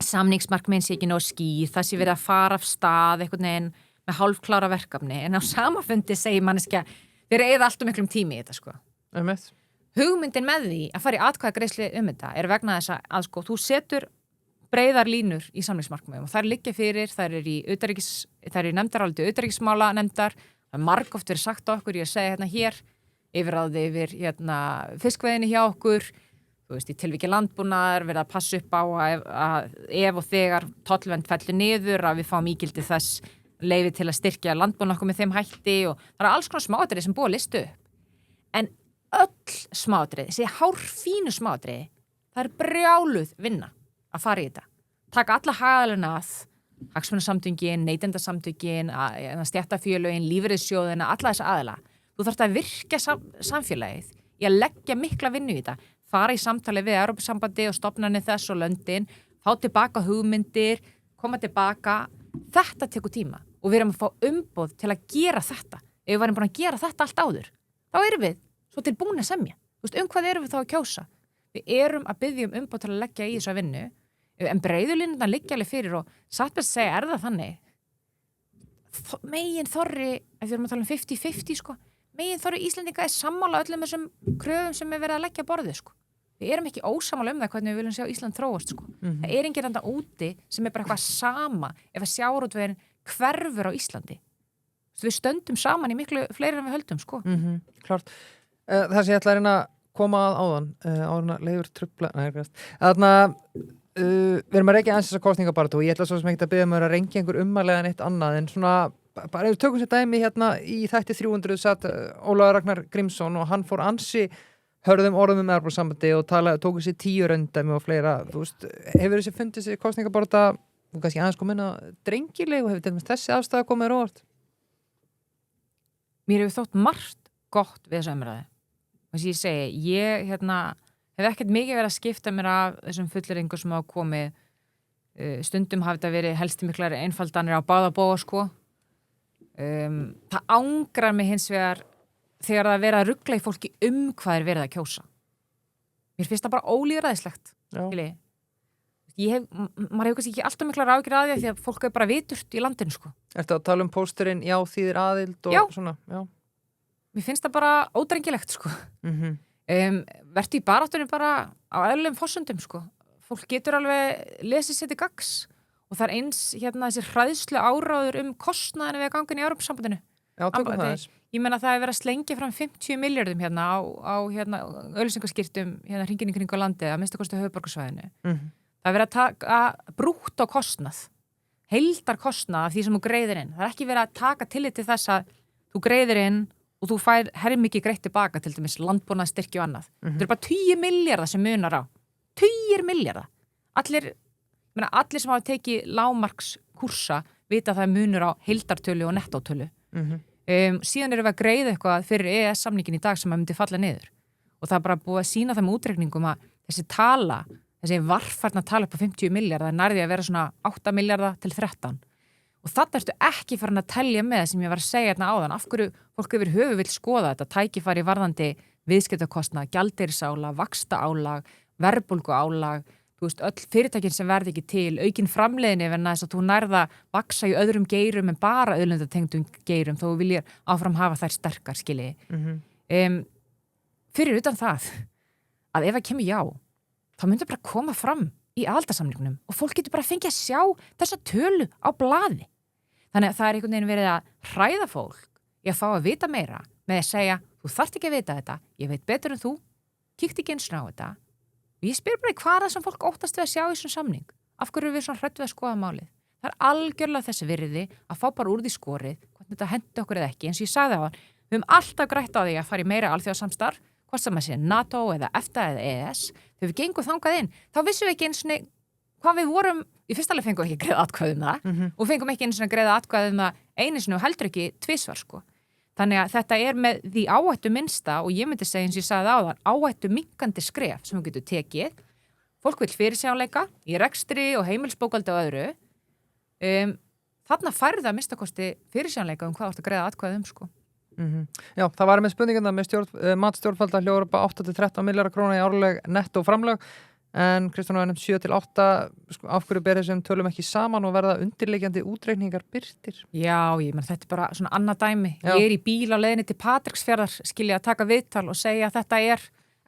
samningsmarkmiðin sé ekki nóg skýr, það sé verið að fara af stað einhvern veginn með hálfklára verkefni, en á sama fundi segir manneskja, þeir eyða allt miklum tími í þetta, sko. Hugmyndin með því að fara í atkvæðagreiðslu þetta er vegna þess að sko, þú setur breiðar línur í samningsmarkmiðum og þær liggja fyrir, þær eru í nefndaráliti utanríkismála nefndar, það er margoft verið sagt á okkur, ég segi hér, yfirráði yfir fiskveiðinni hjá okkur, þú veist, í tilviki landbúnaðar, verið að passa upp á að ef og þegar tollvernd fellur niður, að við fáum ígildi þess leyfi til að styrkja landbúnað okkur með þeim hætti og það eru alls konar smáatriði sem búið að listu upp. En öll smáatriði, þessi hárfínu smáatriði, það er brjáluð vinna að fara í þetta. Taka alla hagaðalina að, hagsmunasamtökin, neytendasamtökin, stéttarfélögin, lífeyrissjóðina, alla þessa aðila. Þú þarft að virkja samfélagið í að leggja mikla vinnu í þetta. Fara í samtali við Evrópusambandi og stofnanir þess og löndin, fá tilbaka hugmyndir, koma tilbaka. Þetta tekur tíma og við erum að fá umboð til að gera þetta. Ef við varum búin að gera þetta allt áður, þá erum við svo tilbúin að semja. Þú veist, hvað erum við þá að kjósa? Við erum að biðja umboð til að leggja í þessa vinnu, en breiðulínurnar liggja alveg fyrir og satt best að segja, er það þannig? Megin þorri, ef við erum að tala um 50-50, sko, megin þorri Íslendinga er sammála öllum þessum kröfum sem er verið að leggja borðið, sko. Við erum ekki ósammála það hvernig við viljum sjá Ísland þróast, sko. Það er enginn enda úti sem er bara eitthvað sama ef að sjávarútvegurinn hverfur á Íslandi. Við stöndum saman í miklu fleiri en við höldum, sko. Klart. Það sem ég ætla að reyna að koma að áðan leiður trufla. Við erum að reykja aðeins þessa kosningabaratu og ég ætla svo sem ekki að biðja mér að rengja einhver ummalega neitt annað en svona, bara ef við tökum sér dæmi í þætti 300 satt Ólafur Ragnar Grímsson og hann fór ansi hörðum orðum með Evrópusambandi og tóku sér 10 röndæmi og fleira. Þú veist, hefur þessi fundið sér kosningabarata, þú kannski aðeins komið inn á drengileg og hefur til dæmis þessi afstæða komið róvart? Mér hefur þótt margt gott við þessu umræðu. Þess að ég segi, ég hef ekkert mikið verið að skipta mér af þessum fullyrðingum sem hafa komið. Stundum hafi þetta verið helst miklar einfaldanir á báða bóga, sko. Það angrar mig hins vegar þegar það verið að rugla í fólki hvað er verið að kjósa. Mér finnst það bara ólýðræðislegt. Maður hefur kannski ekki alltaf miklar áhyggjur af því að fólk er bara viturt í landinu, sko. Ertu að tala um pósturinn, já, þýðir aðild og svona? Já. Mér finnst það bara ódrengilegt, sko. Vertu í baráttunni bara á eðlilegum forsendum, sko. Fólk getur alveg lesið sér til gagns og það er eins þessi hræðslu áráður kostnaðinu við að ganga inn í Evrópusambandinu. Já, tökum það þess. Ég meina það er verið að slengja fram 50 milljörðum á auglýsingaskirtum hringinn í kring á landið að minnsta kosti höfuðborgarsvæðinu. Það er verið að taka brútt á kostnað, heildarkostnað af því sem þú greiðir inn. Það er ekki verið að taka tillit til þess að þú greiðir inn og þú fær mikið greitt tilbaka, til dæmis landbúnaðarstyrki og annað. Það eru bara 10 milljarða sem munar á. 10 milljarða. Allir sem hafa tekið lágmarkskursa vita að það munur á heildartölu og nettótölu. Síðan erum við að greiða eitthvað fyrir EES-samningin í dag sem myndi falla niður. Og það er bara búið að sýna það með útreikningum að þessi varfærna tala upp á 50 milljarða nærði að vera svona 8 milljarða til 13. Og þetta ertu ekki farin að telja með sem ég var að segja hérna áðan. Af hverju fólk yfir höfu vill skoða þetta tækifæri varðandi viðskiptakostnað, gjaldeyrisálag, vaxtaálag, verðbólguálag, þú veist, öll fyrirtækin sem verði ekki til, aukin framleiðinni vegna þess að þú nærða vaksa í öðrum geirum en bara auðlindatengdum geirum, þó viljir áfram hafa þær sterkar, skilji. Fyrir utan það, að ef það kemur já, þá myndir bara koma fram í aðildarsamningnum og fólk getur bara fengið að sjá þessa tölu á blaði. Þannig að það er einhvern veginn verið að hræða fólk í að fá að vita meira með að segja, þú þarft ekki að vita þetta, ég veit betur en þú, kíktu ekki eins og á þetta. Og ég spyr bara hvað það sem fólk óttast við að sjá í þessum samning. Af hverju erum við svona hrædd við að skoða málið? Það er algjörlega þessi virði að fá bara úr því skorið, hvernig þetta hendi okkur eða ekki. Eins og ég sagði á hann, við höfum alltaf grætt á því að fara í meira alþjóðasamstarf, hvort sem að sé NATO eða EFTA eða EES. Þegar við gengum þangað inn, þá vissum við ekki eins og hvað við vorum, í fyrsta alveg fengum við ekki greiða atkvæðum það og fengum ekki einu svona greiða atkvæðum það einu sinni og heldur ekki tvisvar sko. Þannig að þetta er með því áhættu minnsta og ég myndi segja eins og ég sagði áðan, áhættu minkandi skref sem við getum tekið. Fólk vil fyrirsjáanleika í rekstri og heimilsbókaldi og öðru. Þarna færði að minnstakosti fyrirsjáanleika hvað átt að greiða atkvæðum sko. Já, það var með spurningina með matstjórnvalda hljóður upp á 8-13 milljardar króna í árleg netto framlög en Kristján var nefnt 7-8 sko, af hverju ber þessum tölum ekki saman og verða undirleikjandi útreikningar birtir? Já, þetta er bara svona annað dæmi. Já. Ég er í bíl á leiðinni til Patreksfjarðar skilja að taka viðtal og segja að þetta er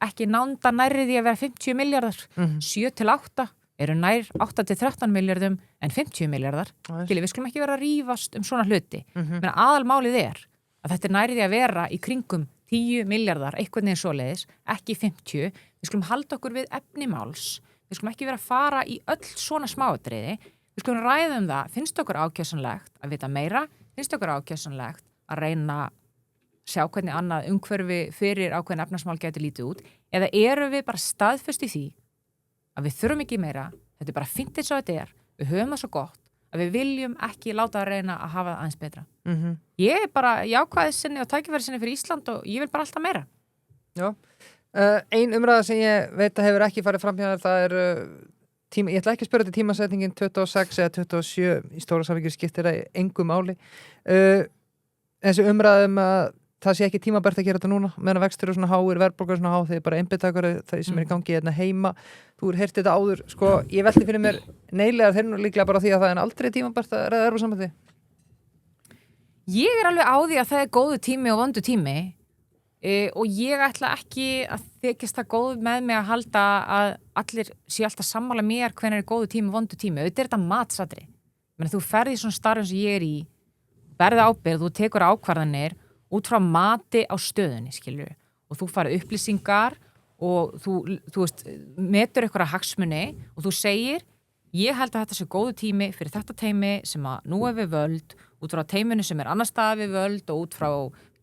ekki nánda nærri því að vera 50 milljarðar 7-8 eru nær 8-13 milljardum en 50 milljarðar skilja, við skulum ekki vera að rífast svona hluti menn aðalmálið er að þetta er nærri því að vera í kringum 10 milljarðar, eitthvað neður svoleiðis, ekki 50. Við skulum halda okkur við efni máls. Við skulum ekki vera að fara í öll svona smáatriði. Við skulum ræða það, finnst okkur ákjósanlegt að vita meira, finnst okkur ákjósanlegt að reyna að sjá hvernig annað umhverfi fyrir ákveðin efnarsmál getur lítið út, eða eru við bara staðföst í því að við þurfum ekki meira, þetta er bara fínt eins og þetta er, við höfum það svo gott, að við viljum ekki láta að reyna að hafa það aðeins betra. Ég er bara jákvæðissinni og tækifærissinni fyrir Ísland og ég vil bara alltaf meira. Já. Ein umræða sem ég veit að hefur ekki farið fram hjá það er tíma, ég ætla ekki að spyrja til tímasetningin 26 eða 27 í stóra samvíkjur skiptir það engu máli. Þessi umræðum að það sé ekki tímabært að gera þetta núna meðan vextir eru svona háir, verðbólgar svona há þegar bara einbyttakar það sem er í gangi hérna heima. Þú er heyrt þetta áður, sko, ég velti fyrir mér neilegar þeir nú líklega bara því að það er aldrei tímabært að ræða Evrópusambandið. Ég er alveg á því að það er góðu tími og vondu tími og ég ætla ekki að þykist það góð með mig að halda að allir sé alltaf sammála mér hvenær er góðu tími og vondu tími. Auðvitað er þetta matsadri. Þú ferði í svona starfum sem ég er í, berði ábyrgð, þú tekur ákvarðanir út frá mati á stöðunni, skilur, og þú farið upplýsingar og þú veist, metur einhverja hagsmuni og þú segir, ég held að þetta sé góðu tími fyrir þetta teimi sem að nú er við völd, út frá teiminu sem er annar stað við völd og út frá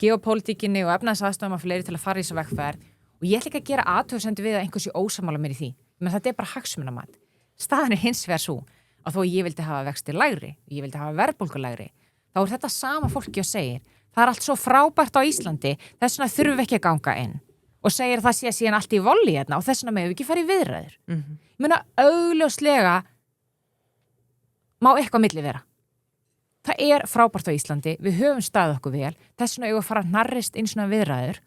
geopolítikinni og efnahagsaðstæðum að fleiri til að fara í þessu vegferð og ég ætla ekki að gera athugasemd við að einhversi ósammála mér í því, menn þetta er bara hagsmunamat. Staðan er hins vegar svo að þó ég vildi hafa vexti lægri, ég vildi hafa verðbólgu lægri, þá er þetta sama fólki og segir það er allt svo frábært á Íslandi, þess vegna þurfum við ekki að ganga inn og segir að það sé síðan allt í volli hérna og þess vegna megum við ekki fara í viðræður. Ég meina, augljóslega má eitthvað milli vera. Það er frábært á Íslandi, við höfum staðið okkur vel, þess vegna eigum við að fara narrist inn svona viðræður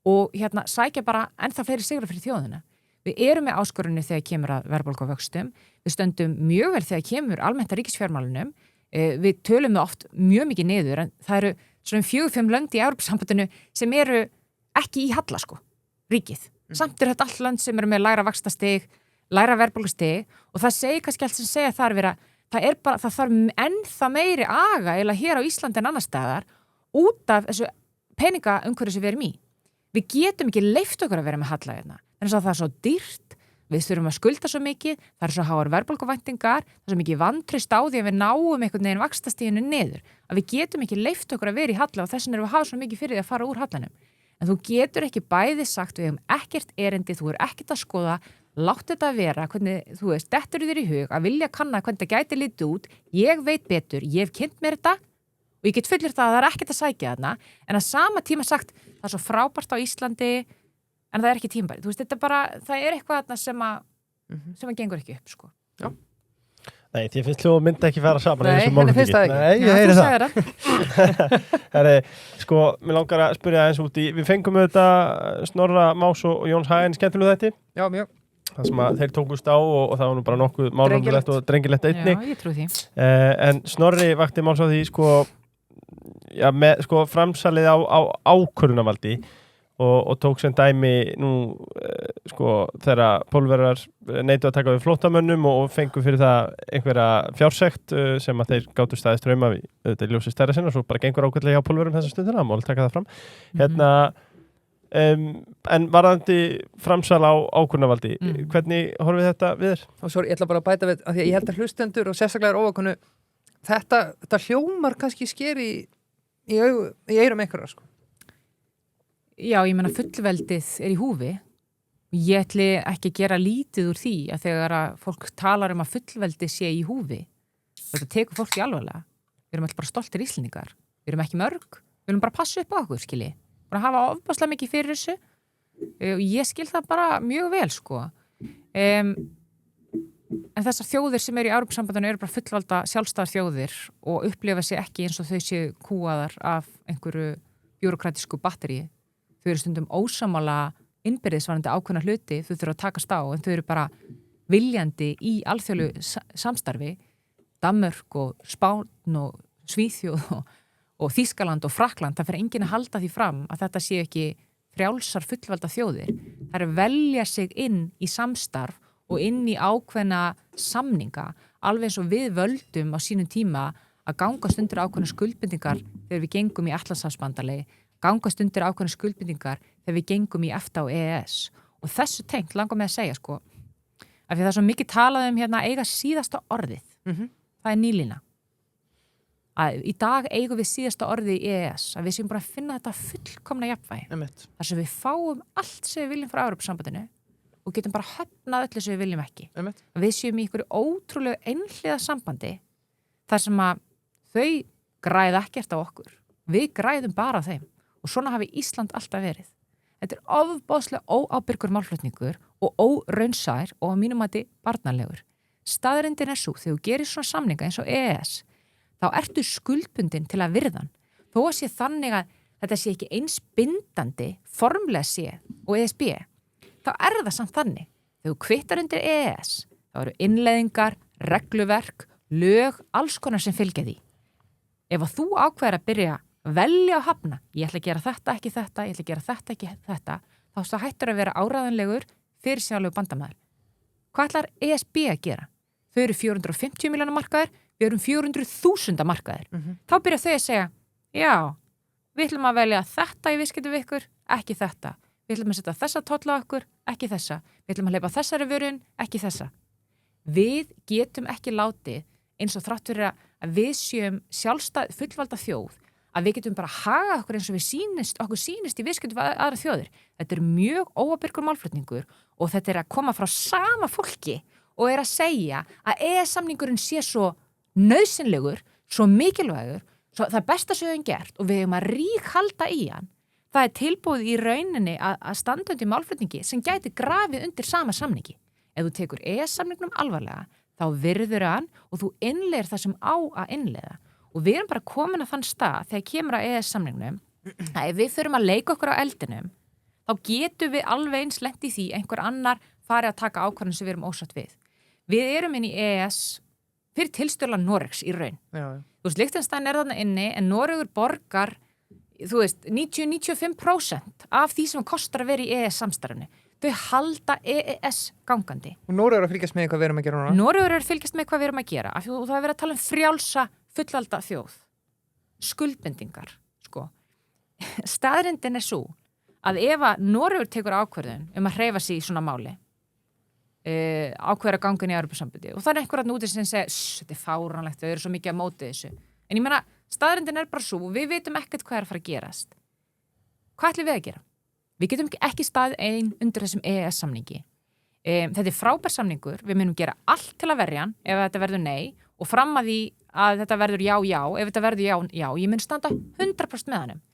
og hérna sækja bara ennþá fleiri sigra fyrir þjóðina. Við erum með áskorunni þegar kemur að verðbólgu og vöxtum, við stöndum mjög vel þegar kemur almennt að ríkisfjármálunum, við tölum það oft mjög mikið niður en það eru svona 4-5 lönd í Evrópusambandinu sem eru ekki í halla sko, ríkið. Samt er þetta allt lönd sem eru með lægra vaxtastig, lægra verðbólgustig og það segir kannski allt sem segja þar vera, það þarf ennþá meiri aga eða hér á Íslandi en annar staðar út af þessu peningaumhverfi sem við erum í. Við getum ekki leyft okkur að vera með halla hérna. Þannig að það er svo dýrt, við þurfum að skulda svo mikið, það er svo háar verðbólguvæntingar, það er svo mikið vantraust á því að við náum einhvern veginn vaxtastiginu niður, að við getum ekki leyft okkur að vera í halla og þess vegna erum við að hafa svo mikið fyrir því að fara úr hallanum. En þú getur ekki bæði sagt við ekkert erindi, þú ekkert að skoða, látt þetta vera, hvernig, þú veist, dettur þér í hug að vilja kanna hvernig þetta gæti litið út, ég veit betur, ég hef kynnt mér þetta og ég get fullir það að það er ekkert að sækja þarna, en að sama tíma sagt, það er svo frábært á Íslandi, en það er ekki tímabæri. Þú veist, þetta bara, það er eitthvað þarna sem að gengur ekki upp, sko. Já. Nei, því finnst hljóð myndi ekki fara saman. Nei, henni finnst það ekki. Nei, ég heyri það. Herri, sko, mér langar að spyrja aðeins út í, við fengum auðvitað Snorra Más og Jóns Hagen skemmtilegu þetta. Já, mjög. Það sem að þeir tókust á og það var nú bara nokkuð málumlegt og drengilegt einnig. Já, ég trú því. En Snorri vakti máls á því, sko, já, með, sko, framsalið á ákvörðunarvaldi og tók sem dæmi nú, sko, þegar Pólverjar neituðu að taka við flóttamönnum og fengu fyrir það einhverja fjársekt sem að þeir gátu staðið strauma við þetta ljósi stærra sinna og svo bara gengur ákveðlega hjá Pólverjum þessa stundina, má taka það fram. Hérna, en varðandi framsal á ákvörðunarvaldi, hvernig horfum við þetta við þér? Og svo ég ætla bara að bæta við, af því að ég held að hlustendur og sérstaklega er óvakunnu, þetta hljómar kannski sker í eyrum einhverja, sko. Já, ég meina fullveldið er í húfi Ég ætli ekki að gera lítið úr því að þegar að fólk talar að fullveldi sé í húfi, þetta tekur fólki alvarlega. Við erum alltaf bara stoltir Íslendingar. Við erum ekki mörg, við erum bara að passa upp á okkur, skilji. Bara hafa ofbáslega mikið fyrir þessu. Ég skil það bara mjög vel, sko. En þessar þjóðir sem eru í Evrópusambandinu eru bara fullvalda sjálfstæðar þjóðir og upplifa sig ekki eins og þau séu kúaðar af einhverju bjúrókratísku batteríi. Þau eru stundum ósammála innbyrðisvarandi ákveðna hluti, þau þurfa að takast á en þau eru bara viljandi í alþjóðlegu samstarfi. Danmörk og Spán og Svíþjóð og Þýskaland og Frakkland, það fyrir enginn að halda því fram að þetta sé ekki frjálsar fullvalda þjóðir. Það er velja sig inn í samstarf og inn í ákveðna samninga, alveg eins og við völdum á sínum tíma að gangast undir ákveðna skuldbindingar þegar við gengum í Atlantshafsbandalagi, gangast undir ákveðna skuldbindingar þegar við gengum í EFTA og EES. Og þessu tengt langar með að segja, sko, af því það er svo mikið talað hérna eiga síðasta orðið. Það er nýlína. Að í dag eigum við síðasta orðið í EES, að við séum bara að finna þetta fullkomna jafnvægi. Þar sem við fáum allt sem við viljum frá Evrópusambandinu og getum bara höfnað öllu sem við viljum ekki. Að við séum í einhverju ótrúlegu einhliða sambandi þar sem að þau græða ekkert á okkur. Við græðum bara á þeim og svona hafi Ísland alltaf verið. Þetta er ofboðslega óábyrgur málflutningur og óraunsær og á mínum mati barnalegur. Staðreyndin er svo, þegar þú gerir svona samninga eins og EES, þá ertu skuldbundin til að virðan. Þó að sé þannig að þetta sé ekki eins bindandi, formlega sé og ESB, þá er það samt þannig. Þegar þú kvittar undir EES, þá eru innleiðingar, regluverk, lög, alls konar sem fylgja því. Ef að þú ákveður að byrja að velja og hafna, ég ætla að gera þetta, ekki þetta, ég ætla að gera þetta, ekki þetta, þá hættur að vera áræðanlegur fyrir sjálflegu bandamaður. Hvað ætlar ESB að gera? Þau eru 450 milljóna markaðir, við erum 400.000 markaðir. Þá byrja þau að segja, já, við ætlum að velja þetta í viðskiptum við ykkur, ekki þetta. Við ætlum að setja þessa tolla á okkur, ekki þessa. Við ætlum að hleypa þessari vörun, ekki þessa. Við getum ekki látið eins og þrátt fyrir að við séum sjálfstæð fullvalda þjóð, að við getum bara hagað okkur eins og okkur sýnist í viðskiptum við aðra þjóðir. Þetta er mjög óábyrgur málflutningur og þetta er að koma frá sama fólki og er að segja að EES-samningurinn sé svo nauðsynlegur, svo mikilvægur, svo það er besta sem við höfum gert og við höfum að ríkhalda í hann. Það er tilbúið í rauninni að standa undir málflutningi sem gæti grafið undir sama samningi. Ef þú tekur EES-samningnum alvarlega, þá virður hann og þú innleiðir það sem á að innleiða. Og við erum bara komin að þann stað þegar kemur að EES-samningnum að ef við förum að leika okkur á eldinum, þá getum við alveg eins lent í því einhver annar fari að taka ákvarðan sem við erum ósátt við. Við erum inn í EES fyrir tilstöðla Noregs í raun. Þú veist, Liechtenstein er þarna inni en Noregur borgar, þú veist, 90-95% af því sem kostar að vera í EES-samstarfinu. Þau halda EES gangandi. Og Noregur er að fylgjast með hvað við erum að gera núna? Noregur er að fylgjast með hvað við erum að gera. Og það er verið að tala um frjálsa, fullvalda þjóð. Skuldbindingar, sko. Staðreyndin er svo að ef að Noregur tekur ákvörðun að hreyfa sig í svona máli, ákveður að ganga inn í Evrópusambandið og það er einhverjarn úti sem segir þetta er fáránlegt, þau eru svo mikið að móti þessu en ég meina, staðreyndin er bara svo við vitum ekkert hvað er að fara að gerast. Hvað ætlum við að gera? Við getum ekki staðið ein undir þessum EES-samningi. Þetta er frábær samningur, við munum gera allt til að verja hann ef þetta verður nei og fram að því að þetta verður já, ef þetta verður já, ég mun standa 100% með hannum.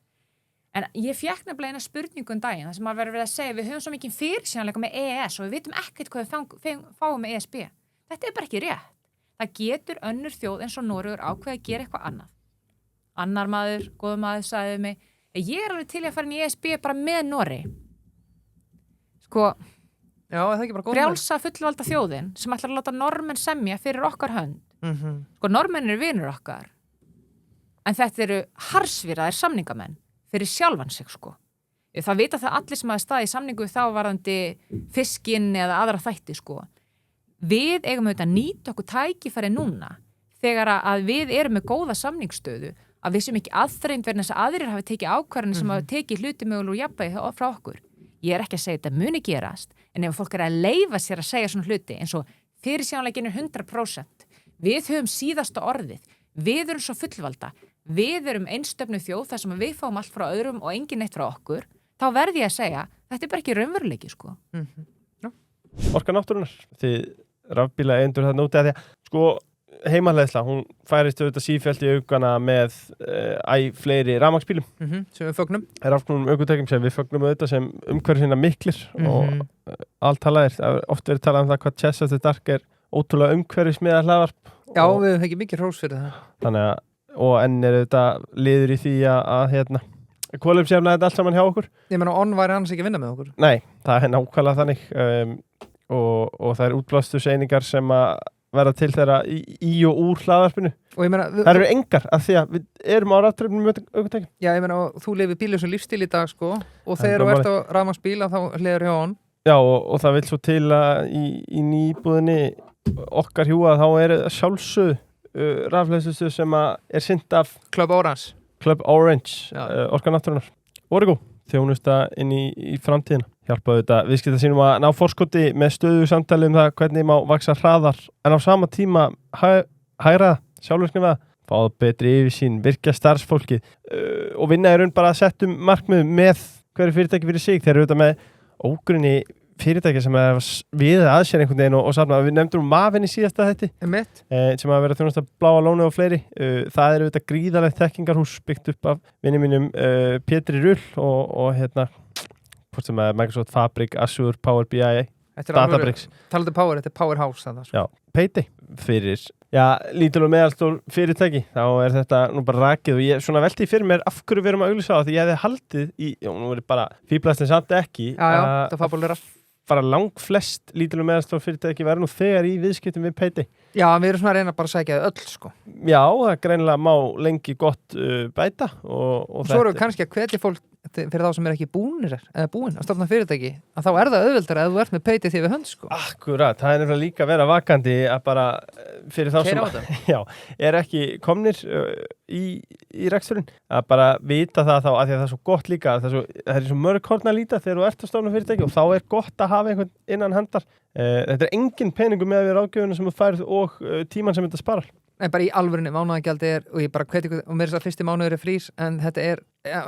En ég fékk nefnilega eina spurningu daginn þar sem að verður að segja við höfum svo mikið fyrirsjónleika með EES og við vitum ekkert hvað við fáum með ESB. Þetta er bara ekki rétt. Það getur önnur þjóð eins og Noregur ákveð að gera eitthvað annað. Annar maður, góður maður, sagði mig, ég er alveg til að fara inn í ESB bara með Noregi. Sko, já, það er ekki bara góð frjálsa fullvalda þjóðin sem ætlar að láta normenn semja fyrir okkar hönd. Sko, normenn eru vinur okkar. En þetta eru harðsvíraðir samningamenn fyrir sjálfan sig, sko. Það vita það allir sem hafa staðið í samningu þá varðandi fiskinn eða aðra þætti, sko. Við eigum auðvitað að nýta okkur tækifæri núna þegar að við erum með góða samningsstöðu að við sem ekki aðþreynd verðin þess að aðrir hafi tekið ákvarðanir sem hafi tekið hluti mögulega úr jafnvægi frá okkur. Ég er ekki að segja þetta muni gerast, en ef fólk er að leyfa sér að segja svona hluti eins og fyrirsjónleikin er 100%, við höfum síðasta orðið, við erum svo fullvalda, við erum einstöfnu þjóð þar sem við fáum allt frá öðrum og engin neitt frá okkur, þá verð ég að segja þetta bara ekki raunveruleiki sko. Orka náttúrunar, þið rafbíla eindur það núti að því að sko heimaleiðsla, hún færist auðvitað sífellt í aukana með fleiri rafmagnsbílum sem við fögnum rafknúnum ökutækjum sem við fögnum auðvitað sem umhverfisina miklir og allt talað oft verið talað það hvað Chess After Dark ótrúlega umhverfismiða hlaðvarp Já, við hefum ekki mikið hrós fyrir það þannig að, og enn auðvitað liður í því að kolefnisjafna þetta allt saman hjá okkur Ég meina, onn væri hans ekki að vinna með okkur Nei, það nákvæmlega þannig og það útblástuseiningar sem að verða til þeirra í og úr hlaðvarpinu og ég meina það eru engar af því að við erum á raftrefnum ökutækjum Já, ég meina, þú lifir bílausum lífstíl í dag sko og þegar þú ert á rafmagnsbíla þá hliður hjá onn Já, og það vil svo til að í nýbúðinni okkar hjúa þá sjálfsögðu rafhleðslustu sem að sinnt af Club Orange Orka náttúrunar Origo, þjónusta inn í framtíðina hjálpaðu þetta viðskipta sínum að ná forskoti með stöðu samtali það hvernig má vaksa hraðar en á sama tíma hægra sjálfvirkni við fáða betri yfirsýn, virkja starfsfólki og vinna í raun bara að setja markmið með hverju fyrirtæki fyrir sig þeir eru auðvitað með ógrunni fyrirtæki sem við aðsér einhvern veginn og safna við nefndum Mavin í síðasta þætti sem að vera þjónusta Bláa Lónið og fleiri það eru auðvitað gríðarlegt þekkingarhús byggt upp af vinni mínum Pétri Rull og hvort sem er Microsoft Fabric, Azure, Power BI Databricks. Talandi Power, þetta Powerhouse það, Já, Payday fyrir lítil og meðalstór fyrirtæki þá þetta nú bara rakið og ég svona velti fyrir mér af hverju við erum að auglýsa á því ég hefði haldið nú er bara fíblastin samt ekki þetta fabulera bara langflest lítil og meðalstór fyrirtæki verður nú þegar í viðskiptum við Payday Já, við erum svona að reyna bara að sækja öll sko Já, það greinilega má lengi gott bæta og svo erum við kannski að hvetja fólk fyrir þá sem ekki búin að stofna fyrirtæki að þá það auðveldara að þú ert með Payday því við hönd sko Akkurat, það nefnilega líka að vera vakandi að bara fyrir þá sem ekki komnir í reksturinn að bara vita það þá að því að það svo gott líka það er svo mörg horn að líta þegar þú ert að stofna fyrirtæki og þá gott að hafa einhvern innan handar þetta engin peningu með við ráðgjöfuna sem þú færð og tíman sem þetta sparar Nei, bara í alvörinni, mánaðagjaldi og ég bara hveti og mér þess að fyrsti mánuður frís en þetta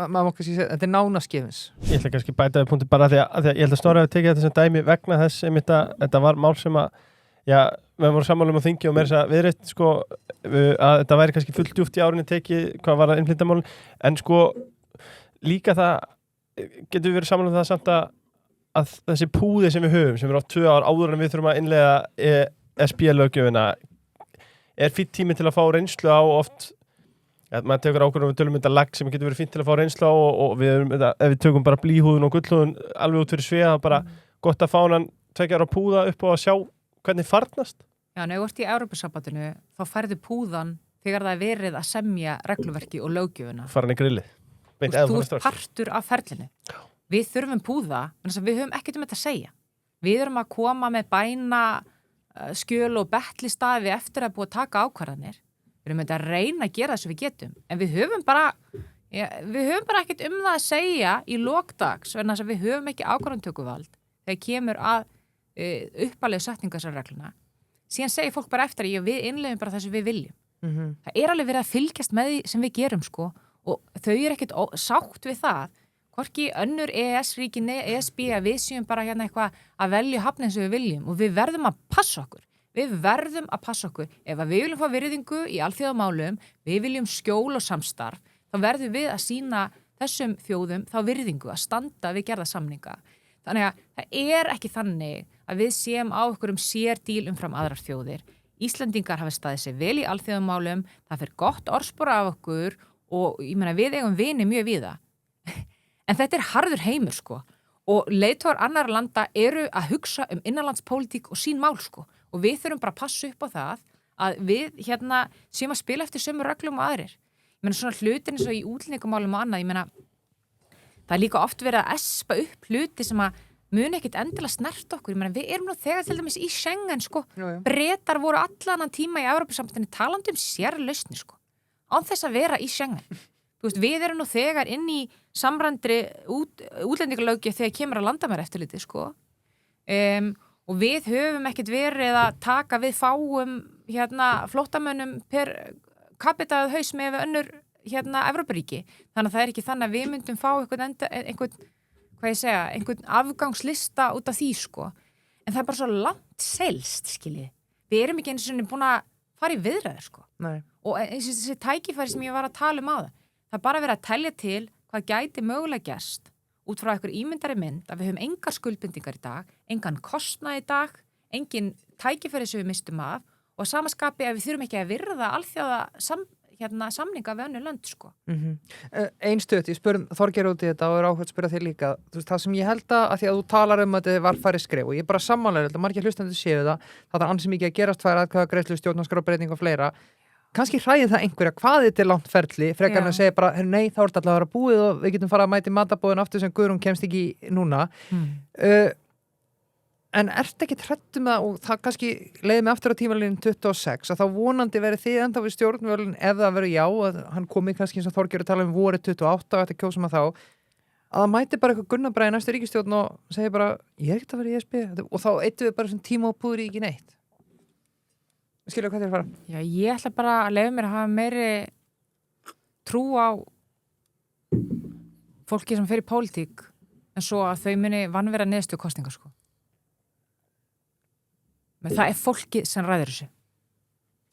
maður má kannski segja, þetta nánaskefins Ég ætla kannski bæta við punkti bara því að ég held að Snorri hafi tekið þetta sem dæmi vegna þess þetta var mál sem að við vorum sammála á þingi og mér þess að viðreitt sko að þetta væri kannski fullt djúpt í árinni tekið hvað var það innflytjamálin en sko líka það getur við verið sammála það samt að þessi púði sem við höfum sem er á 2 ár áður en við þurfum að innleiða ESB-löggjöfina fýtt tími til að fá reynslu á oft maður tekur ákvörðum við tölum þetta lag sem getur verið fínt til að fá reynslu á og ef við tökum bara blýhúðun og gullhúðun alveg út fyrir svega bara gott að fá hann 2 ára púða upp og að sjá hvernig farnast Já, ef þú ert í Evrópusambandinu þá færðu púðan þegar það verið að semja regluverki og löggjöfuna Fara hann í grillið Þú ert partur af ferlinu Við þurfum púða, en við höfum ekkert þetta að segja Við erum að koma með bæna skjöl og betli stafi eftir að búa að taka ákvarðanir við erum að reyna að gera það sem við getum en við höfum bara ekkert það að segja í lokdags vegna þess að við höfum ekki ákvarðantökuvald þegar kemur að uppalegu setninga þessar regluna síðan segir fólk bara eftir að við innleiðum bara það sem við viljum það alveg verið að fylgjast með því sem við gerum sko og þau ekkert sátt við það hvorki önnur EES-ríki ESB að við séum bara hérna eitthvað að velja hafna eins og við viljum og við verðum að passa okkur. Við verðum að passa okkur. Ef við viljum fá virðingu í alþjóðamálum, við viljum skjól og samstarf, þá verðum við að sýna þessum þjóðum þá virðingu að standa við gerða samninga. Þannig að það ekki þannig að við séum á okkur sérdíl umfram aðrar þjóðir. Íslendingar hafa staðið sig vel í alþjóðamálum, það fer gott orðspor af okkur og ég meina við eigum vini mjög víða. En þetta harður heimur sko og leiðtogar annarra landa eru að hugsa innanlandspólitík og sín mál sko og við þurfum bara að passa upp á það að við séum að spila eftir sömu reglum og aðrir. Ég meina svona hlutin eins og í útlendingamálum og annað, ég meina það líka oft verið að espa upp hluti sem að muni ekkit endilega snert okkur. Ég meina við erum nú þegar til dæmis í Schengen sko. Bretar voru allan tíma í Evrópusambandinu talandi sérlausnir sko án þess að vera í Schengen. Þú veist, við erum nú þegar inn í samrændri útlendingalöggjöf þegar kemur að landamæraeftirliti, sko. Og við höfum ekkert verið að taka við fáum flóttamönnum per capita haus með önnur Evrópuríki. Þannig að það ekki þannig að við myndum fá einhvern hvað ég segja, einhvern afgangslista út af því, sko. En það bara svo langt selst, skiljið. Við erum ekki eins og búin að fara í viðræður, sko. Nei. Og eins og þessi tækifæri sem ég var að tala á það er bara verið að telja til hvað gæti mögulega gerst út frá einhver ímyndari mynd að við höfum engar skuldbindingar í dag, engan kostnað í dag, engin tækifæri sem við mistum af og að samaskapi að við þurfum ekki að virða alþjóða samninga við önnur lönd, sko. Ein stutt, ég spurði Þorgeir út í þetta og er áhuga að spyrja þig líka. Þú veist, það sem ég held að því að þú talar að þetta var farið skref og ég er bara sammála þetta, margir hlustandi séu það er ansi mikið að gerast tvær atkvæðagreiðslu, stjórnarskrárbreyting og fleira. Kannski hræðir það einhverja, hvað þetta er langt ferli, frekar en að segja bara, nei, þá er þetta alltaf að vera búið og við getum fara að mæti matabóðin aftur sem Guðrún kemst ekki núna. En ertu ekki hræddur með það, og það kannski leiði mig aftur á tímalínu 26, að þá vonandi verið þið enda við stjórnvölin ef það verið já, að hann komi kannski eins og Þorgeir að tala vorið 28 og þetta kjósum að þá, að það mæti bara eitthvað Gunnar Bragi næstu ríkisstjórn og segja bara, ég er ekkert að vera í ESB, og þá eittum við bara svona tíma og púður í ekki neitt. Skilja hvað þér fara? Já, ég ætla bara að leiða mér að hafa meiri trú á fólki sem fer í pólitík en svo að þau muni vanvera niðurstöðu kosningar, sko. Men það er fólki sem ræður þessu.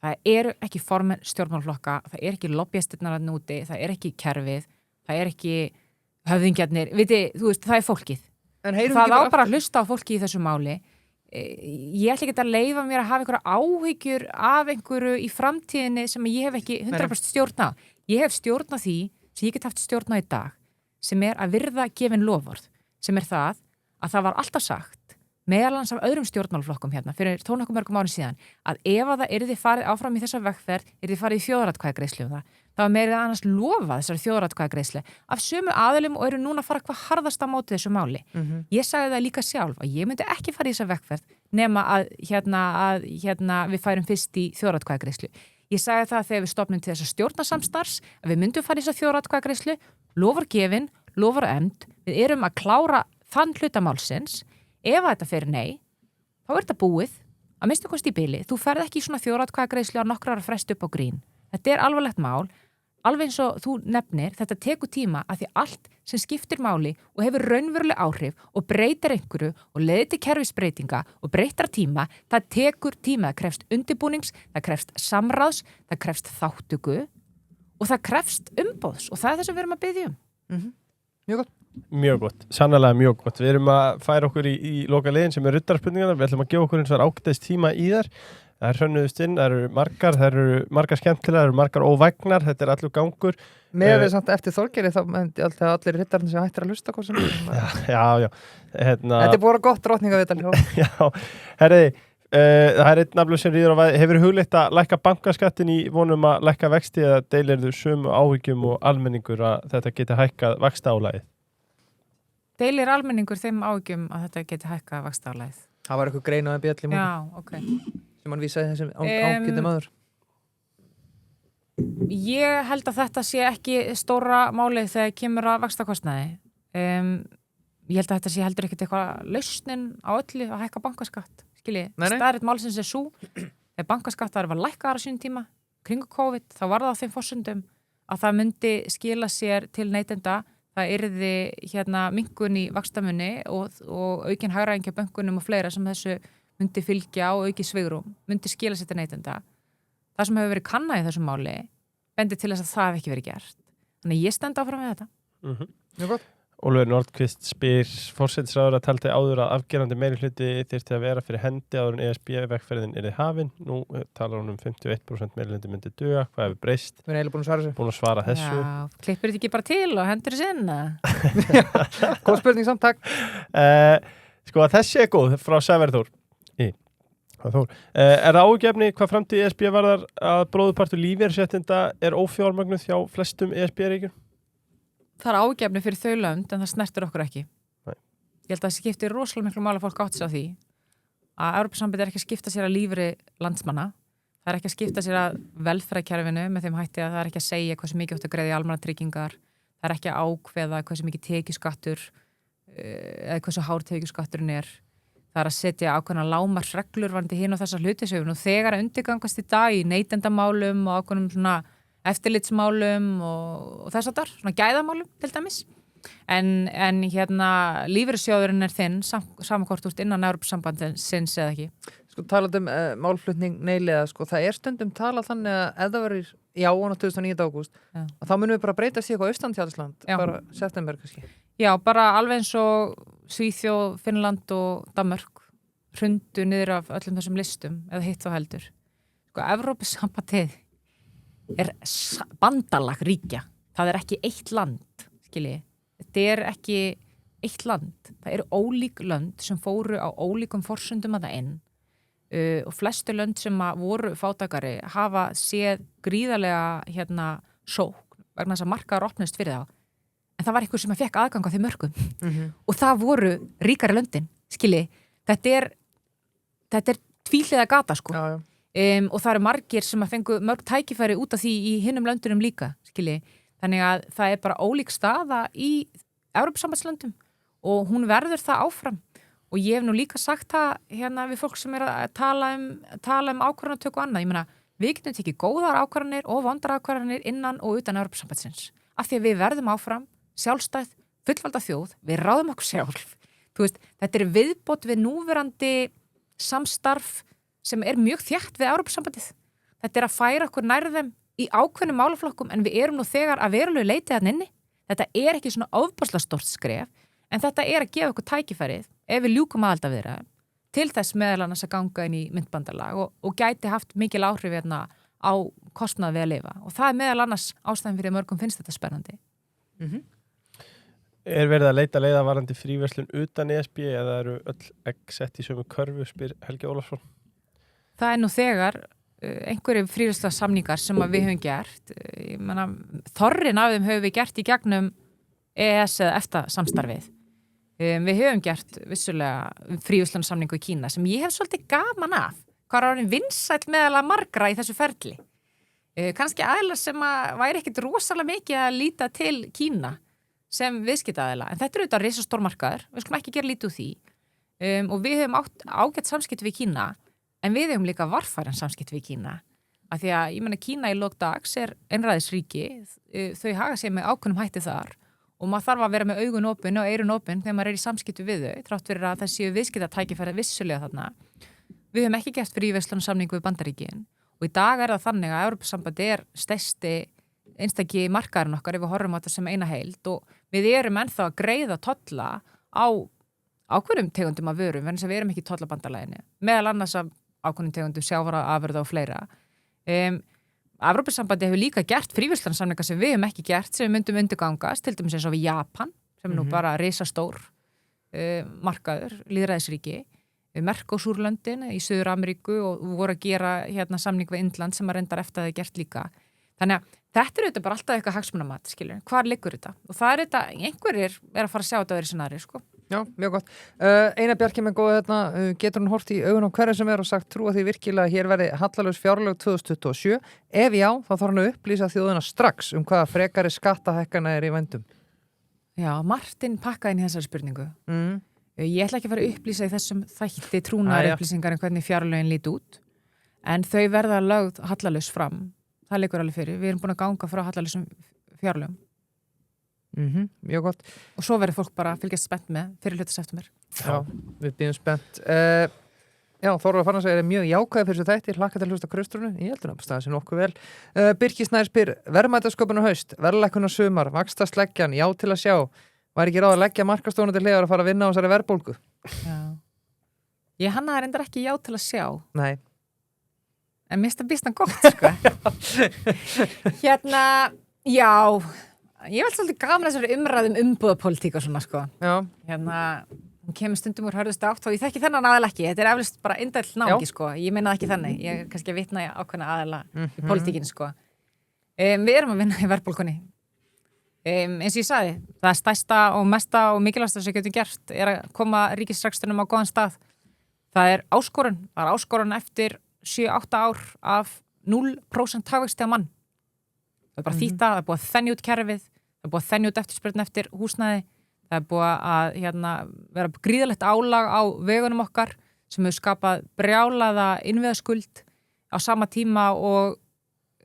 Það eru ekki formenn stjórnmálaflokka, það er ekki lobbyistirnar að núti, það er ekki kerfið, það er ekki höfðingjarnir, þú veist, það er fólkið. Það á bara að hlusta á fólki í þessu máli. Ég ætla ekki að leyfa mér að hafa einhverja áhyggjur af einhverju í framtíðinni sem ég hef ekki 100% stjórn á. Ég hef stjórn á því sem ég get haft stjórn á í dag, sem er að virða gefin loforð, sem er það að það var alltaf sagt meðalans af öðrum stjórnmálaflokkum hérna fyrir tónokkum mörgum árin síðan að ef að það yrði farið áfram í þessa vegferð yrði farið í þjóðaratkvæðagreiðslu það var meira annars lofa þessari þjóðaratkvæðagreiðslu af sömu aðilum og eru núna að fara hvað harðast á móti þessu máli. Ég sagði það líka sjálf að ég myndi ekki fara í þessa vegferð nema að við færum fyrst í þjóðaratkvæðagreiðslu. Ég sagði það þegar við stofnum til þessa stjórnarsamstarfs að við myndum fara í þessa þjóðaratkvæðagreiðslu, lofar gefin, lofar efnd, við erum að klára þann hluta málsins. Ef þetta fer nei, þá er þetta búið að minnstu kosti í bili. Þú ferð ekki í svona þjóðaratkvæðagreiðslu að nokkrar að fresta upp á grín. Þetta er alvarlegt mál, alveg eins og þú nefnir, þetta tekur tíma að því allt sem skiptir máli og hefur raunveruleg áhrif og breytir einhverju og leiðir til kerfisbreytinga og breytar tíma, það tekur tíma. Það krefst undirbúnings, það krefst samráðs, það krefst þáttöku og það krefst umboðs og það er það sem við erum að biðja um. Mjög gott. Mjög gott, sannlega mjög gott. Við erum að færa okkur í loka liðin sem er ruddarspurningarnar. Við ætlum að gefa okkur eins og ágætis tíma í þær. Það er hrönnuðust inn, það eru margar skemmtilega, það eru margar óvægnar, þetta er allur gangur. Með við samt eftir Þorgeiri þá myndi allir riddarinn sem hættir að hlusta hvað sem Já. Þetta er bara gott drottningavital. Já, herriði, það er einn nafnlu sem ríður á væði. Hefur hugleitt að lækka bankaskattin í vonum að lækka vexti eða deilirðu sömu áhyggjum og almenningur að þetta geti hækkað vaxtaálagið? Deilir almenningur þeim áhyggjum að þetta geti hækkað vaxtaálagið? Það var eitthvað grein á MBL í múli. Já, ok. Sem hann vísaði þessum ágætum aður. Ég held að þetta sé ekki stóra málið þegar kemur að vaxtakostnaði. Ég held að þetta sé heldur ekkert eitthvað lausnin á öllu að hækka bankaskatt. Skiljið, staðrið málsins er svo ef bankaskattar var lækkaðar á sínum tíma kringu COVID, þá var það á þeim forsendum að það myndi skila sér til neytenda. Það yrði minnkun í vaxtamunni og aukin hagræðing hjá bönkunum og fleira sem þessu myndi fylgja og auki svigrúm, myndi skila sér til neytenda. Það sem hefur verið kannað í þessum máli bendir til þess að það hef ekki verið gert. Þannig ég stend áfram með þetta. Mjög gott. Ólafur Nordqvist spyr forsætisráðherra taldi áður að afgerandi meirihluti þyrfti að vera fyrir hendi áður en ESB-vegferðin yrði hafin. Nú talar hún 51% meirihluti myndi duga. Hvað hefur breyst? Við erum eiginlega búin að svara þessu. Búin að svara þessu. Já, klippir þetta ekki bara til og hendur þessu inn? Góð spurning samt, takk. Sko að þessi er góð frá Sæverður. Er það ágefni hvað framtíð ESB varðar að bróðurpartur lífeyrisréttinda er ófjármögnuð hjá flestum ESB-ríkjum? Það er ágefni fyrir þau lönd en það snertir okkur ekki. Nei. Ég held að það skiptir rosalega miklu máli að fólk átti sig á því að Evrópusambandið er ekki að skipta sér að lífeyri landsmanna. Það er ekki að skipta sér að velferðarkerfinu með þeim hætti að það er ekki að segja hversu mikið átt að greiða í almannatryggingar. Það er ekki að ákveða hversu mikið tekjuskattur eða hversu hár tekjuskatturinn er. Það er að setja ákveðna lágmarksreglur varðandi hin og þessar hlutisöfun og þegar að undirgangast í dag í neytendamálum og ákveðnum svona eftirlitsmálum og þess að þar, svona gæðamálum til dæmis. En hérna lífeyrissjóðurinn er þinn samankort úr innan Evrópusambandsins eða ekki. Sko talað málflutning neyliða, sko, það er stundum talað þannig að ef það verður já á 29. ágúst, að þá munum við bara breytast í eitthvað austantjálsland, bara september kannski. Já, bara alveg eins og Svíþjóð, Finnland og Danmörk hrundu niður af öllum þessum listum eða hitt þá heldur. Sko, Evrópusambandið er bandalag ríkja. Það er ekki eitt land, skilji. Þetta er ekki eitt land. Það eru ólík lönd sem fóru á ólíkum forsendum að það inn og flestu lönd sem voru fátækari hafa séð gríðarlega sókn vegna þess að markaðar opnust fyrir þá. En það var einhver sem fekk aðgang á þeim mörkum og það voru ríkari löndin, skilji. Þetta er tvíhliða gata, sko. Já. Og það eru margir sem fengu mörg tækifæri út af því í hinnum löndunum líka, skilji. Þannig að það er bara ólík staða í Evrópusambandslöndum og hún verður það áfram. Og ég hef nú líka sagt það við fólk sem er að tala um ákvarðanatöku og annað. Ég meina, við getum tekið góðar ákvarðanir og vondar ákvarðanir innan og utan Evrópusambandsins. Af því að við verðum áfram, sjálfstæð, fullvalda þjóð, við ráðum okkur sjálf. Þú veist, þetta er viðbót við núverandi samstarf sem er mjög þétt við Evrópusambandið. Þetta er að færa okkur nær þeim í ákveðnum málaflokkum en við erum nú þegar að verulegu leiti þarna inni. Þetta er ekki svona ofboðslega stórt skref en þetta er að gefa okkur tækifærið ef við ljúkum aðildarviðræðum til þess meðal annars að ganga inn í myntbandalag og gæti haft mikil áhrif á kostnað við að lifa og það er meðal annars ástæðan fyrir mörgum finnst þetta spennandi. Er verið að leita leiða varandi fríverslun utan ESB eða eru öll egg sett í sömu körfu, spyr Helgi Ólafsson? Það er nú þegar einhverju fríverslunarsamningar sem við höfum gert. Ég meina, þorrin af þeim höfum við gert í gegnum EES eða EFTA samstarfið. Við höfum gert vissulega fríverslunarsamningu í Kína sem ég hef svolítið gaman af. Hvað er orðin vinsæll meðal að margra í þessu ferli? Kannski aðilar sem væri ekkit rosalega mikið að líta til Kína sem viðskiptaaðila. En þetta er auðvitað risastór markaður. Við skulum ekki gera lítið úr því. Og við höfum ágætt samskipti við Kína en við höfum líka varfæran samskipti við Kína. Af því að, ég meina, Kína í lok dags er einræðisríki. Þau haga sig með ákveðnum hætti þar og maður þarf að vera með augun opin og eyrun opin þegar maður er í samskipti við þau, þrátt fyrir að það séu viðskiptatækifæri vissulega þarna. Við höfum ekki gert fríverslunarsamningu við Bandaríkin og í dag er það þannig að Evrópusambandið er stærsti einstaki markaðurinn okkar ef við horfum á þetta sem eina heild og við erum ennþá að greiða tolla á ákveðnum tegundum af vörum, en þess að við erum ekki í tollabandalaginu, meðal annars af ákveðnum tegundum sjávarafurða og fleira. Evrópusambandið hefur líka gert fríverslunarsamninga sem við höfum ekki gert, sem við myndum undirgangast, til dæmis eins og við Japan, sem er nú bara risastór markaður, lýðræðisríki, Mercosur-löndin í Suður-Ameríku og voru að gera samning við Indland sem að reyndar eftir að það gert líka. Þannig að þetta er auðvitað bara alltaf eitthvað hagsmunamat, skilur. Hvar liggur þetta? Og það er þetta, einhverjir er að fara að sjá þetta á þeirri scenari, sko. Já, mjög gott. Einar Bjarki með góða getur hún hort í augun á hverju sem er og sagt trúa því virkilega að hér verði hallalaus fjárlög 2027. Ef já, þá þarf hann að upplýsa þjóðina strax hvaða frekari skattahækkana er í vændum. Já, Martin pakkaði inn í þessari spurningu. Ég ætla ekki að fara að upplýsa í þessum þætti trúnaðar upplýsingar hvernig fjárlögin líti út, en þau verða lögð hallalaus fram. Það liggur alveg fyrir. Við erum búin að ganga frá hallalausum fjárlögum. Mjög gott. Og svo verður fólk bara að fylgjast spennt með fyrir hluta september. Já, við bíðum spennt. Já, Þórður Farnarsson er mjög jákvæði fyrir þessu þætti, hlakka til að hlusta Kristrúnu. Ég heldur að staðið sé nokkuð vel. Birkir Snær spyr, verðmætasköpun á haust, verðlækkun á sumar, vaxtasleggjan, já til að sjá. Var ekki ráð að leggja markastofuna til hliðar og fara að vinna á þessari verðbólgu? Já. Ég hannaði reyndar ekki já til að sjá. Nei. En mér finnst það býstan gott, sko. Já, ég veit svolítið gaman þessari umræðum umbúðapolítík og svona, sko. Já. Hún kemur stundum úr hörðustu átt og ég þekki þennan aðal ekki. Þetta er eflust bara indæll náungi, sko. Ég meina ekki þannig. Ég er kannski að vitna í ákveðna aðala í polítíkinni, sko. Við erum að vinna í verðbólgunni. Eins og ég sagði, það stærsta og mesta og mikilvægasta sem getum gert er að koma ríkisreksturinn á góðan stað. Það er áskorun eftir 7-8 ár af 0% hagvexti á mann. Það er bara þýtt það er búið að þenja út kerfið, það er búið að þenja út eftirspurn eftir húsnæði, það er búið að vera gríðalegt álag á vegunum okkar sem hefur skapað brjálaða innviðaskuld á sama tíma og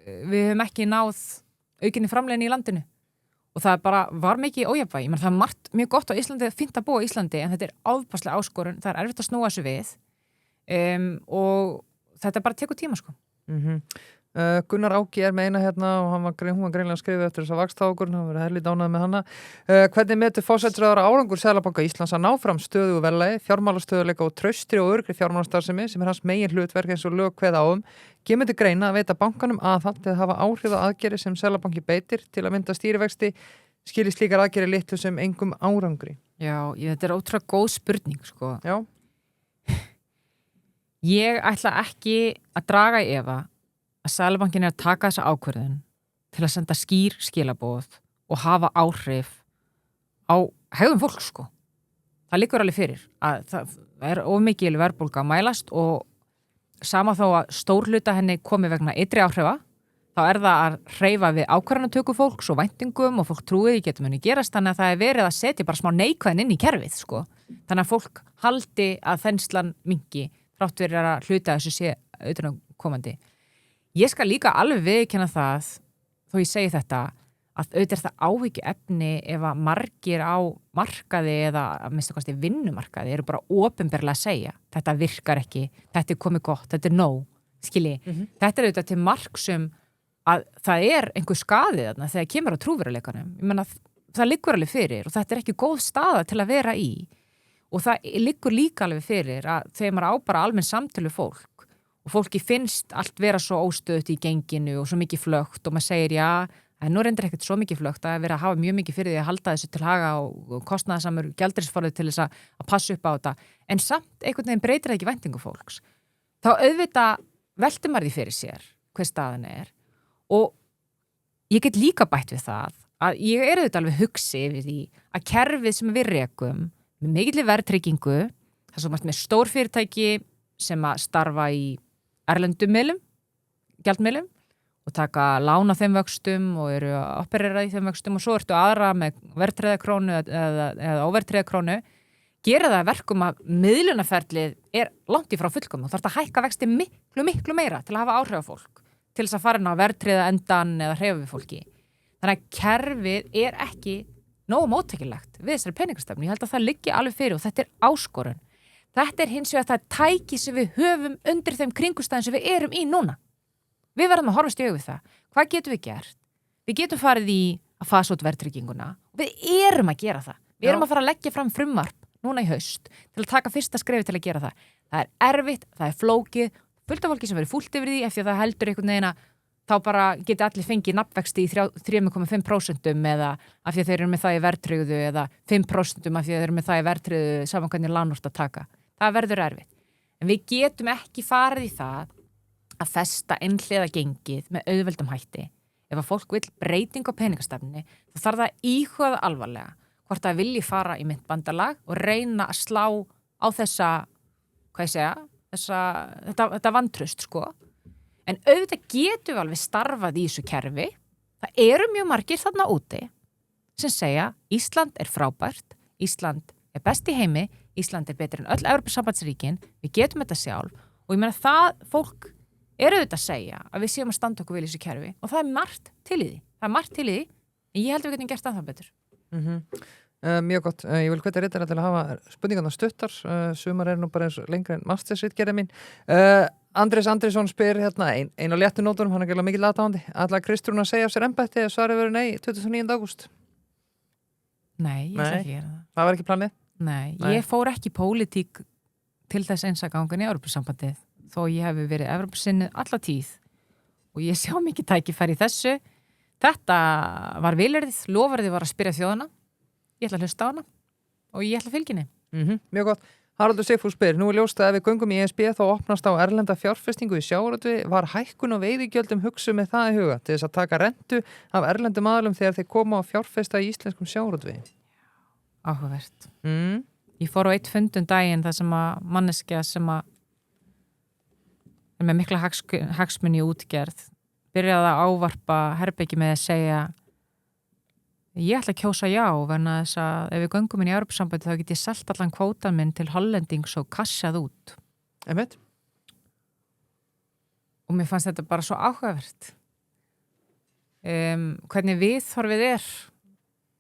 við höfum ekki náð aukinni framleiðni í landinu. og það bara var mikið ójafnvægi, menn það margt mjög gott á Íslandi, fínt að búa á Íslandi en þetta ofboðslega áskorun, það erfitt að snúa þessu við og þetta bara tekur tíma sko. Gunnar Áki með eina hérna og hún var greinlega að skrifa eftir þess að vaxtákur, hann verið helvið dánað með hana. Hvernig metur forsætisráðherra árangur Seðlabanka Íslands að ná fram stöðu og velagi, fjármálastöðuleika og traustri og öruggri fjármálastarfsemi sem hans megin hlutverk eins og lög kveða á kemur til greina að veita bankanum aðhald eða hafa áhrif á aðgerðir sem Seðlabanki beitir til að mynda stýrivexti, skili slíkar aðgerðir litlu sem engum árangri? Já, þetta ótrúlega góð spurning sko. Já. Ég ætla ekki að draga í efa að Seðlabankinn að taka þessa ákvörðun til að senda skýr skilaboð og hafa áhrif á hegðun fólk sko. Það liggur alveg fyrir að það er ómikil verðbólga að mælast og sama þó að stór hluta henni komi vegna ytri áhrifa, þá er það að hreyfa við ákvarðanatöku fólks og væntingum og fólk trúið í getum henni gerast, þannig að það er verið að setja bara smá neikvæðin inn í kerfið sko. Þannig að fólk haldi að þenslan minki þrátt verið að hluta þessu sé utanaðkomandi. Ég skal líka alveg viðurkenna það, þó ég segi þetta, að auðvitað er það áhyggju efni ef að margir á markaði eða að minnstu kosti vinnumarkaði eru bara opinberlega að segja þetta virkar ekki, þetta er komið gott, þetta er nóg, skilji. Þetta er auðvitað til marksum að það er einhver skaði þarna þegar kemur á trúveruleikanum. Ég meina það liggur alveg fyrir og þetta er ekki góð staða til að vera í og það liggur líka alveg fyrir að þegar maður á bara almenn samtölu fólk og fólki finnst allt vera svo óstöðut í genginu og svo mikið flögt og maður segir já, en nú reyndir ekkert svo mikið flögt að vera að hafa mjög mikið fyrir því að halda þessu til haga og kostnaðarsamur gjaldeyrisforði til þess að passa upp á þetta, en samt einhvern veginn breytir það ekki væntingu fólks. Þá auðvitað veltir maður því fyrir sér hver staðan er og ég get líka bætt við það að ég er auðvitað alveg hugsi yfir því að kerfið sem við rekum með mikilli verðtryggingu, það sem með stór fyrirtæki sem að starfa í erlendum miðlum, gjaldmiðlum og taka lán á þeim vöxtum og eru að operera í þeim vöxtum og svo ertu aðra með verðtryggða krónu eða óverðtryggða krónu, gera það verkum að miðlunaferlið er langt í frá fullkomnu og þarf að hækka vexti miklu meira til að hafa áhrif á fólk, til þess að fara inn á verðtryggða endan eða hreyfa við fólki. Þannig að kerfið er ekki nógu móttækilegt við þessari peningastefnu. Ég held að það liggi alveg fyrir og þetta er áskorun. Þetta er hins vegar það tæki sem við höfum undir þeim kringustæðin sem við erum í núna. Við verðum að horfast í augu við það. Hvað getum við gert? Við getum farið í að fasa út verðtrygginguna og við erum að gera það. Við erum að fara að leggja fram frumvarp núna í haust til að taka fyrsta skrefi til að gera það. Það er erfitt, það er flókið, fullt af fólki sem verður fúlt yfir því eftir að það heldur einhvern veginn að þá bara geti allir fengið nafnvexti í 3,5% eða af því að þeir eru með það í verðtryggðu eða 5% af því að þeir eru með það í verðtryggðu saman hvernig lánort að taka. Það verður erfitt. En við getum ekki farið í það að festa einhliða gengið með auðveldum hætti. Ef að fólk vill breyting á peningastefni, þá þarf það íhuga alvarlega hvort það vilji fara í myntbandalag og reyna að slá á þetta vantraust sko. En auðvitað getum við alveg starfað í þessu kerfi. Það eru mjög margir þarna úti sem segja Ísland er frábært, Ísland er best í heimi, Ísland er betur en öll Evrópusambandsríkin, við getum þetta sjálf og ég meina það fólk er auðvitað að segja að við séum að standa okkur vel í þessu kerfi og það er margt til í því. Það er margt til í því, en ég held að við getum gert það betur. Mjög gott. Ég vil hvetja ritara til að hafa spurningarna stuttar. Sumar er nú bara eins lengri en mastersritgerða mín. Andrés Andrésson spyr hérna ein á léttu nótunum, hann er ekki mikið aðdáandi. Ætlar Kristrún að segja af sér embætti eða svarið verður nei 29. ágúst? Nei, ég ætla ekki að gera það. Það var ekki planið? Nei, ég fór ekki pólitík til þess eins að ganga inn í Evrópusambandið þó ég hef verið Evrópusinnið alla tíð og ég sjá mikið tækifæri í þessu. Þetta var vilyrðið, lofarðið var að spyrja þjóðana. Ég ætla að hlusta á hana og ég ætla að fylgja henni. Mjög gott. Haraldur Sigfús spyr, nú er ljóst að ef við göngum í ESB þá opnast á erlenda fjárfestingu í sjávarútvegi, var hækkun og veiðigjöldum hugsuð með það í huga til þess að taka rentu af erlendum aðlum þegar þeir koma á fjárfesta í íslenskum sjávarútvegi? Áhugavert. Ég fór á eitt fund daginn þar sem að manneskja sem að er með mikla hagsmuni útgerð byrjaði að ávarpa herbergi með að segja ég ætla að kjósa já, verna þess að ef við göngum inn í Evrópusambandið þá get ég selt allan kvótan minn til hollendings og kassað út. Einmitt. Og mér fannst þetta bara svo áhugavert. Hvernig viðhorfið er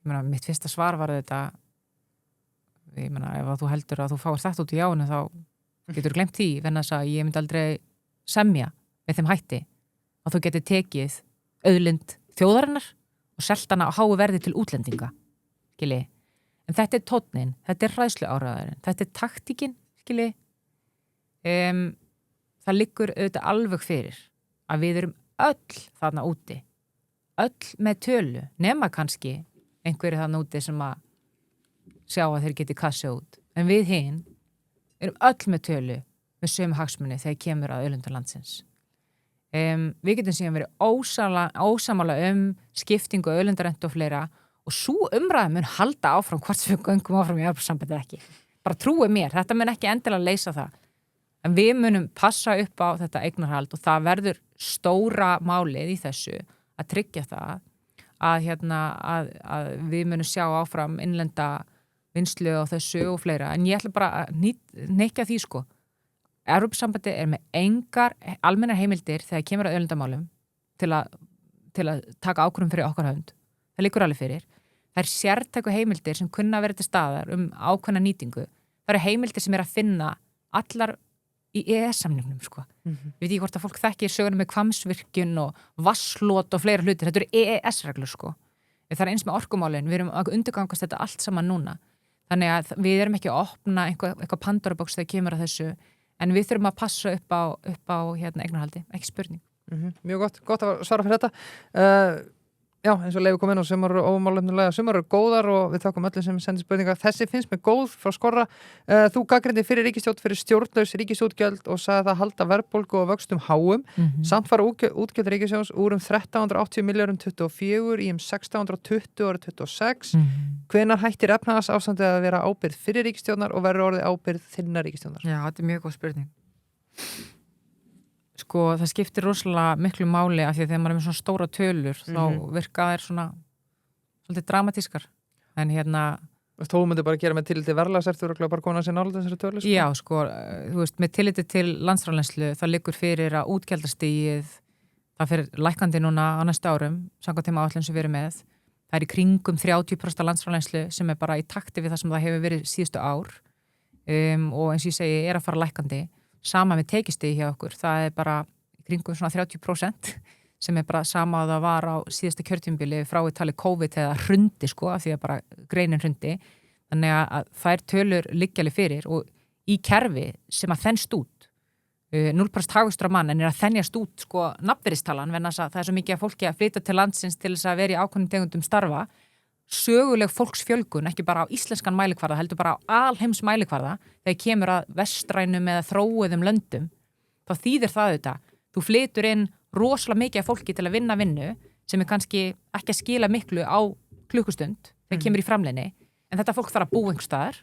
mitt fyrsta svar var þetta, ég meina, ef að þú heldur að þú fáir þetta út í jáinu þá getur glemt því, vegna þess að ég myndi aldrei semja með þeim hætti að þú getur tekið auðlind þjóðarinnar og selt hana á háu verði til útlendinga, skilji. En þetta er tónnin, þetta er hræðsluáræðurinn, þetta er taktíkin, skilji. Það liggur auðvitað alveg fyrir að við erum öll þarna úti, öll með tölu, nema kannski einhverju þarna úti sem að sjá að þeir geti kassa út. En við hinn erum öll með tölu með sömu hagsmuni þegar kemur að auðlindar landsins. Við getum síðan verið ósammála skiptingu auðlindarentu og fleira og svo umræðum mun halda áfram hvort við göngum áfram í Evrópusambandið ekki. Bara trúið mér, þetta mun ekki endilega leysa það. En við munum passa upp á þetta eignarhald og það verður stóra málið í þessu að tryggja það að við munum sjá áfram innlenda vinslu á þessu og fleira. En ég ætla bara að hnykkja því sko. Evrópusambandið er með engar almennar heimildir þegar kemur að auðlindamálum til að taka ákvörðun fyrir okkar hönd. Það liggur alveg fyrir. Það er sértæku heimildir sem kunna að vera til staðar ákveðna nýtingu. Það eru heimildir sem er að finna allar í EES-samningnum sko. Við veit ekki hvort að fólk þekkir söguna með Hvammsvirkjun og vatnslot og fleira hlutir. Þetta eru EES-reglur sko. Það er eins með orkumálin. Við erum að undirgangast þetta allt saman núna. Þannig að við erum ekki að opna eitthvað Pandora-box þegar kemur að þessu. En við þurfum að passa upp á eignarhaldi, ekki spurning. Mjög gott að svara fyrir þetta. Já, eins og Leifur kom inn og sumar eru ómálefnulega, sumar eru góðar og við þakkum öllum sem sendir spurningar. Þessi finnst mér góð frá Skorra. Þú gagnrýndi fyrir ríkisstjórn fyrir stjórnlaus ríkisútgjöld og sagði það halda verðbólgu og vöxtum háum. Samt fara útgjöld ríkissjóðs úr 1380 milljörðum 24 í 620 árið 26. Hvenær hættir efnahagsástandið að vera ábyrgð fyrir ríkisstjórnar og verður orðið ábyrgð þinnar ríkisstjórnar? Já, þetta er mjög góð spurning. Sko, það skiptir rosalega miklu máli af því að þegar maður er með svona stóra tölur þá virka þær svona svolítið dramatískar. En Þú myndir bara gera með tilliti verðlagseftur og bara koma að sér nálega þessari tölu? Já, sko, þú veist, með tilliti til landsframleiðslu, það liggur fyrir að útgjaldastigið, það fyrir lækkandi núna á næstu árum, samkvæmt þeim áætlun sem við erum með. Það er í kringum 30% landsframleiðslu sem er bara í takti við það sem það hefur verið síðustu ár og eins og ég segi, er að fara lækkandi. Sama með tekistigi hjá okkur, það er bara í kringum svona 30% sem er bara sama að það var á síðasta kjörtímabili frá í tali COVID eða hrundi sko, af því að bara greinin hrundi. Þannig að þær tölur liggja alveg fyrir og í kerfi sem að þennst út 0% hagvöxtur á mann en er að þenjast út sko nafnvirðistalan vegna þess að það er svo mikið að fólki að flytja til landsins til þess að vera í ákveðnum tegundum starfa. Söguleg fólksfjölgun, ekki bara á íslenskan mælikvarða, heldur bara á alheims mælikvarða þegar kemur að vestrænum eða þróuðum löndum, þá þýðir það auðvitað. Þú flytur inn rosalega mikið af fólki til að vinna vinnu sem er kannski ekki að skila miklu á klukkustund þegar kemur í framleiðni, en þetta fólk þarf að búa einhvers staðar,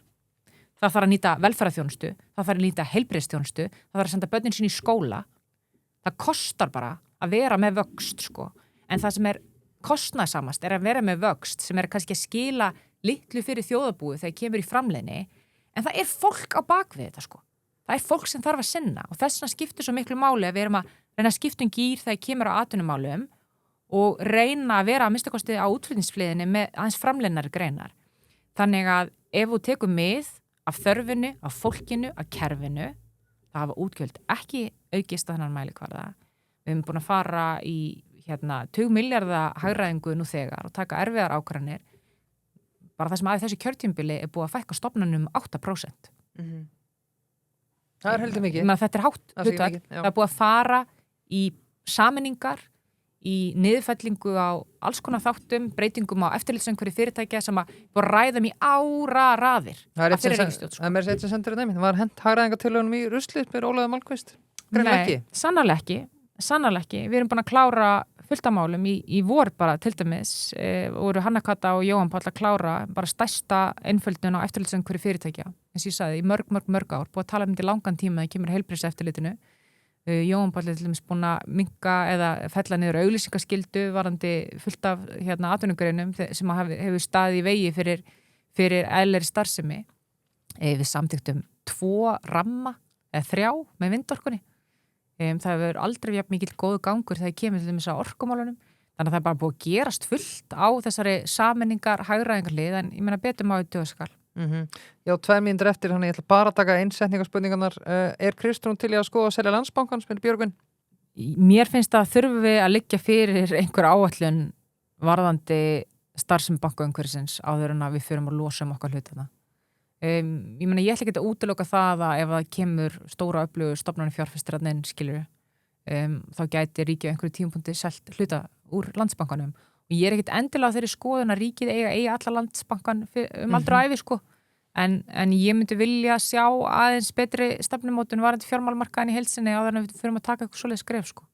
það þarf að nýta velferðarþjónustu, það þarf að nýta heilbrigðisþjónustu, það þarf að senda börnin sín í skóla. Það kostar bara að vera með vöxt sko, en það sem er kostnaðsamast er að vera með vöxt sem er kannski að skila litlu fyrir þjóðarbúið þegar kemur í framleiðni, en það er fólk á bakvið þetta sko. Það er fólk sem þarf að sinna og þess vegna skiptir svo miklu máli að við erum að reyna að skipta gír þegar kemur á atvinnumálum og reyna að vera að minnsta kosti á útflutningsfliðinni með aðeins framleiðnari greinar. Þannig að ef þú tekur mið af þörfinu, af fólkinu, af kerfinu, það hafa útgjöld ekki aukist að þennan mælikvarða. Við erum búin að fara í 20 milljarða hagræðingu nú þegar og taka erfiðar ákvarðanir. Bara það sem að þessu kjörtímabili er búið að fækka stofnunum 8%. Það er heldur mikið. Þetta er hátt hlutfall. Það er búið að fara í sameiningar, í niðurfellingu á alls konar þáttum, breytingum á eftirlitsumhverfi fyrirtækja sem að búið að ræða í áraraðir. Það er mér sem sendur þetta nefnt. Það var hent hagræðingatillögunum í ruslið með Ólafur Malmquist. Nei, sannarlega ekki. Við erum búin að klára fulltamálum í vor bara til dæmis voru Hanna Kata og Jóhann Páll að klára bara stærsta einföldun á eftirlitsumhverfi fyrirtækja. Eins og ég sagði, í mörg ár, búið að tala um þetta í langan tíma þegar kemur heilbrigðiseftirlitinu. Jóhann Páll er til dæmis búin að minnka eða fella niður auglýsingaskyldu varðandi fullt af atvinnugreinum sem hefur staðið í vegi fyrir eðlilegri starfsemi. Við samþykktum 2 ramma eða 3 með vindorkunni. Það hefur aldrei jafn mikill góðu gangur þegar kemur til þess að orkumálunum. Þannig að það er bara búið að gerast fullt á þessari sammenningar, hagræðingarlið, en ég meina betur maður döðskal. Já, 2 mínútur eftir, þannig ég ætla bara að taka einsetningarspurningarnar. Kristrún til í að skoða að selja Landsbankann, spyrir Björgvin? Mér finnst að þurfum við að liggja fyrir einhver áætlun varðandi starfsemi bankaumhverfisins áður en að við förum að losa okkar hlutina. Ég meina, ég ætla ekki að útiloka það að ef það kemur stóra öflugur stofnanir fjárfestirarninn, skilur, þá gæti ríkið á einhverju tímapunkti selt hluta úr Landsbankanum. Og ég er ekkit endilega á þeirri skoðun að ríkið eiga alla Landsbankan aldrei æfi, sko. En ég myndi vilja sjá aðeins betri stefnumótun varðandi fjármálamarkaðin í heilsinni áður en við förum að taka eitthvað svoleiðis skref, sko.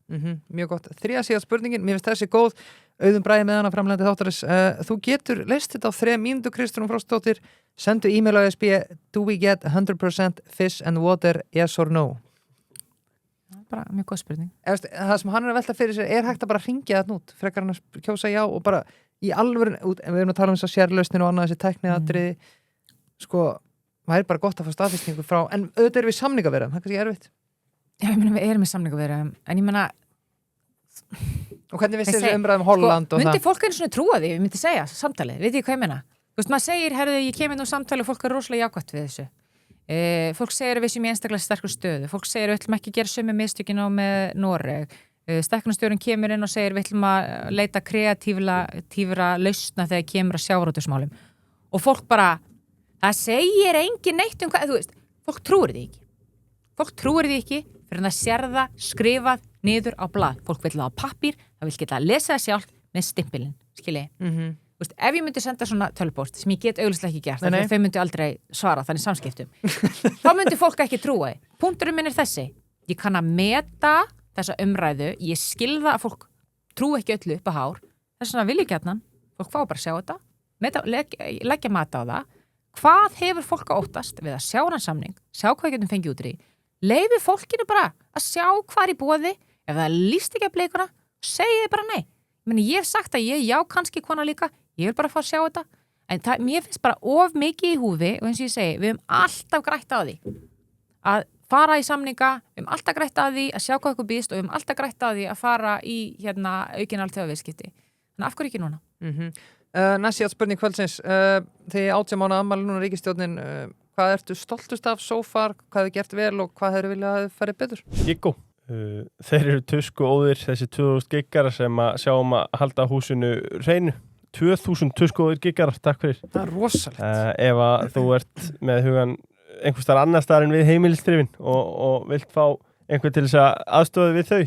Mjög gott. 3. síðan spurningin, mér finnst þessi góð. Auðun Bragi með hana framlegandi þáttarins. Þú getur leist þetta á 3 mínútur, Kristrún Frostdóttir. Sendu e-mail á SB, do we get 100% fish and water, yes or no? Bara mjög góð spurning. Það sem hann er að velta fyrir sér, er hægt að bara hringja þetta út, frekar hann að kjósa já og bara í alvöru, við erum að tala um þess að sérlausnin og annað þessi tækniatriði, sko, það er bara gott að fá staðfestingu frá, en auðvitað erum við samningaverðum, það er kannski erfitt. Já, ég meina, við erum í samningaverðum, en ég meina... Og hvernig finnst þessi umræðum Holland sko, og það? Myndi fólk einu svona trúa því, við myndi segja, samtalið, veit ég hvað ég meina? Þú veist, maður segir, herðu, ég kem inn á samtali og fólk er rosalega jákvætt við þessu. Fólk segir að við séum í einstaklega sterkur stöðu, fólk segir að við ætlum ekki að gera sömu mistökin á með Noreg, stækkunarstjórinn kemur inn og segir við ætlum að leita kreatífra lausna þegar kemur að sjávarútvegsmálum og fólk bara, það segir engin neitt hvað, þú veist, fólk trúir því ekki fyrir að sér það skrifað niður á blað, fólk vil það á pappír, það vil geta að lesa það sjálf með stimpilinn, skilji. Veist, ef ég myndi senda svona tölvupóst sem ég get augljóslega ekki gert, þannig að þau myndi aldrei svara þannig samskiptum, þá myndi fólk ekki trúa því. Punkturinn minn er þessi, ég kann að meta þessa umræðu, ég skilða að fólk trú ekki öllu upp á hár, þess vegna vil ég gjarnan, fólk fá bara að sjá þetta, leggja mat á það, hvað hefur fólk að óttast við að sjá hann samning, sjá hvað getum fengið út í, leyfi fólkinu bara að sjá hvað er í boði, ef það líst ekki að bleikuna, segið bara nei. Ég hef sagt að ég já kannski kona líka, ég vil bara fá að sjá þetta, en mér finnst bara of mikið í húfi og eins og ég segi, við höfum alltaf grætt á því að fara í samninga, við höfum alltaf grætt á því að sjá hvað eitthvað býðst og við höfum alltaf grætt á því að fara í aukin alþjóðaviðskipti. Þannig af hverju ekki núna? Næst spurning kvöldsins, þegar 18 mánaða afmæli núna ríkisstjórnin, hvað ertu stoltust af so far, hvað hefur gert vel og hvað hefur viljað að fara betur? Giggo. Þeir eru tusku óðir, þessi 2000 giggar sem að sjáum að halda húsinu hreinu. 2000 tusku óðir giggar, takk fyrir. Það er rosalegt. Ef að þú ert með hugan einhvers staðar annar staðar en við heimilistrifin og vilt fá einhver til þess að aðstoða við þau,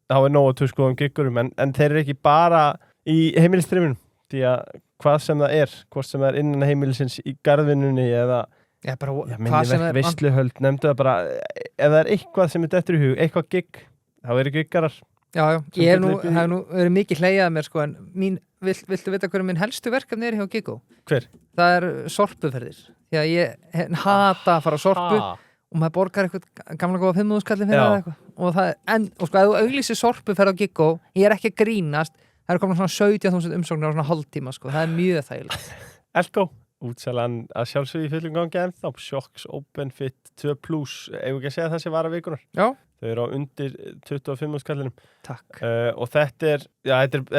þá er nóg að tusku óðum giggurum, en þeir eru ekki bara í heimilistrifin, því að hvað sem það er, hvort sem það er innan heimilisins í garðvinnunni eða minniverk, veisluhöld, nefndu það bara, ef það er eitthvað sem er dettur í hug, eitthvað gigg, þá eru giggarar. Já, ég hef nú verið mikið hlegið að mér, sko, en viltu vita hverju minn helstu verkefni er hjá Giggo? Hver? Það er sorpuferðir. Því að ég hata að fara á sorpu og maður borgar eitthvað gamla góða 5.000 skallin fyrir það eitthvað. Og sko, ef þú auglýsir sorpuferð á Giggo, ég er ekki að grínast, það eru komin svona 17.000 umsóknir á svona hálftíma, sko, það er mjög þægilegt. Elko. Útsalan að sjálfsögðu í fullum gangi ennþá, Shocks, Openfit, 2+, eigum ekki að segja þessi vara vikunar. Já. Þau eru á undir 25 skallinum. Takk. Og þetta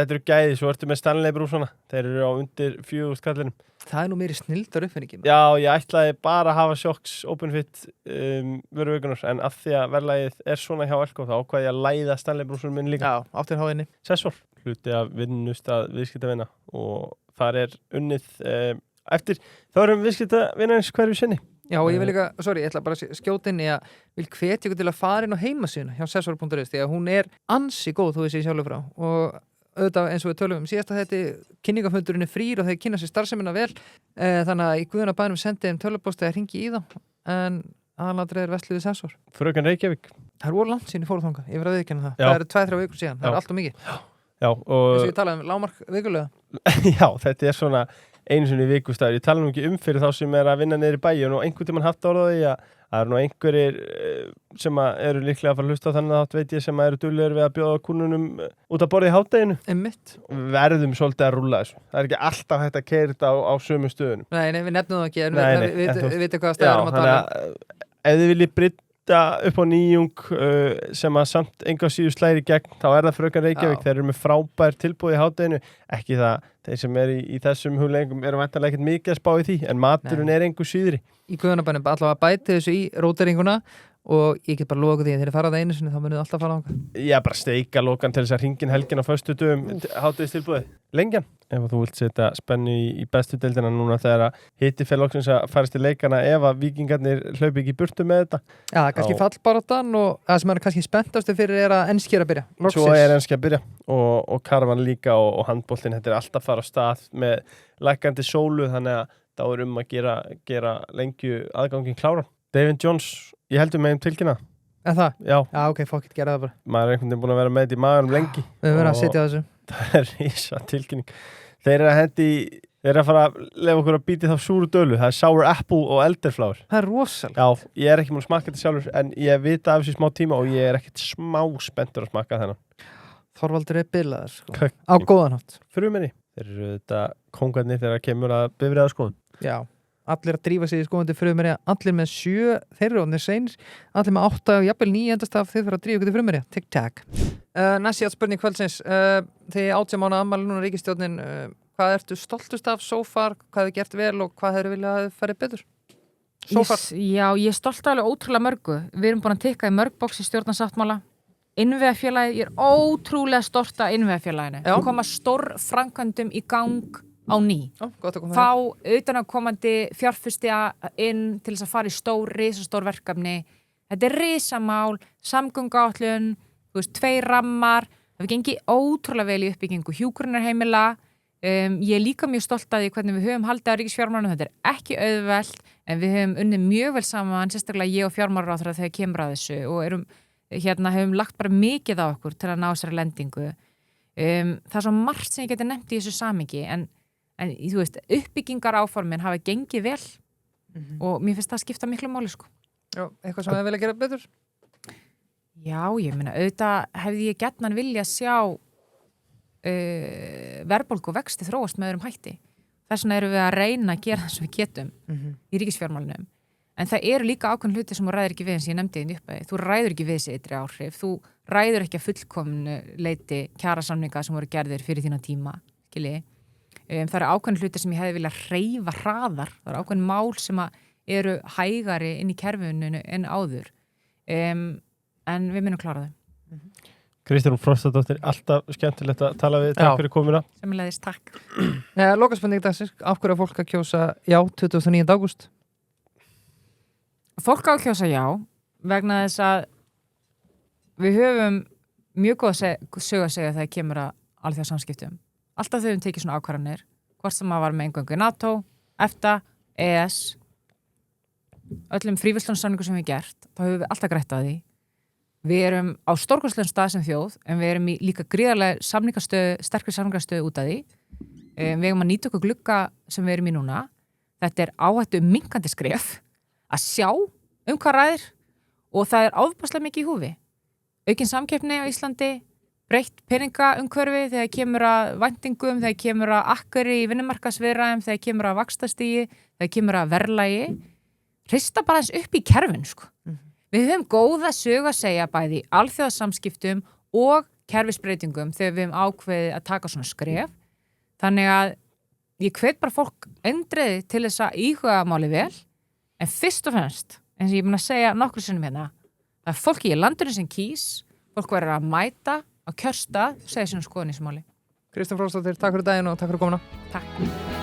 eru gæði, svo ertu með Stanley brúsana, þeir eru á undir 4 skallinum. Það er nú meiri snildar uppfinningi. Já, ég ætlaði bara að hafa Shocks, Openfit vöru vikunar, en af því að verðlagið er svona hjá Elko, þá ákvað ég að læða Stanley brúsunum minn líka. Já, áttir háðinni. Sessor, hluti af vinnustað viðskiptavina og þar er unnið eftir, þá erum viðskiptavinarins hverju sinni. Já, og ég vil líka, ég ætla bara að skjóta inn í að vil hvetja ykkur til að fara inn á heimasíðuna hjá sessor.is, því að hún er ansi góð, þú veist ég sjálfur frá, og auðvitað eins og við tölum síðast að þetta kynningafundurinn er frýr og þeir kynna sér starfsemina vel, þannig að í guðuna bænum sendi þeim tölvupóst eða hringi í þá, en aðalatrið er Vestliði Sessor. Fröken Reykjavík. Það er voru langt sín í fóruþanga, ég verið að viðkenna það. Það eru 2-3 vikur síðan, það er allt og mikið. Já, og eins og ég talaði lágmark vikulega. Já, þetta er svona einu sinni vikustæður. Ég tala nú ekki fyrir þá sem er að vinna niður í bæjun og einhvern tímann haft orðaði að það eru nú einhverjir sem eru líklega að fara að hlusta á þannig að veit ég sem eru duglegir við að bjóða kúnunum út að borða í hádeginu. Einmitt. Verðum svolítið að rúlla þessu. Það er ekki alltaf hægt að keyra þetta á sömu stöðunum. Nei, við nefnum það ekki, en við veitum hvaða stæðum að tala. Ef þið viljið bæta upp á nýjung sem að samt enga síðu slæri gegn, þá er það frökan Reykjavík, þeir eru með frábær tilbúið í hádeginu, ekki það, þeir sem eru í þessum hugleggingum eru væntanlega ekkert mikið að spá í því, en maturinn er engu síðri. Í guðunabænum allavega bæti þessu í róteringuna og ég get bara loka því að þeir fara það einu sinni þá munið alltaf fara ánga. Já, bara steika lokan til þess að hringin helgin á föstudögum hádegistilboðið. Lengjan, ef þú vilt setja spennu í bestu deildina núna þegar að hitti fyrir loksins að farast í leikana ef að víkingarnir hlaupi ekki í burtu með þetta. Já, kannski fallbaráttan og það sem er kannski spenntastu fyrir er að enski að byrja. Loksins. Svo er enski að byrja og karvan líka og handboltinn, þetta er alltaf fara á stað með lækkandi sólu þannig að þá er að gera aðganginn kláran. David Jones, ég heldur með tilkynna. En það? Já. Já, ok, fuck it, gera það bara. Maður er einhvern veginn búin að vera með þetta í maðurum lengi. Við höfum verið að sitja á þessu. Það er rísa tilkynning. Þeir eru að fara að lefa okkur að býti þá súru dölu. Það er sour apple og elderflower. Það er rosalega. Já, ég er ekki múin að smakka þetta sjálfur en ég vita af þessu smá tíma og ég er ekkert smá spenntur að smakka þennan. Þorvaldur er bilaður, sko. Á góðan hátt. Fruminni. Þeir eru þetta kongarnir þegar kemur að bifreiðaskoðun. Já. Allir að drífa sig í skoðandi frumherja, allir með 7, þeir eru orðnir seinir, allir með 8 og jafnvel 9 endastaf, þeir fyrir að drífa ykkur til frumherja, tic-tac. Næsti spurning kvöldsins, þið 18 mánuða afmæli núna ríkisstjórnin, hvað ertu stoltust af so far, hvað hefur gert vel og hvað hefur viljað að farið betur? So far? Já, ég er stolt alveg ótrúlega mörgu, við erum búin að tikka í mörgboks í stjórnarsáttmála, innviðafélagið, ég er ótrúlega stolt af innviðafélaginu, koma stór framkvæmdum í gang á ný. Fá utanaðkomandi fjárfesti inn til þess að fara í risastór verkefni. Þetta er risamál, samgönguáætlun, 2 rammar. Það við gengið ótrúlega vel í uppbyggingu hjúkrunarheimila. Ég er líka mjög stolt af því hvernig við höfum haldið á ríkisfjármálunum. Þetta er ekki auðvelt, en við höfum unnið mjög vel saman, sérstaklega ég og fjármálaráðherra þegar kemur að þessu og höfum lagt bara mikið á okkur til að ná þessari lendingu. Það er svo margt sem ég geti nefnt í þessu samhengi, en þú veist, uppbyggingar áformin hafa gengið vel og mér finnst það skipta miklu máli, sko. Já, eitthvað sem þið vilja gera betur? Já, ég meina, auðvitað hefði ég gjarnan vilja sjá verðbólgu og vexti þróast með öðrum hætti. Þess vegna erum við að reyna að gera það sem við getum í ríkisfjármálunum. En það eru líka ákveðin hluti sem þú ræður ekki við eins og ég nefndi þín upp að þú ræður ekki við þessi ytri áhrif, þú ræður ekki að fullkomnu leiti kjarasamninga sem voru gerðir fyrir þína tíma, skilji. Það eru ákveðin hluti sem ég hefði viljað hreyfa hraðar, það eru ákveðin mál sem eru hægari inn í kerfinu en áður, en við munum klára þau. Kristján Frostadóttir, alltaf skemmtilegt að tala við, takk fyrir komuna. Sömuleiðis, takk. Lokaspurning dagsins, af hverju fólk að kjósa já 29. ágúst? Fólk á að kjósa já, vegna þess að við höfum mjög góð sög að segja þegar kemur að alþjóðasamskiptum. Alltaf þau tekið svona ákvarðanir, hvort sem maður var með eingöngu í NATO, EFTA, ES, öllum fríverslunarsamningum sem við gert, þá höfum við alltaf grætt á því. Við erum á stórkostlegum stað sem þjóð, en við erum í líka gríðarlega sterkri samningastöðu út af því. Við erum að nýta okkur glugga sem við erum í núna. Þetta er áhættu minkandi skref að sjá hvað ræðir og það er áfbáslega mikið í húfi. Aukin samkeppni á Íslandi, breytt peningaumhverfi þegar kemur að væntingum, þegar kemur að akkeri í vinnumarkaðsviðræðum, þegar kemur að vaxtastígi, þegar kemur að verðlagi. Hrista bara eins upp í kerfinu, sko. Við höfum góða sögu að segja bæði alþjóðasamskiptum og kerfisbreytingum þegar við höfum ákveðið að taka svona skref. Þannig að ég hvet bara fólk endriði til þess að íhuga máli vel, en fyrst og fremst, eins og ég er búin að segja nokkru sinnum hérna, það er fólki í landinu sem kýs, fólk verður að mæta á kjörstað og segja svona skoðun í þessu máli. Kristján Frostadóttir, takk fyrir daginn og takk fyrir komuna. Takk.